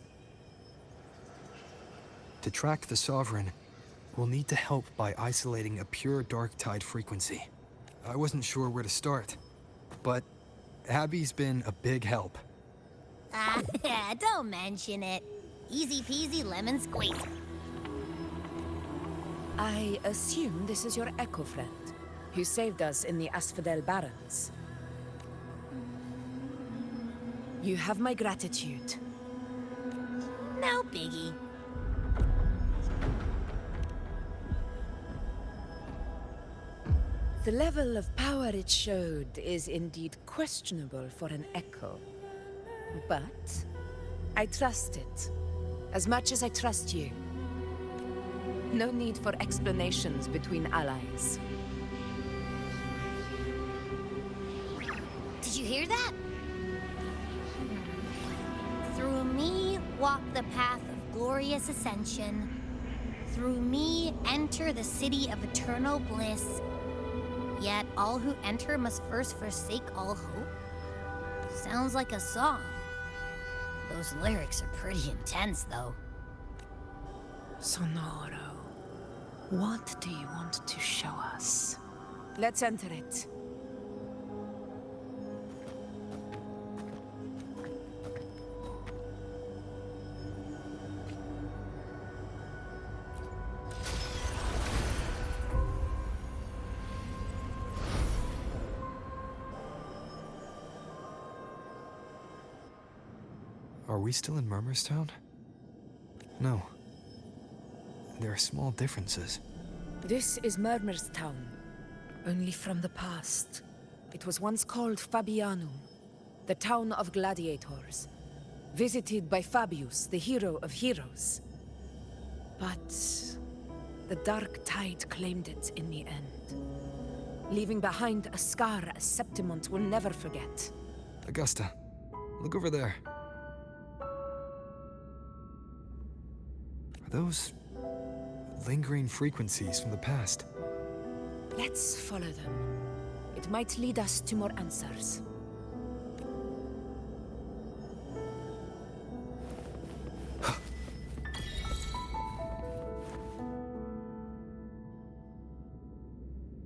To track the Sovereign, we'll need to help by isolating a pure dark tide frequency. I wasn't sure where to start, but Abby's been a big help. Don't mention it. Easy peasy lemon squeezy. I assume this is your Echo friend, who saved us in the Asphodel Barrens. You have my gratitude. No biggie. The level of power it showed is indeed questionable for an Echo. But I trust it, as much as I trust you. No need for explanations between allies. Did you hear that? Through me walk the path of glorious ascension. Through me enter the city of eternal bliss. Yet all who enter must first forsake all hope. Sounds like a song. Those lyrics are pretty intense, though. Sonoro, what do you want to show us? Let's enter it. Are we still in Murmurstown? No. There are small differences. This is Murmurstown, only from the past. It was once called Fabianum, the town of gladiators, visited by Fabius, the hero of heroes. But the dark tide claimed it in the end, leaving behind a scar Septimont will never forget. Augusta, look over there. Are those lingering frequencies from the past? Let's follow them. It might lead us to more answers.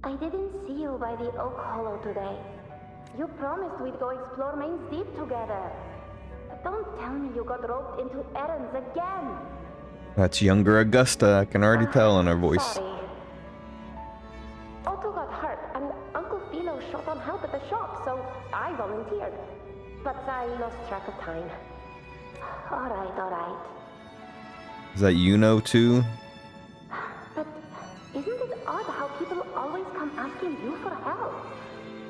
I didn't see you by the Oak Hollow today. You promised we'd go explore Main's Deep together. But don't tell me you got roped into errands again. That's younger Augusta, I can already tell in her voice. Sorry. Otto got hurt, and Uncle Philo shot on help at the shop, so I volunteered. But I lost track of time. Alright. Is that Yuno too? But isn't it odd how people always come asking you for help?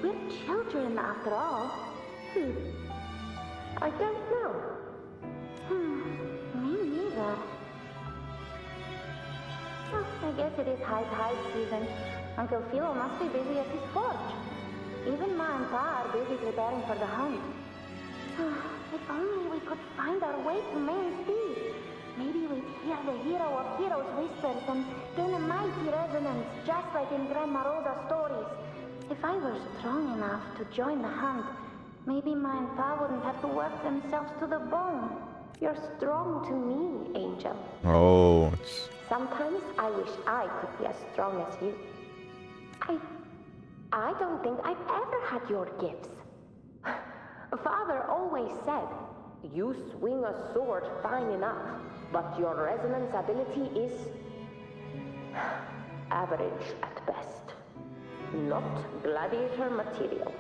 We're children after all. I don't know. Me neither. Well, I guess it is high tide season. Uncle Philo must be busy at his forge. Even Ma and Pa are busy preparing for the hunt. If only we could find our way to Main's Deep. Maybe we'd hear the hero of heroes whispers and gain a mighty resonance, just like in Grandma Rosa's stories. If I were strong enough to join the hunt, maybe Ma and Pa wouldn't have to work themselves to the bone. You're strong to me, Angel. Oh, it's... Sometimes I wish I could be as strong as you. I don't think I've ever had your gifts. Father always said, you swing a sword fine enough, but your resonance ability is average at best. Not gladiator material.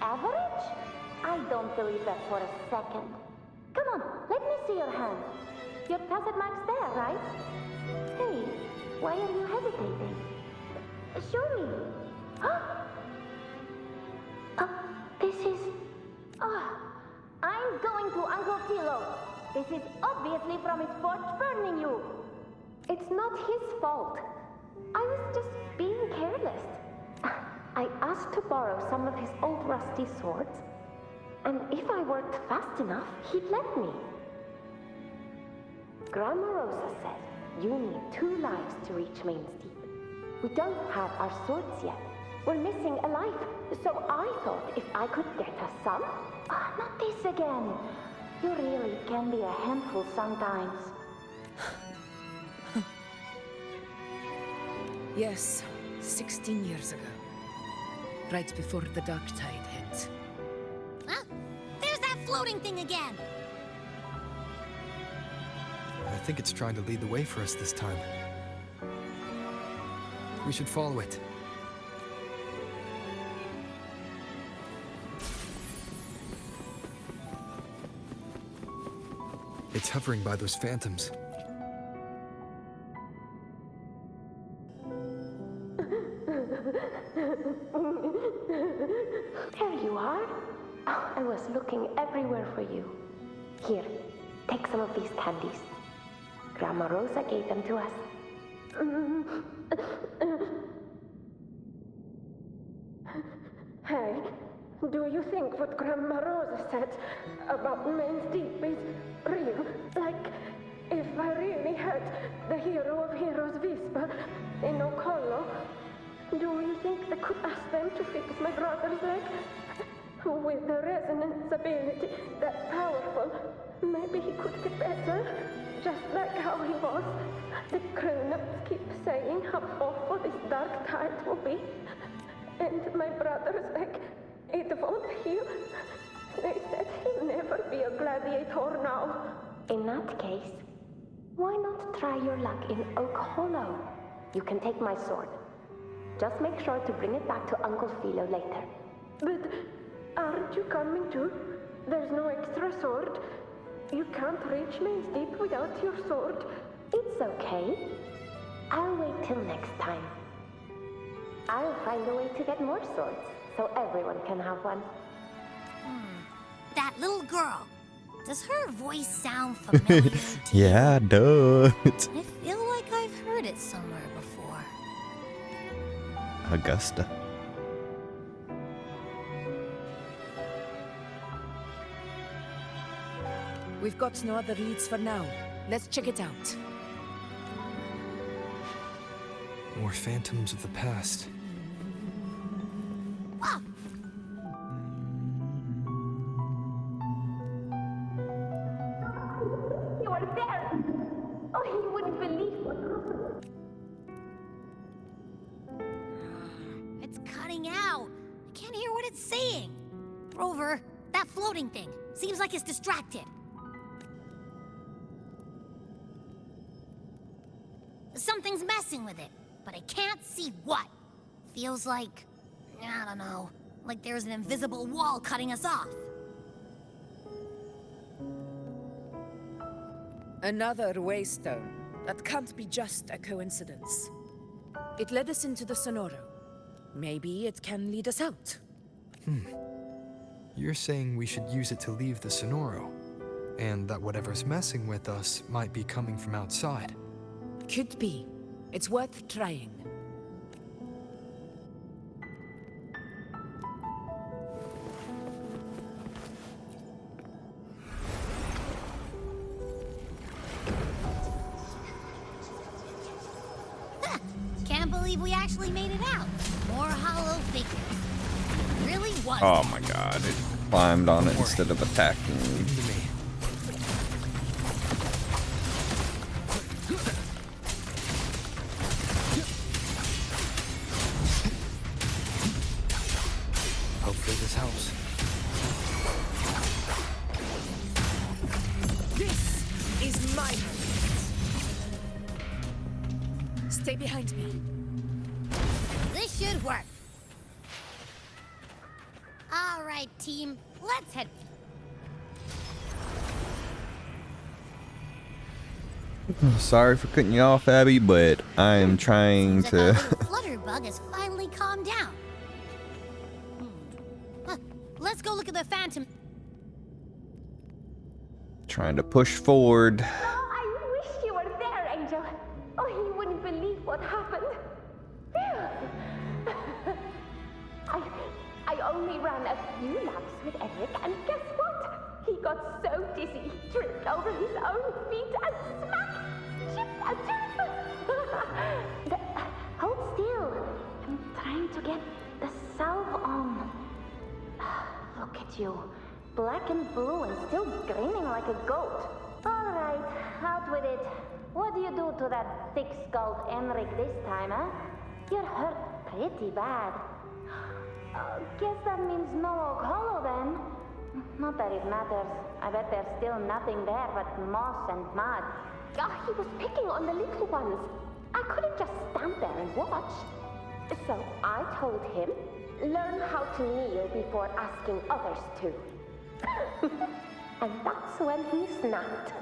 Average? I don't believe that for a second. Come on, let me see your hand. Your tacit mark's there, right? Hey, why are you hesitating? Show me. This is... I'm going to Uncle Philo. This is obviously from his forge burning you. It's not his fault. I was just being careless. I asked to borrow some of his old rusty swords, and if I worked fast enough, he'd let me. Grandma Rosa said you need 2 lives to reach Main's Deep. We don't have our swords yet. We're missing a life, so I thought if I could get us some... not this again. You really can be a handful sometimes. Yes, 16 years ago. Right before the dark tide hit. There's that floating thing again! I think it's trying to lead the way for us this time. We should follow it. It's hovering by those phantoms. There you are. I was looking everywhere for you. Here, take some of these candies. Grandma Rosa gave them to us. Hey, do you think what Grandma Rosa said about Main's Deep is real? Like, if I really had the hero of heroes whisper in Oak Hollow, do you think I could ask them to fix my brother's leg? With the resonance ability that powerful, maybe he could get better, just like how he was. The grown-ups keep saying how awful this dark tide will be. And my brother's leg, it won't heal. They said he'll never be a gladiator now. In that case, why not try your luck in Oak Hollow? You can take my sword. Just make sure to bring it back to Uncle Philo later. But aren't you coming too? There's no extra sword. You can't reach Main's Deep without your sword. It's okay. I'll wait till next time. I'll find a way to get more swords, so everyone can have one. That little girl. Does her voice sound familiar to you? Yeah, duh. I feel like I've heard it somewhere before. Augusta. We've got no other leads for now. Let's check it out. More phantoms of the past. Ah! You are there! Oh, you wouldn't believe what happened. It's cutting out. I can't hear what it's saying. Rover, that floating thing. Seems like it's distracted. Something's messing with it, but I can't see what. Feels like, I don't know, like there's an invisible wall cutting us off. Another waystone. That can't be just a coincidence. It led us into the Sonoro. Maybe it can lead us out. You're saying we should use it to leave the Sonoro, and that whatever's messing with us might be coming from outside. Could be. It's worth trying. Can't believe we actually made it out. More hollow figures. It really was. Oh my god, it climbed on it instead of attacking me. Hopefully this helps. This is my moment. Stay behind me. This should work. All right, team. Let's head. Sorry for cutting you off, Abby, but I am trying Seems like to. that little Flutterbug has finally calmed down. Let's go look at the Phantom. Trying to push forward. Oh, I wish you were there, Angel. Oh, you wouldn't believe what happened. I only ran a few laps with Eric, and guess what? He got so dizzy, he tripped over his own feet and chipped a tooth. Hold still. I'm trying to get the salve on. Look at you. Black and blue and still grinning like a goat. All right, out with it. What do you do to that thick-skulled Enric this time, huh? You're hurt pretty bad. Guess that means no Oak Hollow then. Not that it matters. I bet there's still nothing there but moss and mud. He was picking on the little ones. I couldn't just stand there and watch. So I told him, learn how to kneel before asking others to. And that's when he snapped.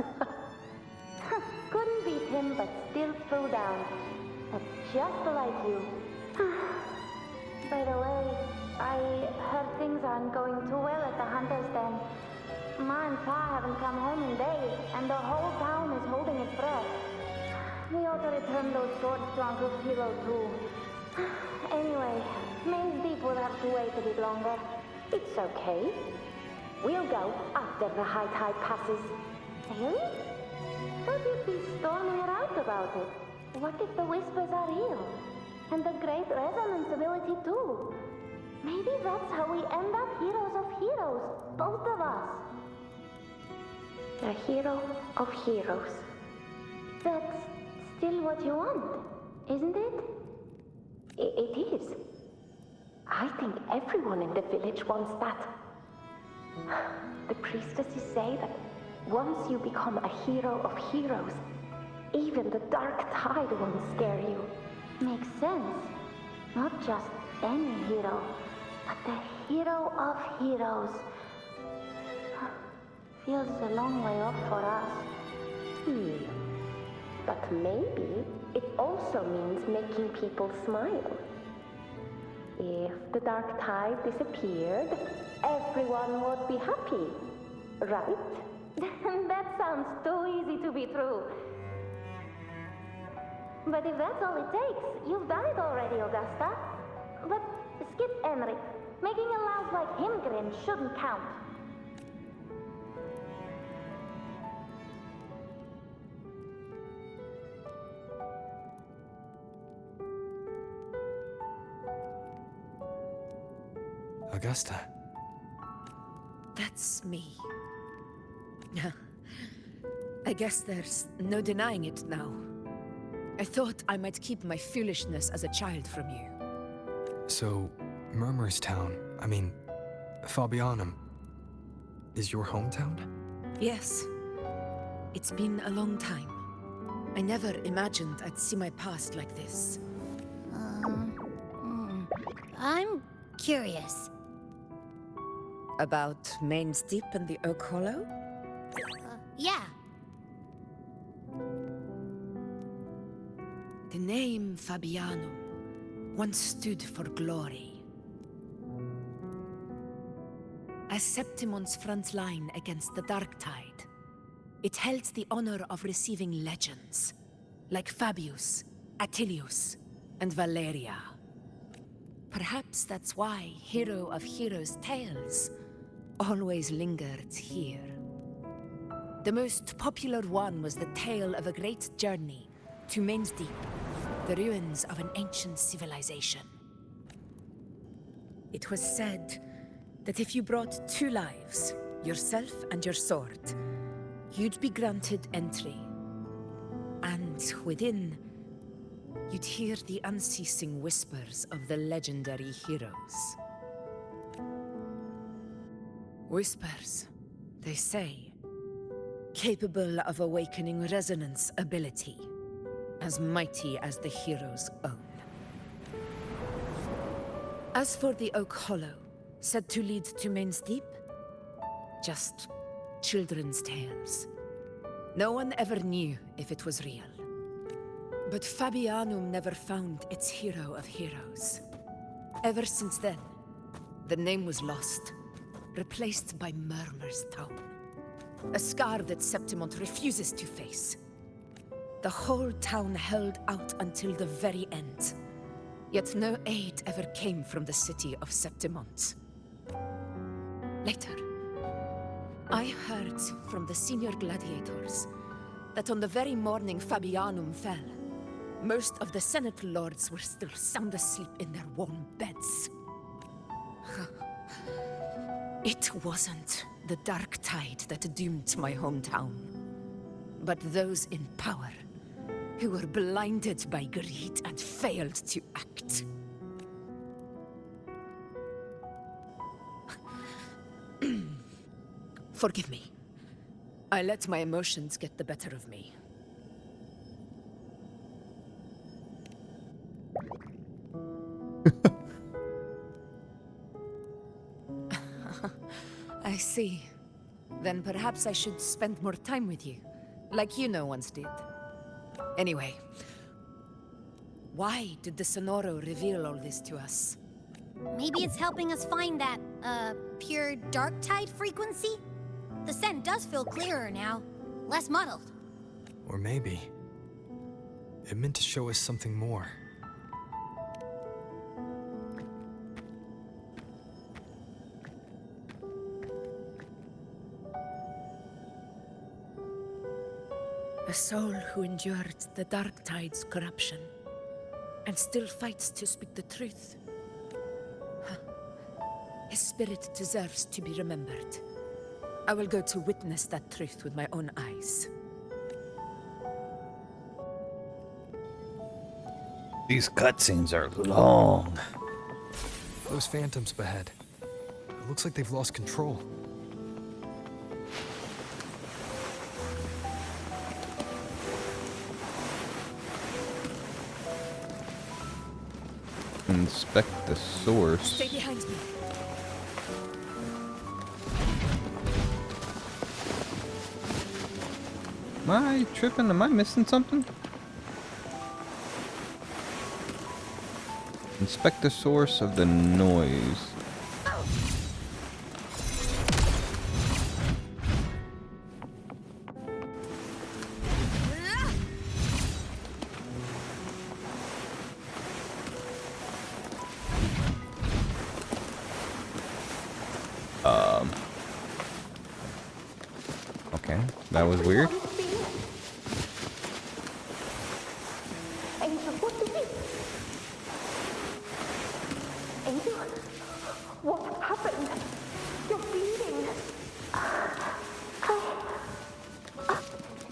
Couldn't beat him, but still threw down. That's just like you. By the way, I heard things aren't going too well at the Hunter's Den. Ma and Pa haven't come home in days, and the whole town is holding its breath. We ought to return those swords to Uncle Hero too. Anyway, Main's Deep will have to wait a bit longer. It's okay. We'll go after the high tide passes. Really? Thought you'd be storming around about it. What if the whispers are real? And the great resonance ability too? Maybe that's how we end up heroes of heroes, both of us. A hero of heroes. That's still what you want, isn't it? It is. I think everyone in the village wants that. The priestesses say that once you become a hero of heroes, even the dark tide won't scare you. Makes sense. Not just any hero, but the hero of heroes. Feels a long way off for us. But maybe it also means making people smile. If the dark tide disappeared, everyone would be happy, right? That sounds too easy to be true. But if that's all it takes, you've done it already, Augusta. But skip Enric. Making a louse like him grin shouldn't count. Augusta. That's me. I guess there's no denying it now. I thought I might keep my foolishness as a child from you. So, Murmur's town, Fabianum, is your hometown? Yes. It's been a long time. I never imagined I'd see my past like this. I'm curious. About Main's Deep and the Oak Hollow? Yeah. The name Fabianum once stood for glory. As Septimon's front line against the Dark Tide, it held the honor of receiving legends, like Fabius, Attilius, and Valeria. Perhaps that's why Hero of Heroes' tales always lingered here. The most popular one was the tale of a great journey to Main's Deep, the ruins of an ancient civilization. It was said that if you brought 2 lives, yourself and your sword, you'd be granted entry. And within, you'd hear the unceasing whispers of the legendary heroes. Whispers, they say, capable of awakening resonance ability, as mighty as the hero's own. As for the Oak Hollow, said to lead to Main's Deep, just children's tales. No one ever knew if it was real. But Fabianum never found its hero of heroes. Ever since then, the name was lost, replaced by Murmur's Town. A scar that Septimont refuses to face. The whole town held out until the very end. Yet no aid ever came from the city of Septimont. Later, I heard from the senior gladiators that on the very morning Fabianum fell, most of the Senate lords were still sound asleep in their warm beds. It wasn't the Dark Tide that doomed my hometown, but those in power who were blinded by greed and failed to act. Forgive me. I let my emotions get the better of me. I see. Then perhaps I should spend more time with you, like you once did. Anyway, why did the Sonoro reveal all this to us? Maybe it's helping us find that, pure dark tide frequency? The scent does feel clearer now, less muddled. Or maybe it meant to show us something more. A soul who endured the Dark Tide's corruption and still fights to speak the truth. His spirit deserves to be remembered. I will go to witness that truth with my own eyes. These cutscenes are long. Those phantoms ahead. It looks like they've lost control. Inspect the source. Stay behind me. Am I tripping? Am I missing something? Inspect the source of the noise. Okay, that was weird. Angel, what is it? Angel, what happened? You're bleeding.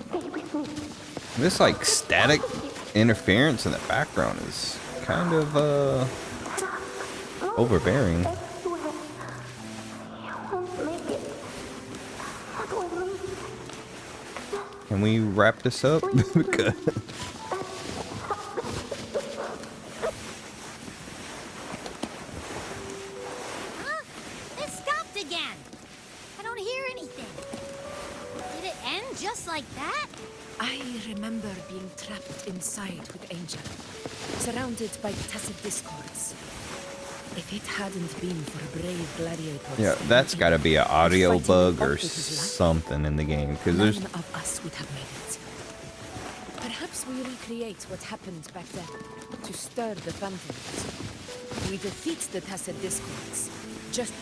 Stay with me. This like static interference in the background is kind of overbearing. Can we wrap this up? Good. Huh? It stopped again. I don't hear anything. Did it end just like that? I remember being trapped inside with Angel, surrounded by tacit discords. If it hadn't been for brave gladiators, Yeah, that's got to be an audio bug or something in the game, because there's. none of us would have made it. Perhaps we recreate what happened back then to stir the phantoms. We defeat the tacit discords. Just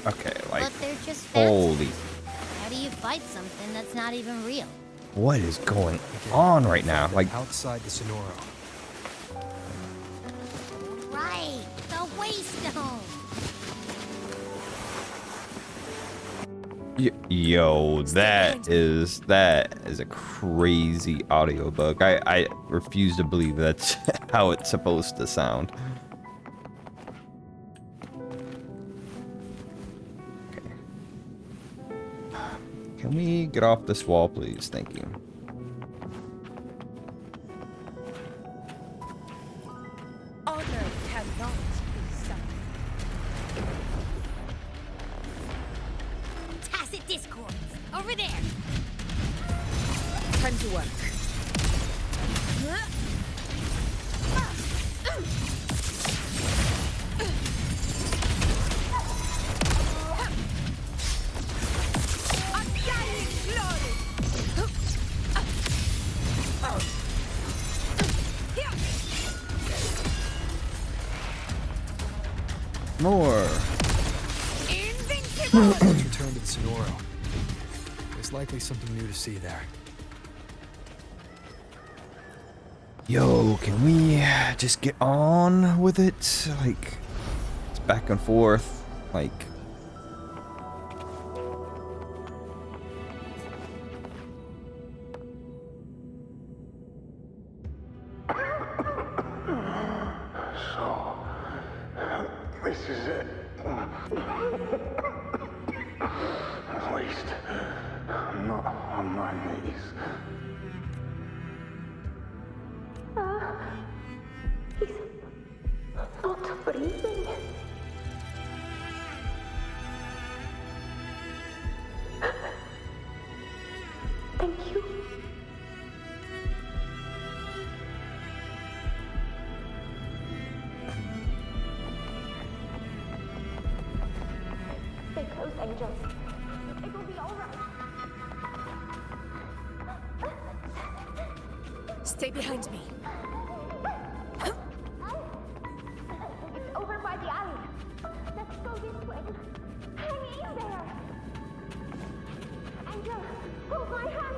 Okay, like. But they're just Holy. How do you fight something that's not even real? What is going on right now? Like. Outside the Sonoro. Right, the Waystone. Yo, that is a crazy audio bug. I refuse to believe that's how it's supposed to sound. Okay. Can we get off this wall, please? Thank you. honor cannot be summoned. Tacit discords. Over there. Time to work. Undying glory! More. Invincible! Let's return to the Sonoro. There's likely something new to see there. Yo, can we just get on with it? Like, it's back and forth. Like. So, this is it. At least, I'm not on my knees. He's not breathing. Thank you. Stay close, Angel. It will be all right. Stay behind me. It's over by the alley. Let's go this way. Hang in there. Angel, hold my hand.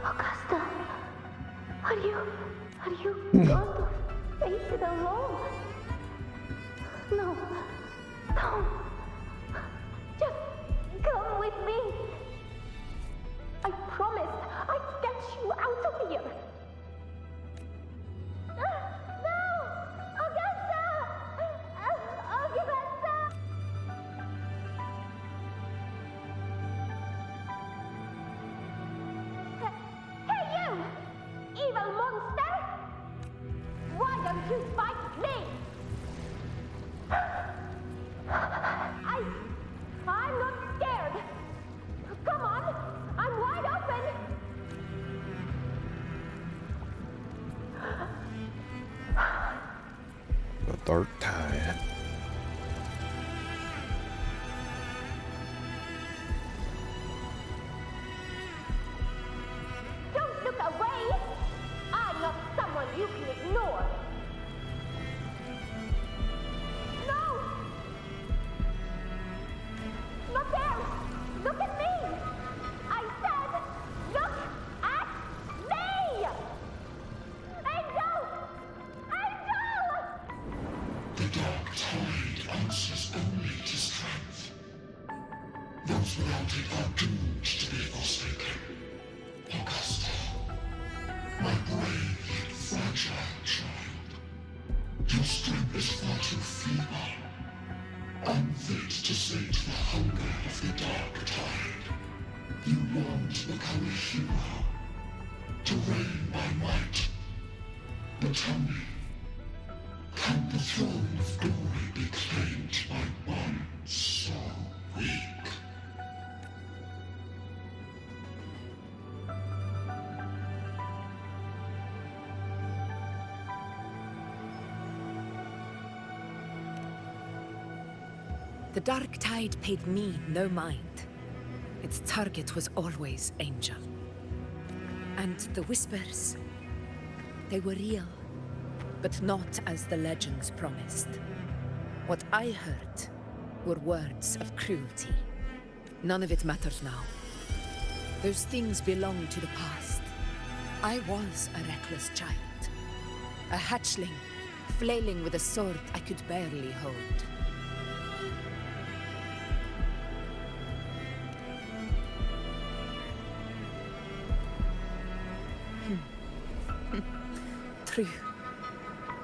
Augusta, are you going to face it alone? No, don't. Just come with me. I promise I'd get you out of here. No! Augusta! Augusta! Hey you! Evil monster! Why don't you fight me? I'm not scared. Come on, I'm wide open. Dark Tide. Don't look away! I'm not someone you can ignore. No! Not there! Look at me! I said, look at me! Angel! Angel! The dark tide answers only to strength. Those without it are doomed to be forsaken. Augusta, my brave yet fragile child. Your strength is far too feeble, unfit to sate the hunger of the dark tide. You long to become a hero, to reign by might. But tell me, can the throne of glory be claimed by one so weak? The Dark Tide paid me no mind. Its target was always Angel. And the whispers, they were real, but not as the legends promised. What I heard were words of cruelty. None of it matters now. Those things belong to the past. I was a reckless child. A hatchling, flailing with a sword I could barely hold. True.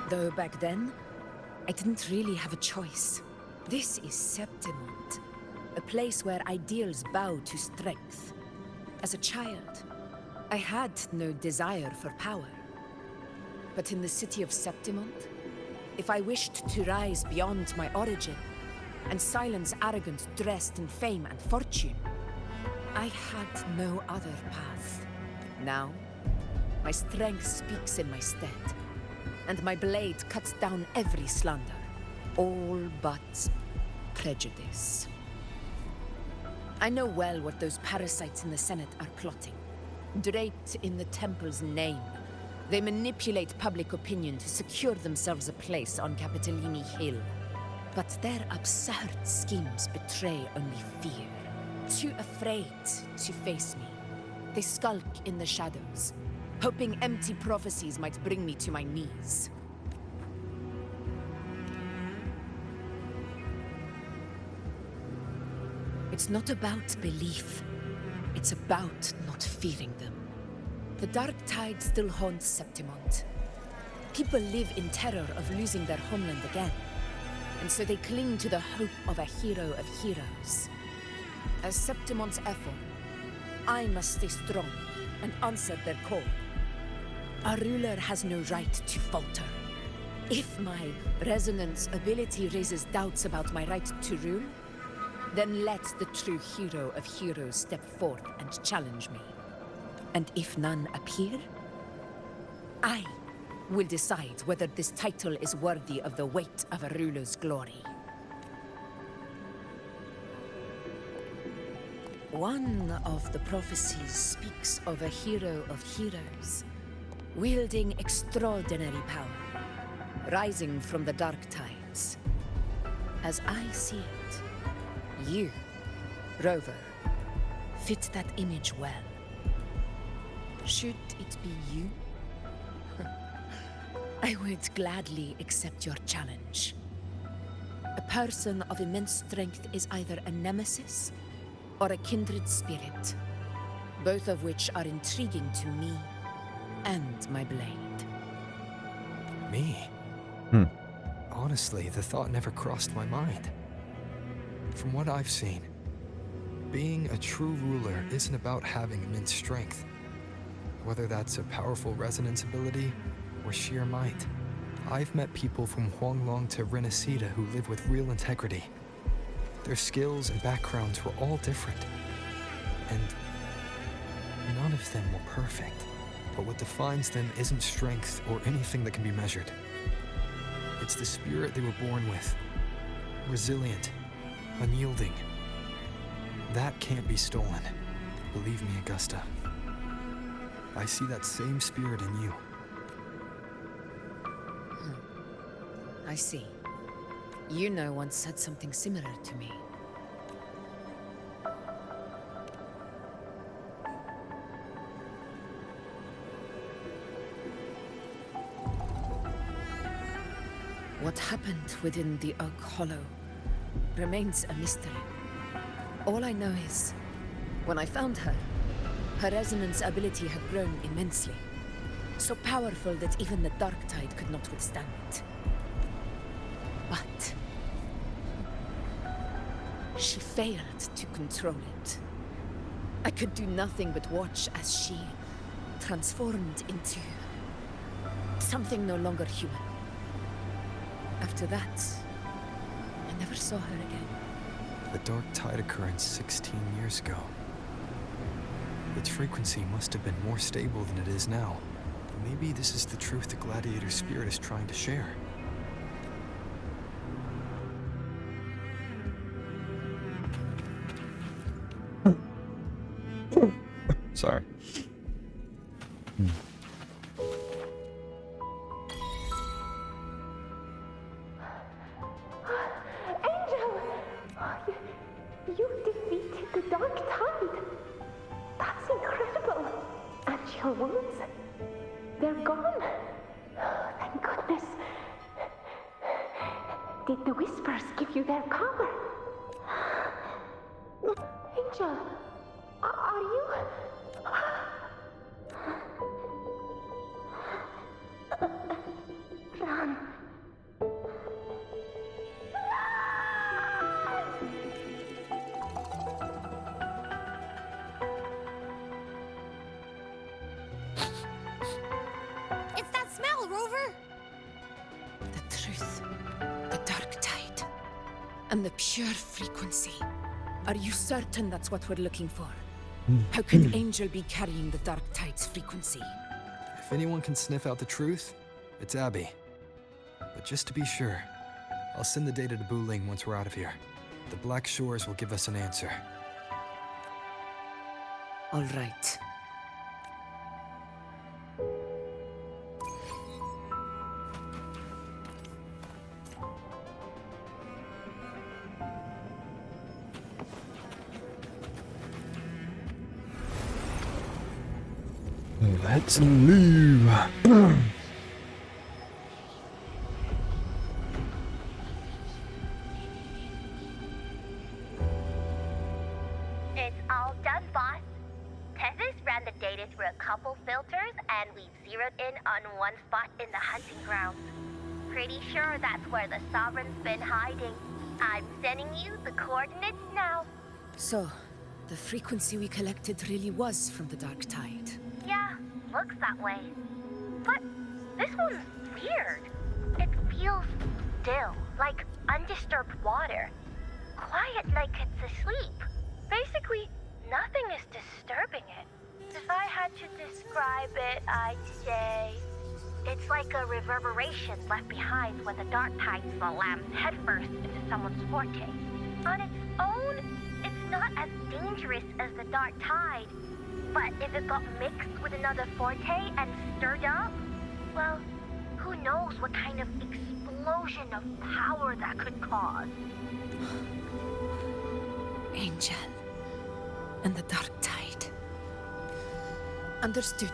Though back then, I didn't really have a choice. This is Septimont, a place where ideals bow to strength. As a child, I had no desire for power. But in the city of Septimont, if I wished to rise beyond my origin and silence arrogance dressed in fame and fortune, I had no other path. Now, my strength speaks in my stead, and my blade cuts down every slander, all but prejudice. I know well what those parasites in the Senate are plotting. Draped in the Temple's name, they manipulate public opinion to secure themselves a place on Capitolini Hill. But their absurd schemes betray only fear. Too afraid to face me, they skulk in the shadows, hoping empty prophecies might bring me to my knees. It's not about belief. It's about not fearing them. The Dark Tide still haunts Septimont. People live in terror of losing their homeland again, and so they cling to the hope of a hero of heroes. As Septimont's ephor, I must stay strong and answer their call. A ruler has no right to falter. If my resonance ability raises doubts about my right to rule, then let the true hero of heroes step forth and challenge me. And if none appear, I will decide whether this title is worthy of the weight of a ruler's glory. One of the prophecies speaks of a hero of heroes, wielding extraordinary power, rising from the dark tides. As I see it, you, Rover, fit that image well. Should it be you? I would gladly accept your challenge. A person of immense strength is either a nemesis or a kindred spirit, both of which are intriguing to me and my blade. Me? Honestly, the thought never crossed my mind. From what I've seen, being a true ruler isn't about having immense strength, whether that's a powerful resonance ability or sheer might. I've met people from Huanglong to Renacida who live with real integrity. Their skills and backgrounds were all different, and none of them were perfect. But what defines them isn't strength or anything that can be measured. It's the spirit they were born with. Resilient, unyielding. That can't be stolen. Believe me, Augusta. I see that same spirit in you. I see. You know once said something similar to me. What happened within the Oak Hollow remains a mystery. All I know is, when I found her, her resonance ability had grown immensely. So powerful that even the Dark Tide could not withstand it. But she failed to control it. I could do nothing but watch as she transformed into something no longer human. After that, I never saw her again. The Dark Tide occurrence 16 years ago. Its frequency must have been more stable than it is now. Maybe this is the truth the Gladiator's spirit is trying to share. Sorry. Angel! You defeated the Dark Tide! That's incredible! And your wounds, they're gone! Thank goodness! Did the Whispers give you their power? Angel, are you... Run. It's that smell, Rover! The truth, the Dark Tide, and the pure frequency. Are you certain that's what we're looking for? How could Angel be carrying the Dark Tide's frequency? If anyone can sniff out the truth, it's Abby. But just to be sure, I'll send the data to Buling once we're out of here. The Black Shores will give us an answer. All right. Let's leave. It's all done, boss. Tethys ran the data through a couple filters, and we've zeroed in on one spot in the hunting grounds. Pretty sure that's where the Sovereign's been hiding. I'm sending you the coordinates now. So, the frequency we collected really was from the Dark Tide. Yeah, looks that way. But this one's weird. It feels still, like undisturbed water. Quiet like it's asleep. Basically, nothing is disturbing it. If I had to describe it, I'd say it's like a reverberation left behind when the Dark Tide slams headfirst into someone's forte. On its own, it's not as dangerous as the Dark Tide. But if it got mixed with another forte and stirred up, well, who knows what kind of explosion of power that could cause. Angel and the Dark Tide. Understood.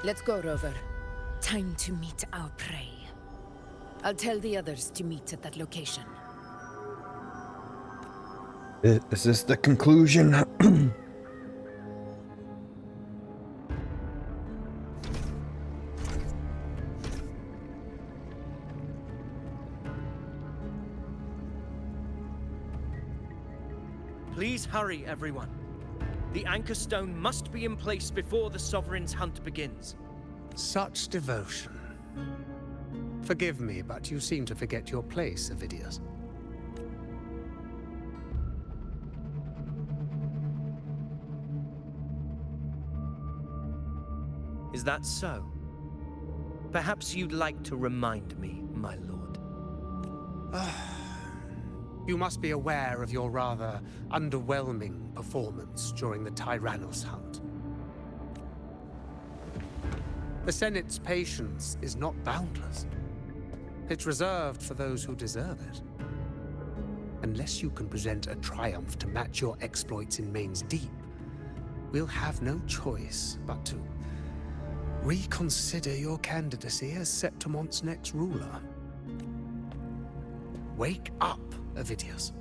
Let's go, Rover. Time to meet our prey. I'll tell the others to meet at that location. Is this the conclusion? Please hurry, everyone. The Anchor Stone must be in place before the Sovereign's hunt begins. Such devotion. Forgive me, but you seem to forget your place, Avidius. Is that so? Perhaps you'd like to remind me, my lord. You must be aware of your rather underwhelming performance during the Tyrannus hunt. The Senate's patience is not boundless. It's reserved for those who deserve it. Unless you can present a triumph to match your exploits in Main's Deep, we'll have no choice but to reconsider your candidacy as Septimon's next ruler. Wake up, Avidius.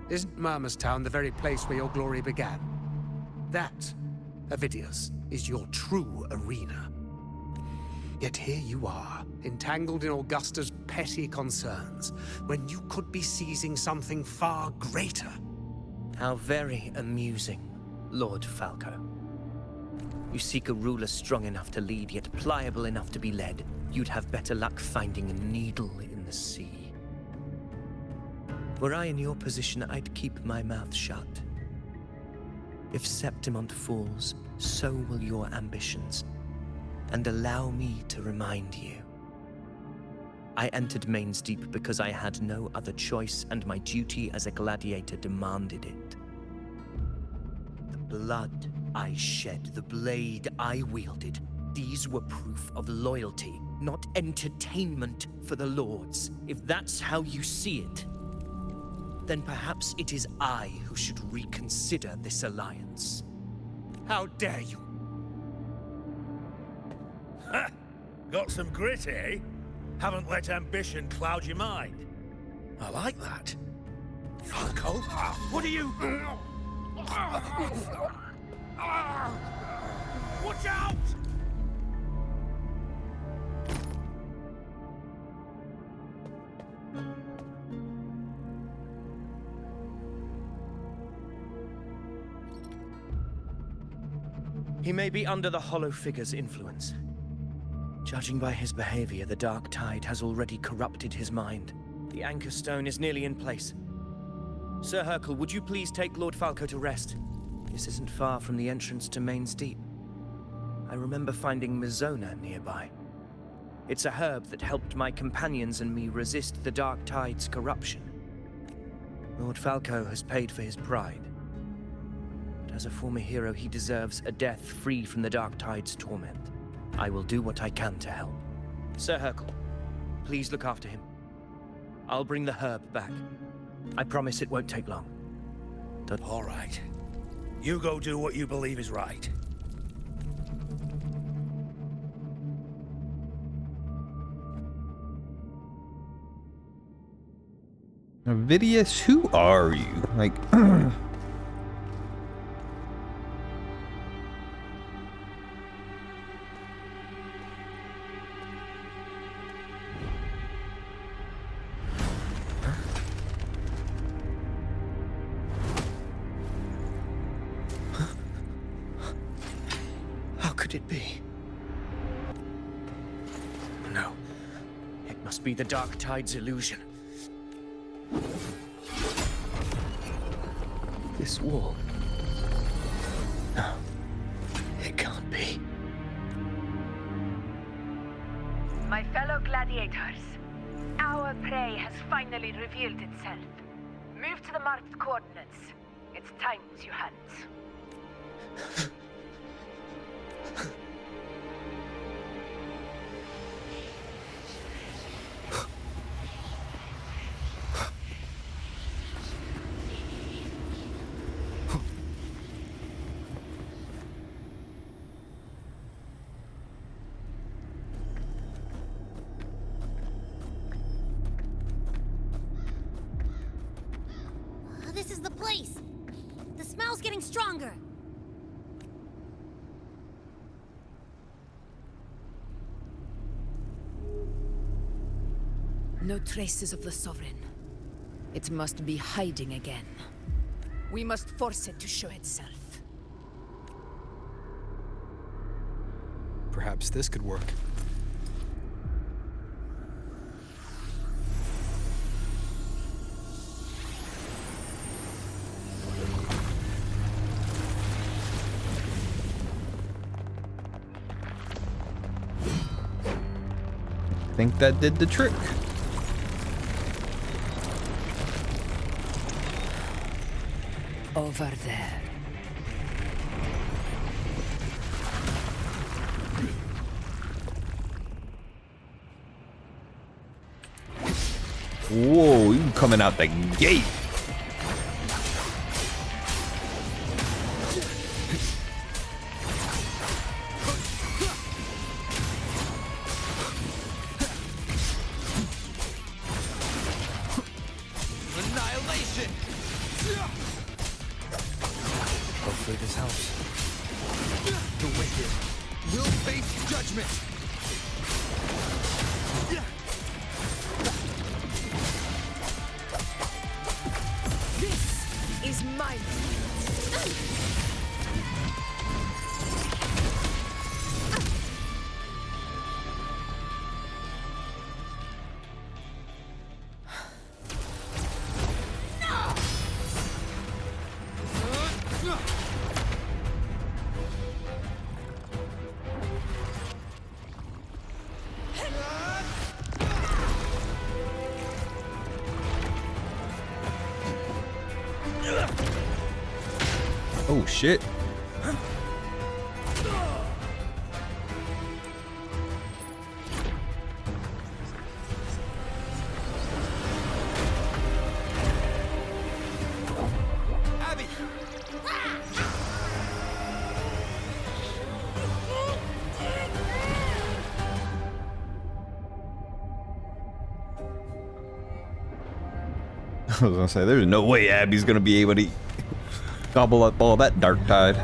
Isn't Murmurstown the very place where your glory began? That, Avidius, is your true arena. Yet here you are, entangled in Augusta's petty concerns, when you could be seizing something far greater. How very amusing, Lord Falco. You seek a ruler strong enough to lead, yet pliable enough to be led. You'd have better luck finding a needle in the sea. Were I in your position, I'd keep my mouth shut. If Septimont falls, so will your ambitions. And allow me to remind you. I entered Main's Deep because I had no other choice, and my duty as a gladiator demanded it. The blood I shed, the blade I wielded, these were proof of loyalty, not entertainment for the Lords. If that's how you see it, then perhaps it is I who should reconsider this alliance. How dare you? Ha! Got some grit, eh? Haven't let ambition cloud your mind. I like that. Falco, what are you... Watch out! He may be under the Hollow Figure's influence. Judging by his behavior, the Dark Tide has already corrupted his mind. The Anchor Stone is nearly in place. Sir Hercule, would you please take Lord Falco to rest? This isn't far from the entrance to Main's Deep. I remember finding Mizona nearby. It's a herb that helped my companions and me resist the Dark Tide's corruption. Lord Falco has paid for his pride. But as a former hero, he deserves a death free from the Dark Tide's torment. I will do what I can to help. Sir Hercule, please look after him. I'll bring the herb back. I promise it won't take long. All right. You go do what you believe is right. Avidius, who are you? Like, How could it be? No. It must be the Dark Tide's illusion. This wall. No. It can't be. My fellow gladiators, our prey has finally revealed itself. Move to the marked coordinates. It's time to hunt. This is the place. The smell's getting stronger. No traces of the Sovereign. It must be hiding again. We must force it to show itself. Perhaps this could work. I think that did the trick. over there. Whoa, you coming out the gate. Annihilation! Hopefully this helps. The wicked will face judgment! This is my Oh shit. Abby! I was gonna say, there's no way Abby's gonna be able to gobble up all that dark tide.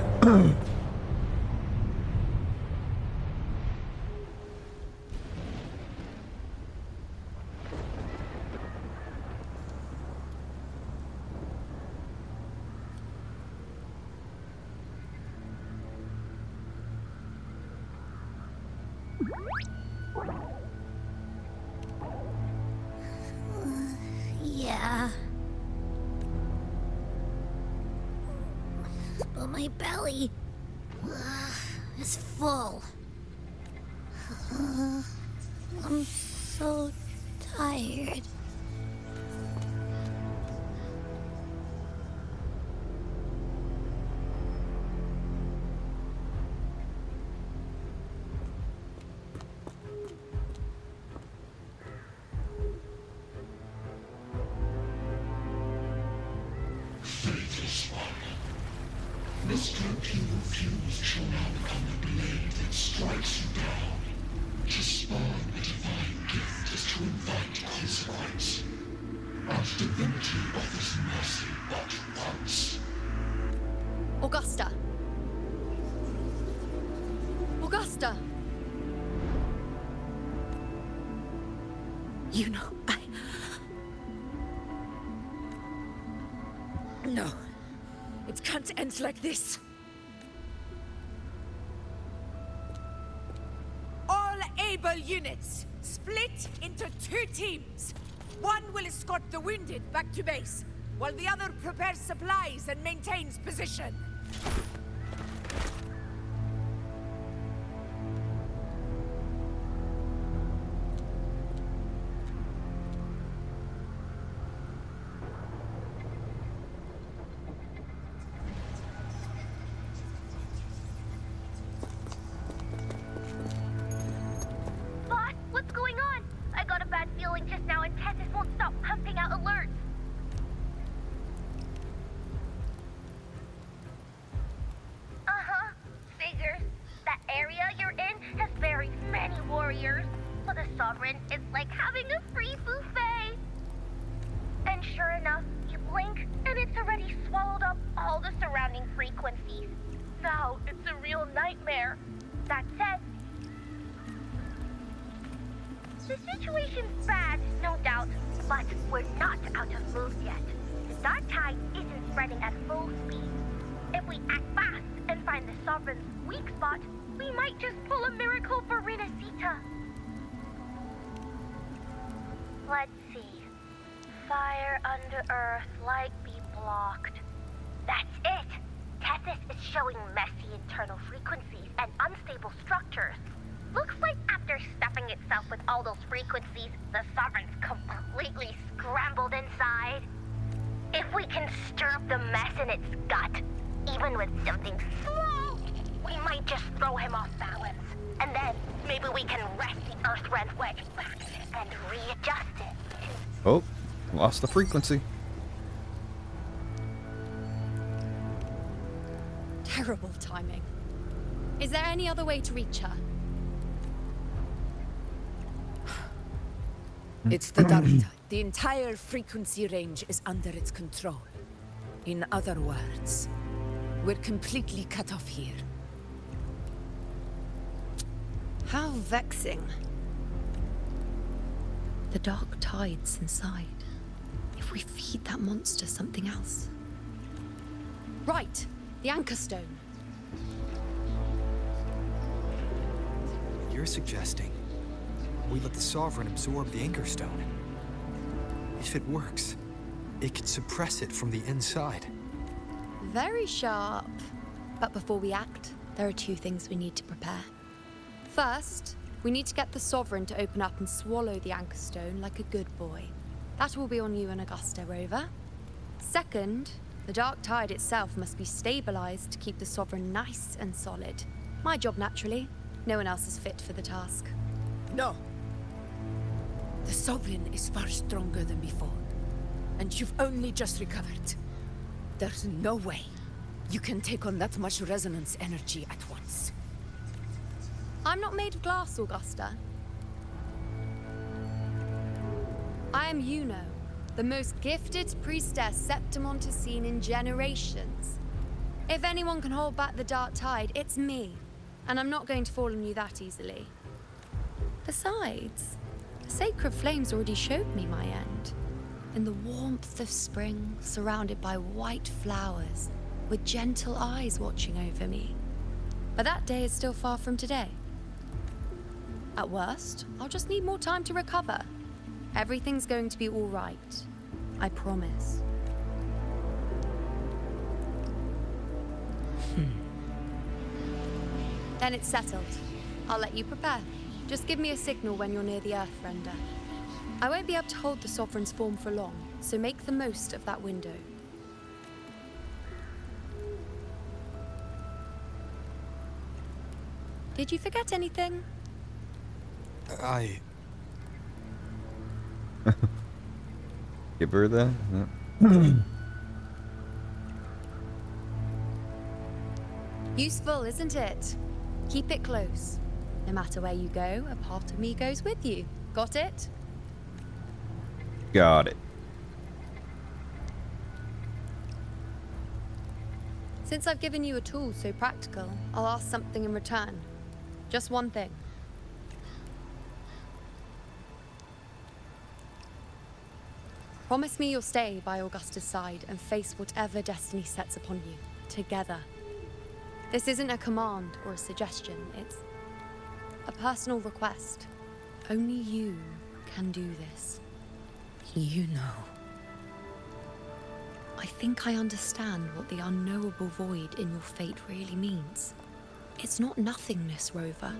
Yeah. But my belly is full. I'm so tired. Faithless one. The stroke you refuse shall now become the blade that strikes you down. To spawn a divine gift is to invite consequence. And divinity offers mercy but once. Augusta! Augusta! You know, No. It can't end like this. All able units, split into 2 teams. One will escort the wounded back to base, while the other prepares supplies and maintains position. Boss, what's going on? I got a bad feeling just now and Tessus won't stop pumping out alerts. Uh-huh. Figures. That area you're in has very many warriors. But the Sovereign is like having a free buffet. And sure enough, you blink and it's already swallowed up all the surrounding frequencies. Now it's a real nightmare. That said, the situation's bad, no doubt, but we're not out of moves yet. The dark tide isn't spreading at full speed. If we act fast and find the Sovereign's weak spot, we might just pull a miracle for Renacita. Let's see. Fire under earth, light be blocked. That's it! Tessus is showing messy internal frequencies and unstable structures. Looks like after stuffing itself with all those frequencies, the Sovereign's completely scrambled inside. If we can stir up the mess in its gut, even with something small, we might just throw him off balance. And then maybe we can wrest the Earthrend wedge back and readjust it. Oh, lost the frequency. Terrible timing. Is there any other way to reach her? It's the Dark Tide. The entire frequency range is under its control. In other words, we're completely cut off here. How vexing. The Dark Tide's inside. If we feed that monster something else. Right, the Anchor Stone. You're suggesting we let the Sovereign absorb the Anchor Stone. If it works, it could suppress it from the inside. Very sharp. But before we act, there are two things we need to prepare. First, we need to get the Sovereign to open up and swallow the Anchor Stone like a good boy. That will be on you and Augusta, Rover. Second, the Dark Tide itself must be stabilized to keep the Sovereign nice and solid. My job, naturally. No one else is fit for the task. No. The Sovereign is far stronger than before. And you've only just recovered. There's no way you can take on that much resonance energy at once. I'm not made of glass, Augusta. I am Yuno, the most gifted priestess Septimont has seen in generations. If anyone can hold back the Dark Tide, it's me. And I'm not going to fall on you that easily. Besides, the sacred flames already showed me my end. In the warmth of spring, surrounded by white flowers, with gentle eyes watching over me. But that day is still far from today. At worst, I'll just need more time to recover. Everything's going to be all right. I promise. Then it's settled. I'll let you prepare. Just give me a signal when you're near the Earthrender. I won't be able to hold the Sovereign's form for long, so make the most of that window. Did you forget anything? Give her that. Yeah. Useful, isn't it? Keep it close. No matter where you go, a part of me goes with you. Got it? Got it. Since I've given you a tool so practical, I'll ask something in return. Just one thing. Promise me you'll stay by Augusta's side and face whatever destiny sets upon you, together. This isn't a command or a suggestion, it's a personal request. Only you can do this. You know. I think I understand what the unknowable void in your fate really means. It's not nothingness, Rover.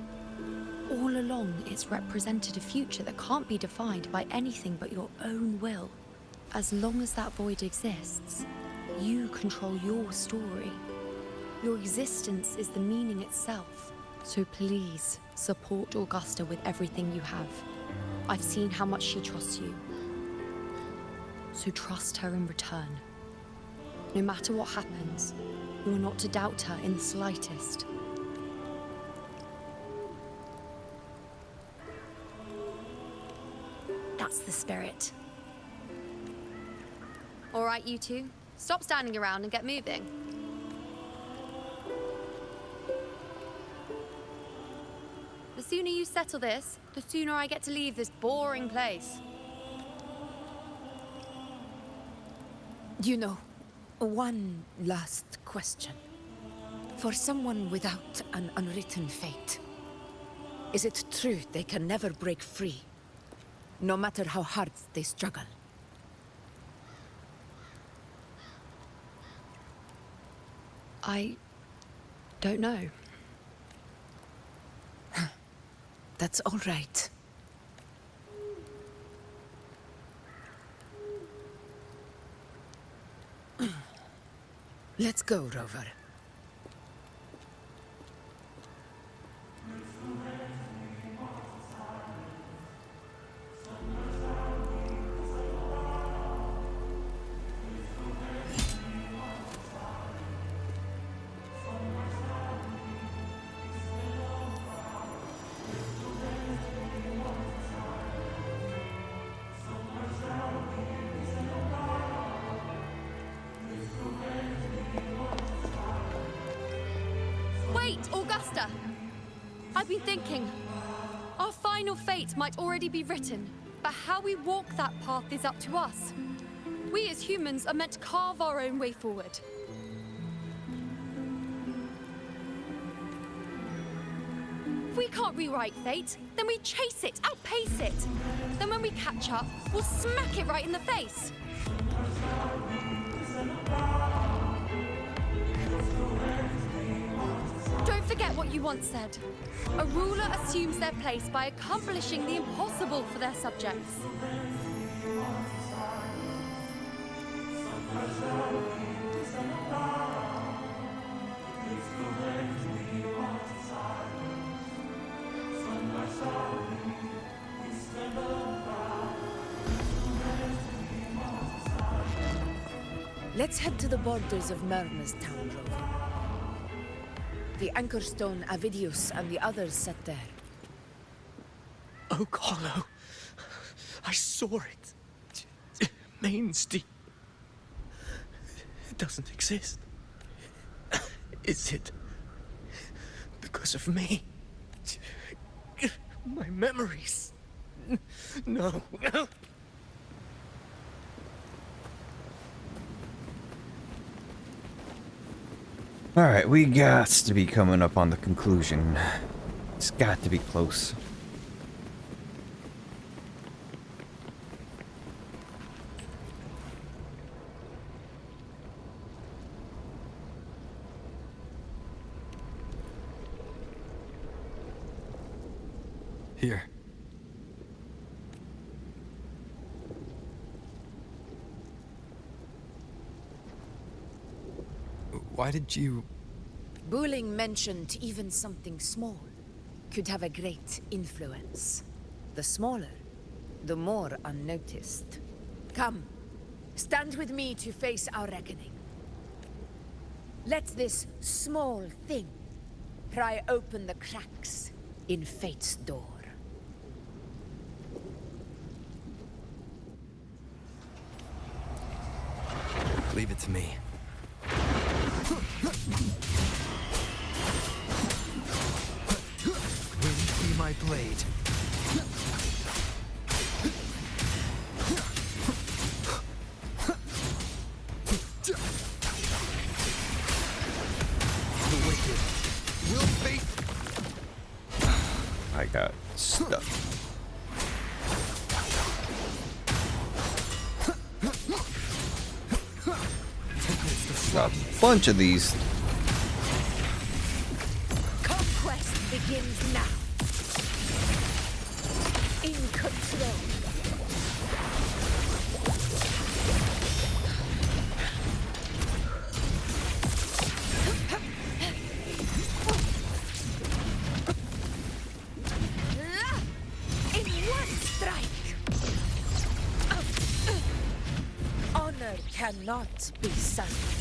All along, it's represented a future that can't be defined by anything but your own will. As long as that void exists, you control your story. Your existence is the meaning itself. So please, support Augusta with everything you have. I've seen how much she trusts you. So trust her in return. No matter what happens, you are not to doubt her in the slightest. That's the spirit. All right, you two. Stop standing around and get moving. The sooner you settle this, the sooner I get to leave this boring place. You know, one last question. For someone without an unwritten fate, is it true they can never break free, no matter how hard they struggle? I don't know. That's all right. Let's go, Rover. Wait, Augusta! I've been thinking. Our final fate might already be written, but how we walk that path is up to us. We as humans are meant to carve our own way forward. If we can't rewrite fate, then we chase it, outpace it. Then when we catch up, we'll smack it right in the face. Don't forget what you once said. A ruler assumes their place by accomplishing the impossible for their subjects. Let's head to the borders of Myrna's town, Rover. The anchor stone Avidius and the others set there. Oak Hollow. I saw it. Main's deep. It doesn't exist. Is it because of me? My memories. No. Alright, we got to be coming up on the conclusion. It's got to be close. Here. Why did you... Buling mentioned even something small could have a great influence. The smaller, the more unnoticed. Come, stand with me to face our reckoning. Let this small thing pry open the cracks in fate's door. Leave it to me. Wind be my blade. The wicked will fate. I got stuck. Got a bunch of these. Conquest begins now. In control. In one strike. Honor cannot be silenced.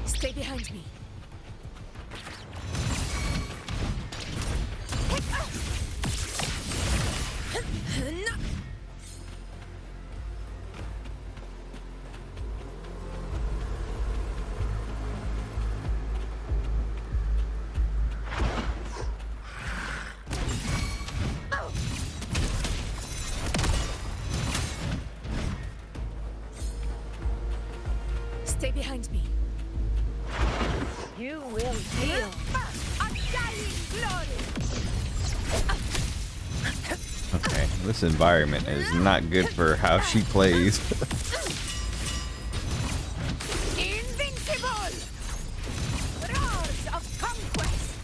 Stay behind me. Stay behind me. You will feel undying glory. Okay, this environment is not good for how she plays. Invincible! Roars of conquest!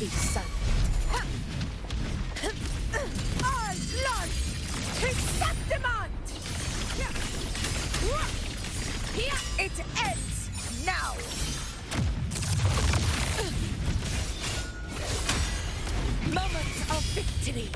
be silent. All blood to Septimont! It ends now! Moment of victory!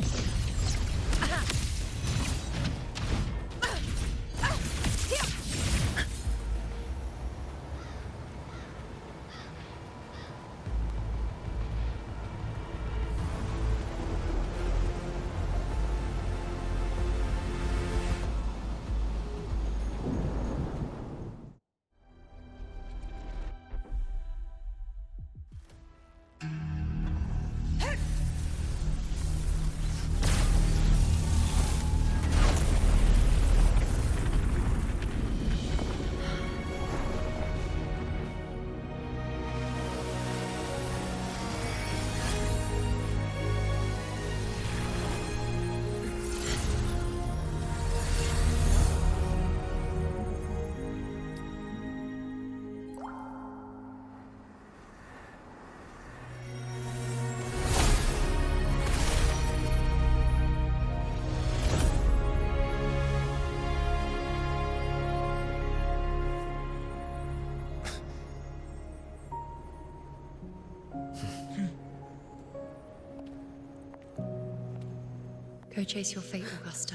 Go chase your fate, Augusta.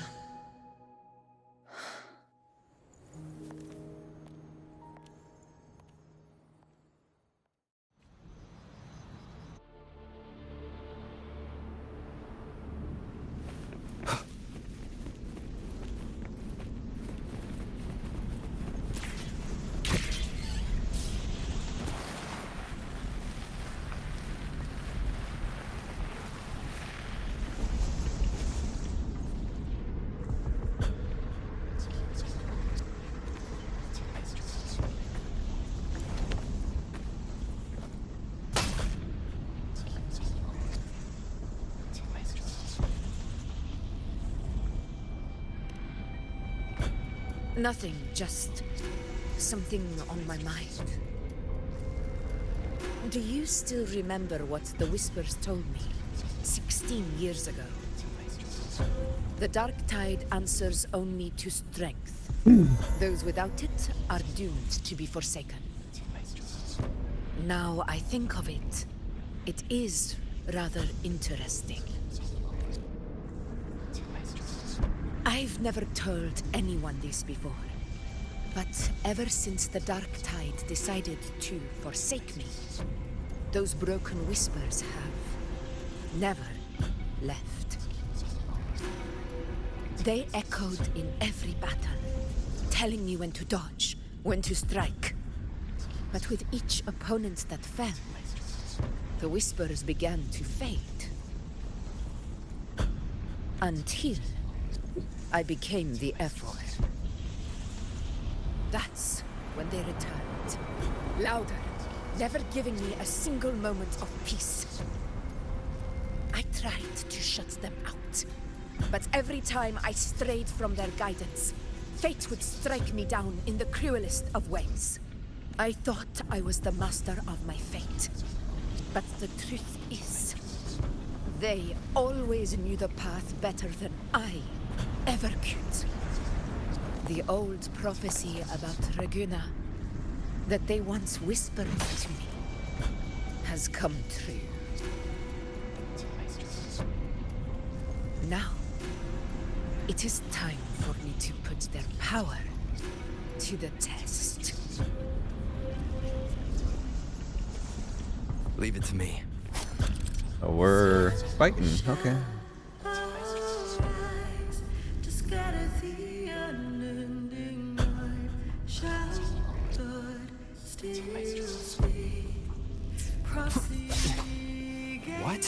Nothing, just something on my mind. Do you still remember what the Whispers told me 16 years ago? The Dark Tide answers only to strength. Those without it are doomed to be forsaken. Now I think of it, it is rather interesting. I've never told anyone this before, but ever since the Dark Tide decided to forsake me, those broken Whispers have never left. They echoed in every battle, telling me when to dodge, when to strike. But with each opponent that fell, the Whispers began to fade. Until I became the F-Word. That's when they returned. Louder, never giving me a single moment of peace. I tried to shut them out, but every time I strayed from their guidance, fate would strike me down in the cruelest of ways. I thought I was the master of my fate, but the truth is, they always knew the path better than I ever could. The old prophecy about Raguna that they once whispered to me has come true. Now, it is time for me to put their power to the test. Leave it to me. Oh, we're fighting. Okay. What?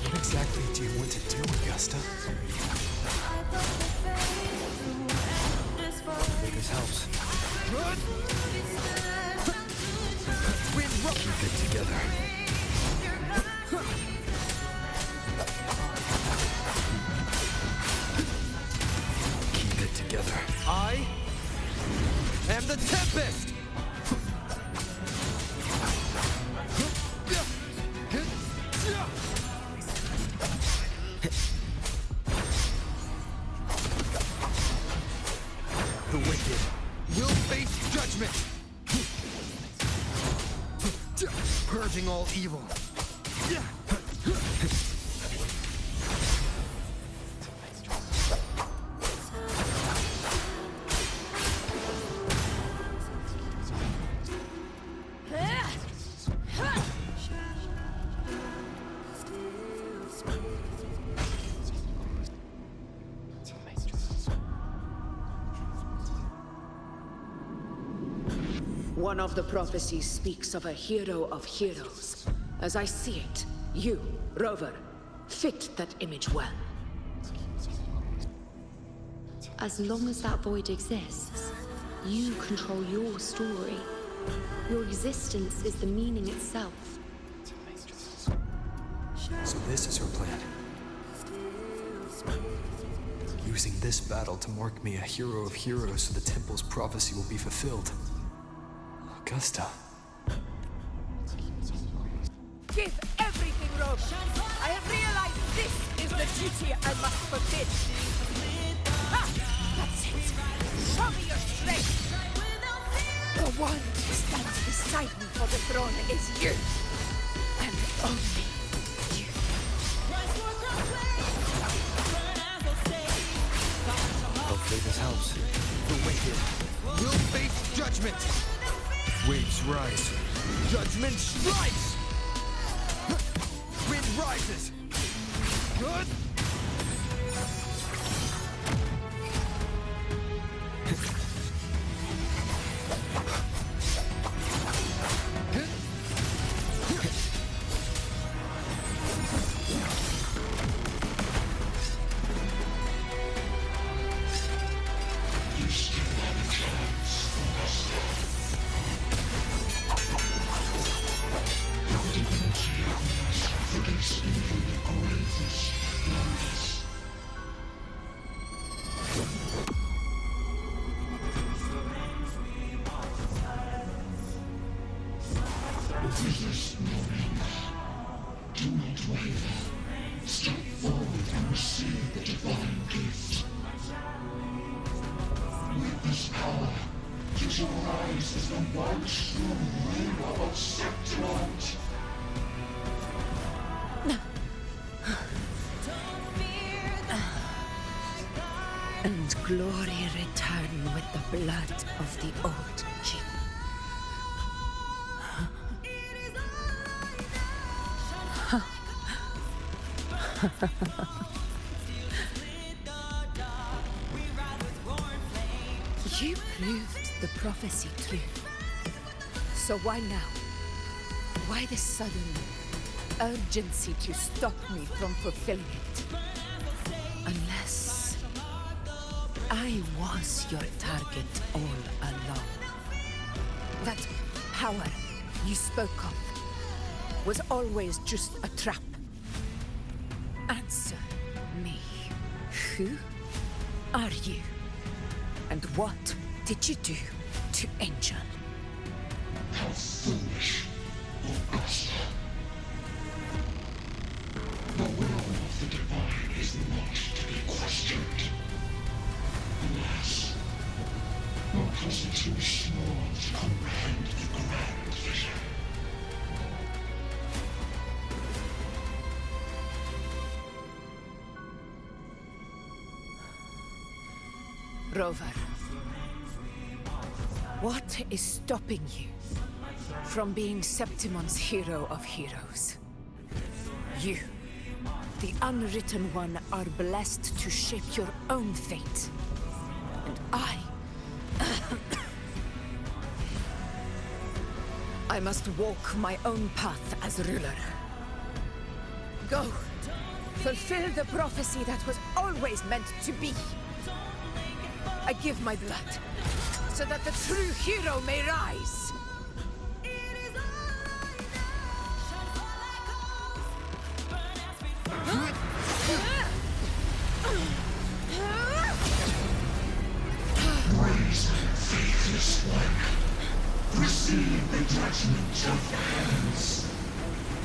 What exactly do you want to do, Augusta? Maybe this helps. Keep it together. Keep it together. I am the Tempest! wicked will face judgment. Purging all evil. One of the prophecies speaks of a hero of heroes. As I see it, you, Rover, fit that image well. As long as that void exists, you control your story. Your existence is the meaning itself. So this is her plan. Using this battle to mark me a hero of heroes so the temple's prophecy will be fulfilled. Augusta. Give everything, Rover. I have realized this is the duty I must fulfill. Ha! That's it. Show me your strength. The one who stands beside me for the throne is you. And only you. Hopefully this helps. The wicked will face judgment. Waves rise. Judgment strikes! Wind rises. Good. Resist no longer. Do not waver. Step forward and receive the divine gift. With this power, you shall rise as the one true ruler of Septimont. And glory return with the blood of the old king. You proved the prophecy true. So why now? Why this sudden urgency to stop me from fulfilling it? Unless I was your target all along. That power you spoke of was always just a trap. Answer me. Who are you? And what did you do to Angel? How foolish, Augusta. The will of the divine is not to be questioned. Alas, your presence is small to comprehend the grand vision. Rover, what is stopping you from being Septimon's hero of heroes? You, the unwritten one, are blessed to shape your own fate. And I must walk my own path as ruler. Go, fulfill the prophecy that was always meant to be. I give my blood, so that the true hero may rise. Raise faithless one. Receive the judgment of hands.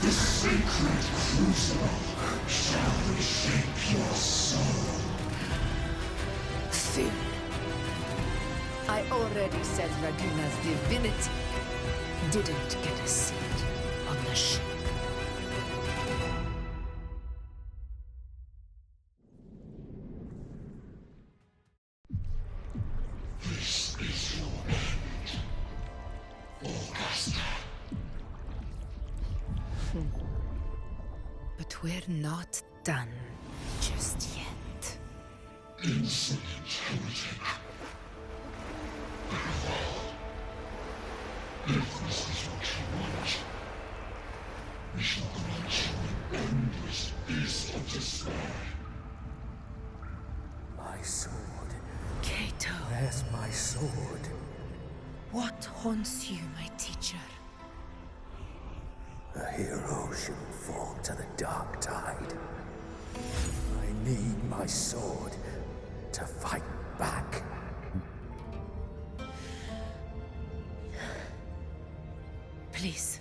The sacred crucible shall reshape your soul. Soon, I already said Raguna's divinity didn't get a seat on the ship. This is your end, Augusta. But we're not done just yet. Insolent heretic. If this is what you want, we shall grant you an endless beast of despair. My sword. Cato. Where's my sword? What haunts you, my teacher? A hero shouldn't fall to the dark tide. I need my sword to fight back. Please,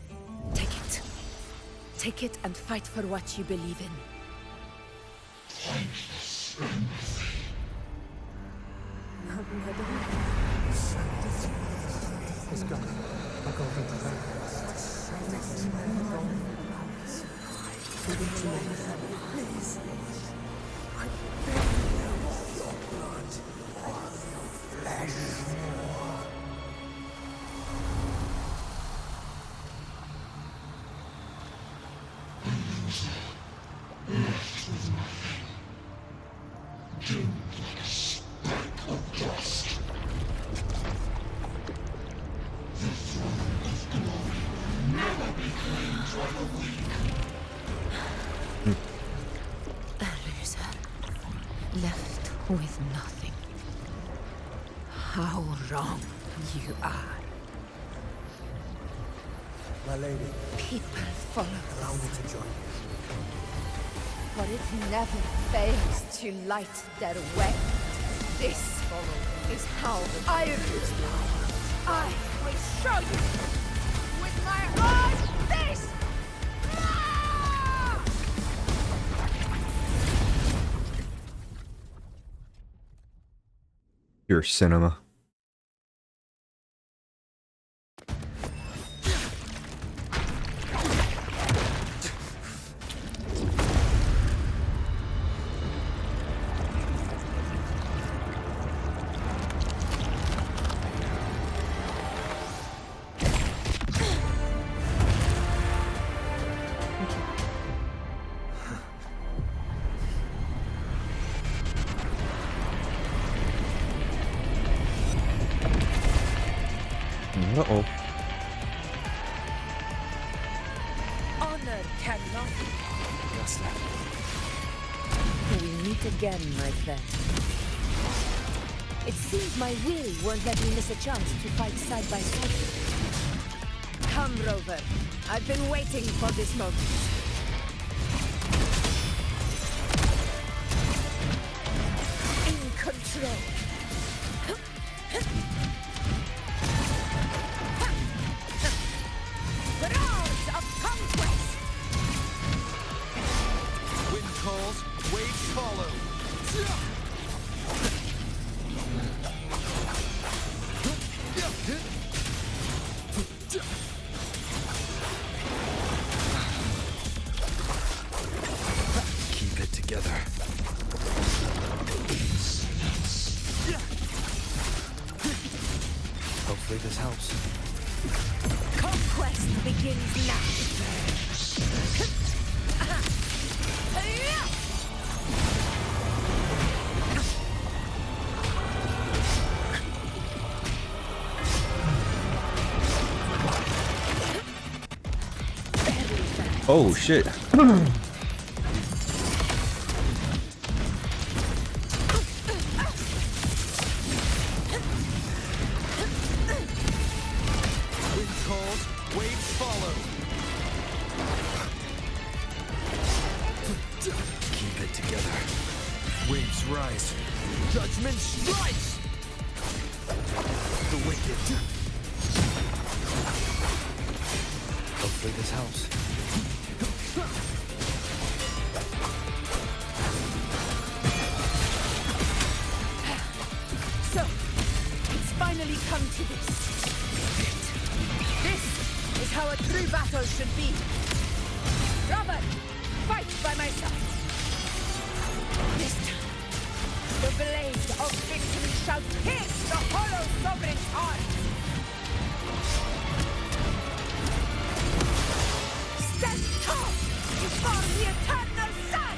take it. Take it and fight for what you believe in. Thankless empathy. He's gone. I'll go get the Please. I beg you of your blood, of your flesh. Left with nothing. Doomed like a speck of dust. The throne of glory will never be claimed by the weak. A loser. Left with nothing. How wrong you are. My lady. People follow Allow me us, to join you. But it never fails to light their way. This is how I use power. I will show you with my own fist! Pure cinema. Uh-oh. Honor cannot Augusta. We meet again, my friend. It seems my will won't let me miss a chance to fight side by side. Come, Rover. I've been waiting for this moment. In control. Roars of conquest! Wind calls, waves follow. Keep it together. Hopefully this helps. Conquest begins now. Oh shit. Wind calls, waves follow. Keep it together. Waves rise. Judgment strikes! The wicked. Hopefully this helps. So, it's finally we come to this? This is how a true battle should be. Robert, fight by my side. This time, the blade of victory shall pierce the hollow sovereign's heart. Stand tall before the eternal sun!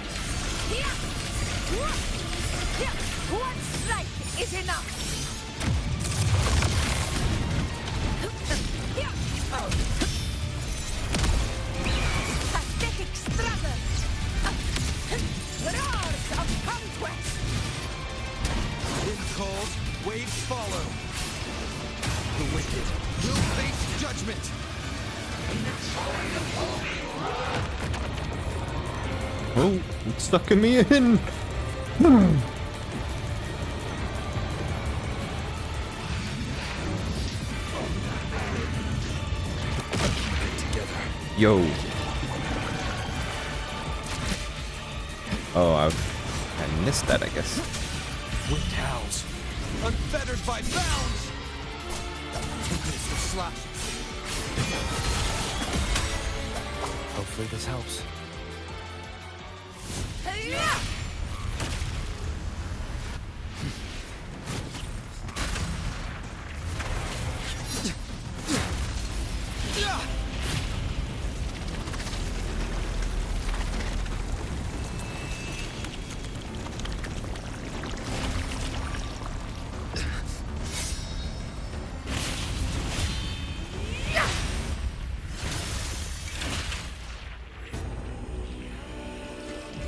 One strike is enough! Pathetic struggle! Roars of conquest! Wind calls, waves follow. The wicked will face judgment! Oh, it's sucking me in. Yo. Oh, I missed that, I guess. Wind howls, unfettered by bounds! Tempest of slashes. Hopefully this helps.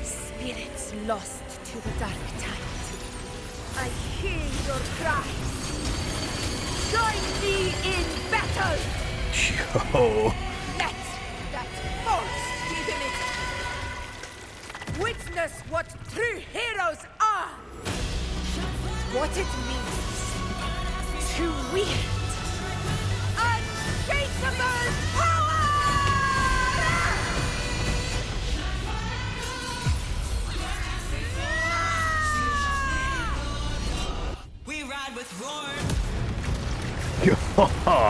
Spirits lost to the dark tide. I hear your cries. Join me in battle! Yo. Let that false divinity witness what true heroes are! What it means to wield untraceable power! We ride with roar.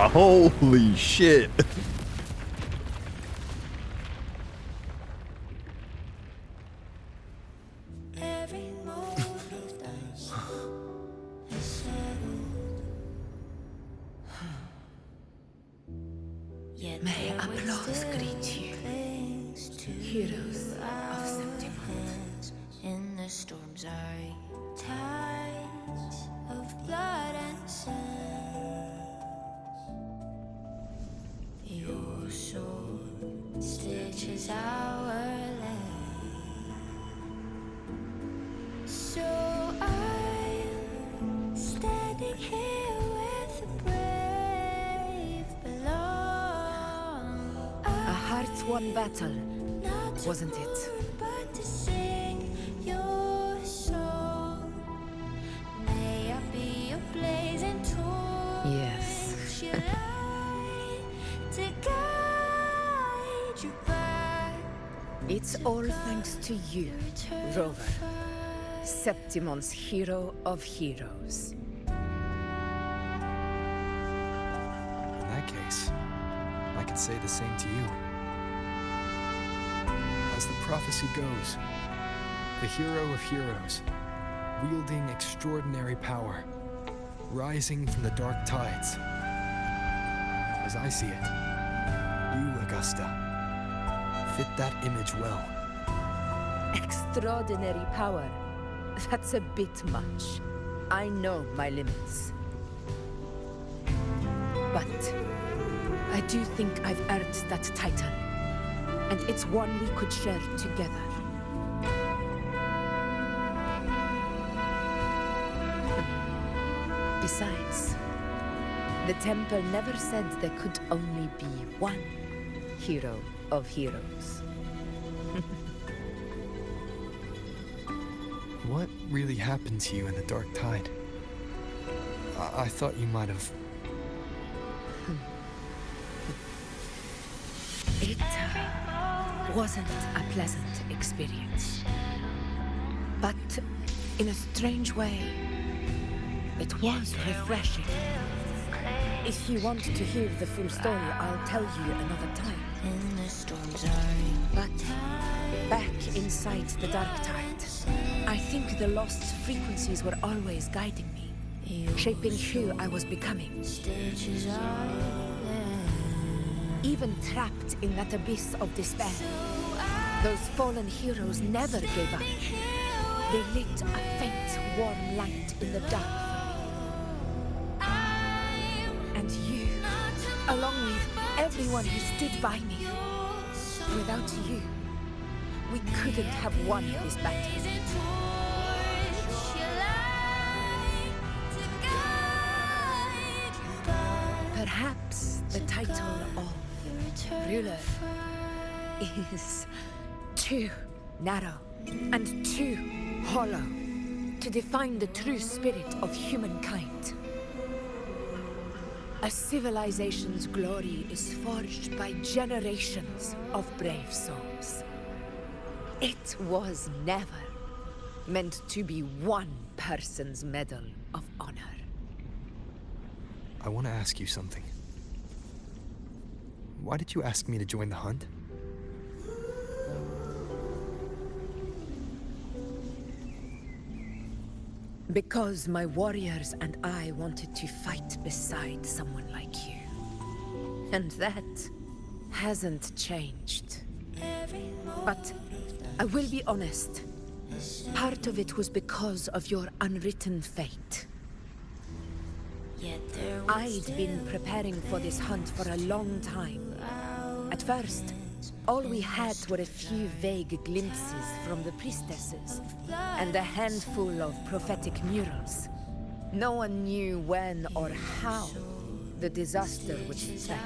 Holy shit. Every move of dice is settled. Yet May there applause still greet you, clings to heroes of our Septimon. hands in the storm's eye. Tides of blood and sand. Your sword stitches our land. So I'm standing here with the brave belong. A heart-won battle, wasn't it? But to sing your song. May I be a blazing torch. Yes. Your light to guide you back. It's all thanks to you, Rover, Septimon's hero of heroes. In that case, I can say the same to you. As the prophecy goes, the hero of heroes, wielding extraordinary power, rising from the dark tides. As I see it, you, Augusta, fit that image well. Extraordinary power. That's a bit much. I know my limits. But I do think I've earned that title. And it's one we could share together. Besides, the temple never said there could only be one hero of heroes. What really happened to you in the dark tide? I thought you might have... It wasn't a pleasant experience. But in a strange way, it was refreshing. If you want to hear the full story, I'll tell you another time. But back inside the Dark Tide, I think the lost frequencies were always guiding me, shaping who I was becoming. Even trapped in that abyss of despair, those fallen heroes never gave up. They lit a faint, warm light in the dark for me. And you, along with everyone who stood by me. Without you, we couldn't have won this battle. Perhaps the title of ruler is too narrow and too hollow to define the true spirit of humankind. A civilization's glory is forged by generations of brave souls. It was never meant to be one person's medal of honor. I want to ask you something. Why did you ask me to join the hunt? Because my warriors and I wanted to fight beside someone like you. And that hasn't changed. But I will be honest. Part of it was because of your unwritten fate. I'd been preparing for this hunt for a long time. At first, all we had were a few vague glimpses from the priestesses, and a handful of prophetic murals. No one knew when or how the disaster would strike.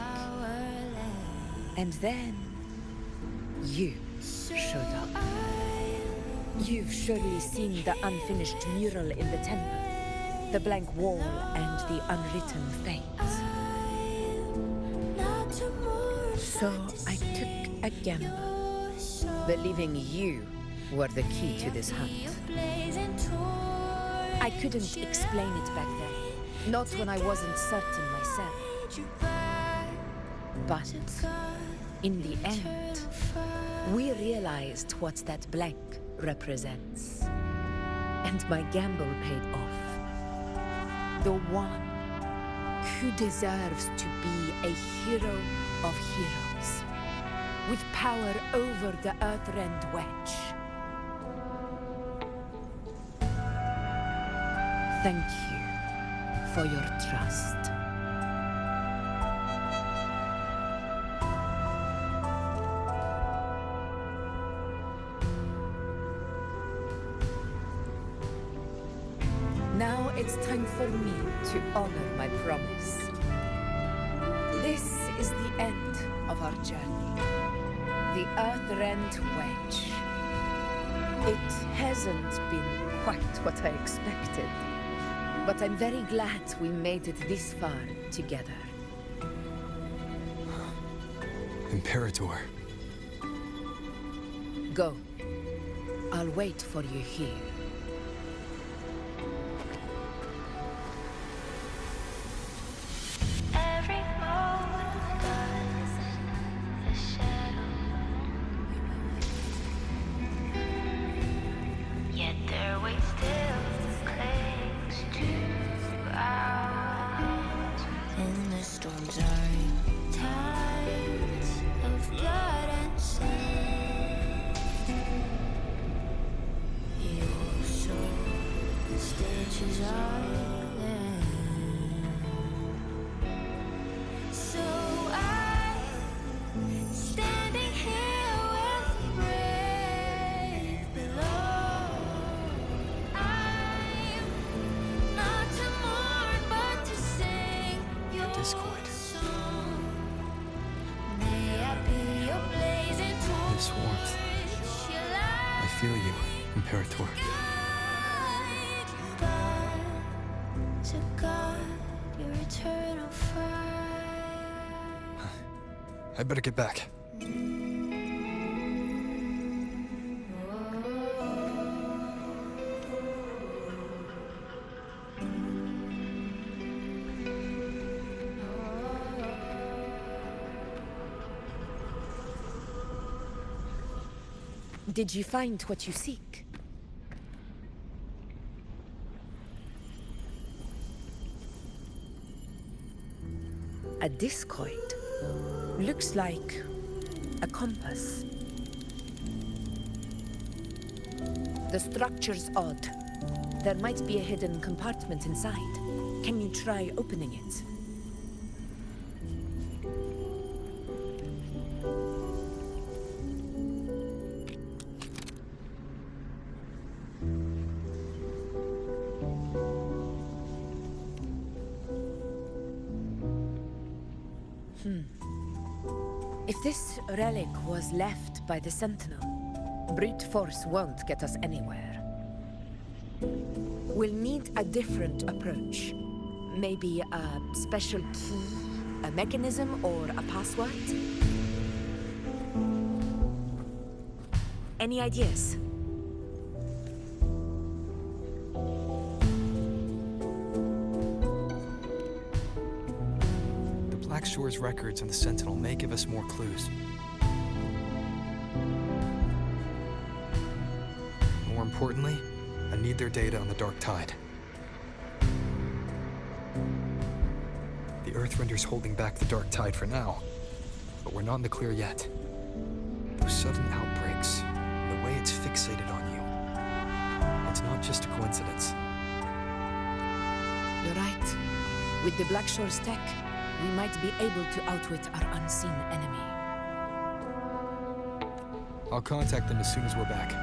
And then, you showed up. You've surely seen the unfinished mural in the temple, the blank wall and the unwritten fates. So I took a gamble, believing you were the key to this hunt. I couldn't explain it back then, not when I wasn't certain myself. But in the end, we realized what that blank represents. And my gamble paid off. The one who deserves to be a hero of heroes, with power over the Earthrend Wedge. Thank you for your trust. Now it's time for me to honor my promise. This is the end of our journey. The Earthrend Wedge. It hasn't been quite what I expected, but I'm very glad we made it this far together. Imperator. Go. I'll wait for you here. This warmth. I feel you, Imperator. I better get back. Did you find what you seek? A discoid. Looks like a compass. The structure's odd. There might be a hidden compartment inside. Can you try opening it? If this relic was left by the Sentinel, brute force won't get us anywhere. We'll need a different approach. Maybe a special key, a mechanism, or a password? Any ideas? Black Shore's records on the Sentinel may give us more clues. More importantly, I need their data on the Dark Tide. The Earthrender's holding back the Dark Tide for now, but we're not in the clear yet. Those sudden outbreaks, the way it's fixated on you, it's not just a coincidence. You're right. With the Black Shore's tech, we might be able to outwit our unseen enemy. I'll contact them as soon as we're back.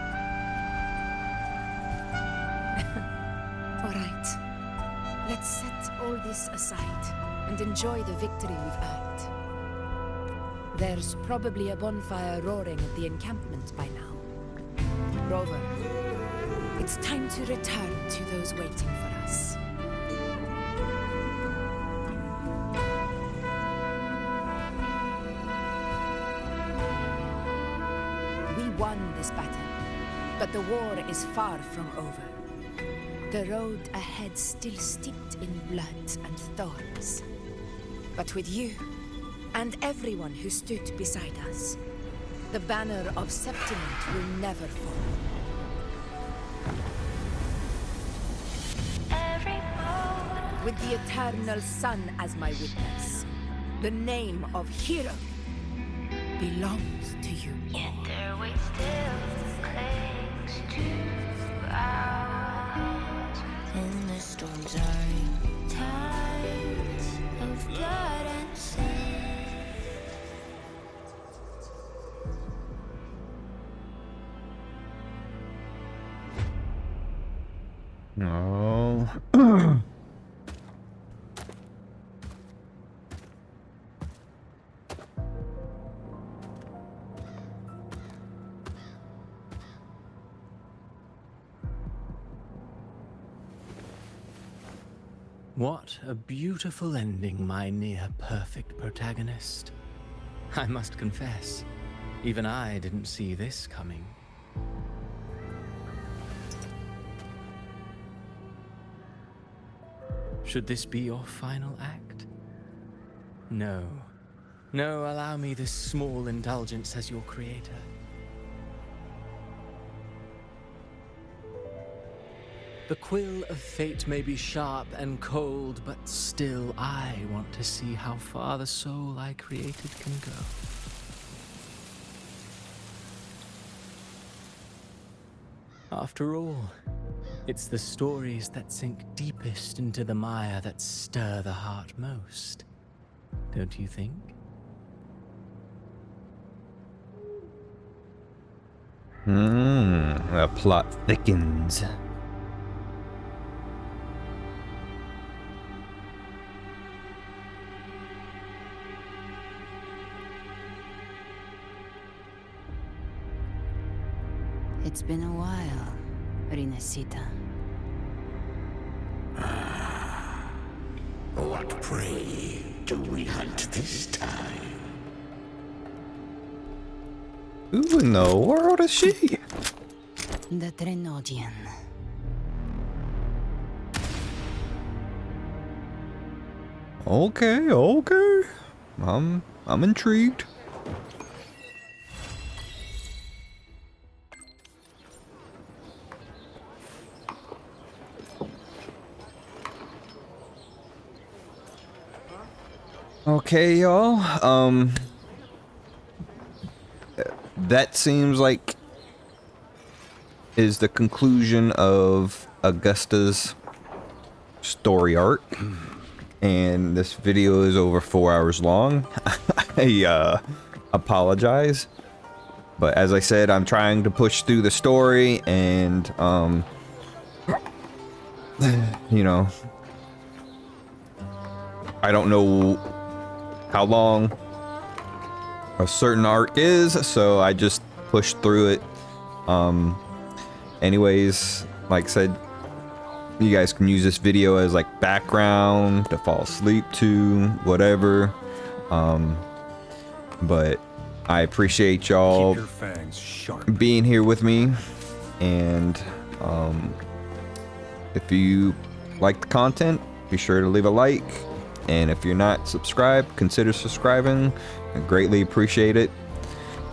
All right. Let's set all this aside and enjoy the victory we've earned. There's probably a bonfire roaring at the encampment by now. Rover, it's time to return to those waiting for us. We won this battle, but the war is far from over. The road ahead still steeped in blood and thorns. But with you, and everyone who stood beside us, the banner of Septiment will never fall. With the eternal sun as my witness, the name of hero belongs to you. Yet their weight still clings to ours. And the storms are tides of blood and sand. Oh. What a beautiful ending, my near-perfect protagonist. I must confess, even I didn't see this coming. Should this be your final act? No. No, allow me this small indulgence as your creator. The quill of fate may be sharp and cold, but still I want to see how far the soul I created can go. After all, it's the stories that sink deepest into the mire that stir the heart most, don't you think? The plot thickens. It's been a while, Rinesita. What prey do we hunt this time? Who in the world is she? The Trenodian. Okay, okay. I'm intrigued. Okay, y'all. That seems like is the conclusion of Augusta's story arc, and this video is over 4 hours long. I apologize, but as I said, I'm trying to push through the story, and you know, I don't know how long a certain arc is, so I just pushed through it. Anyways, like I said, you guys can use this video as like background to fall asleep to, whatever. But I appreciate y'all being here with me, and if you like the content, be sure to leave a like, and if you're not subscribed, consider subscribing. I greatly appreciate it,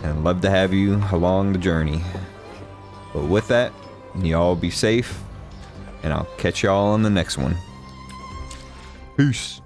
and love to have you along the journey. But with that, y'all be safe, and I'll catch y'all on the next one. Peace.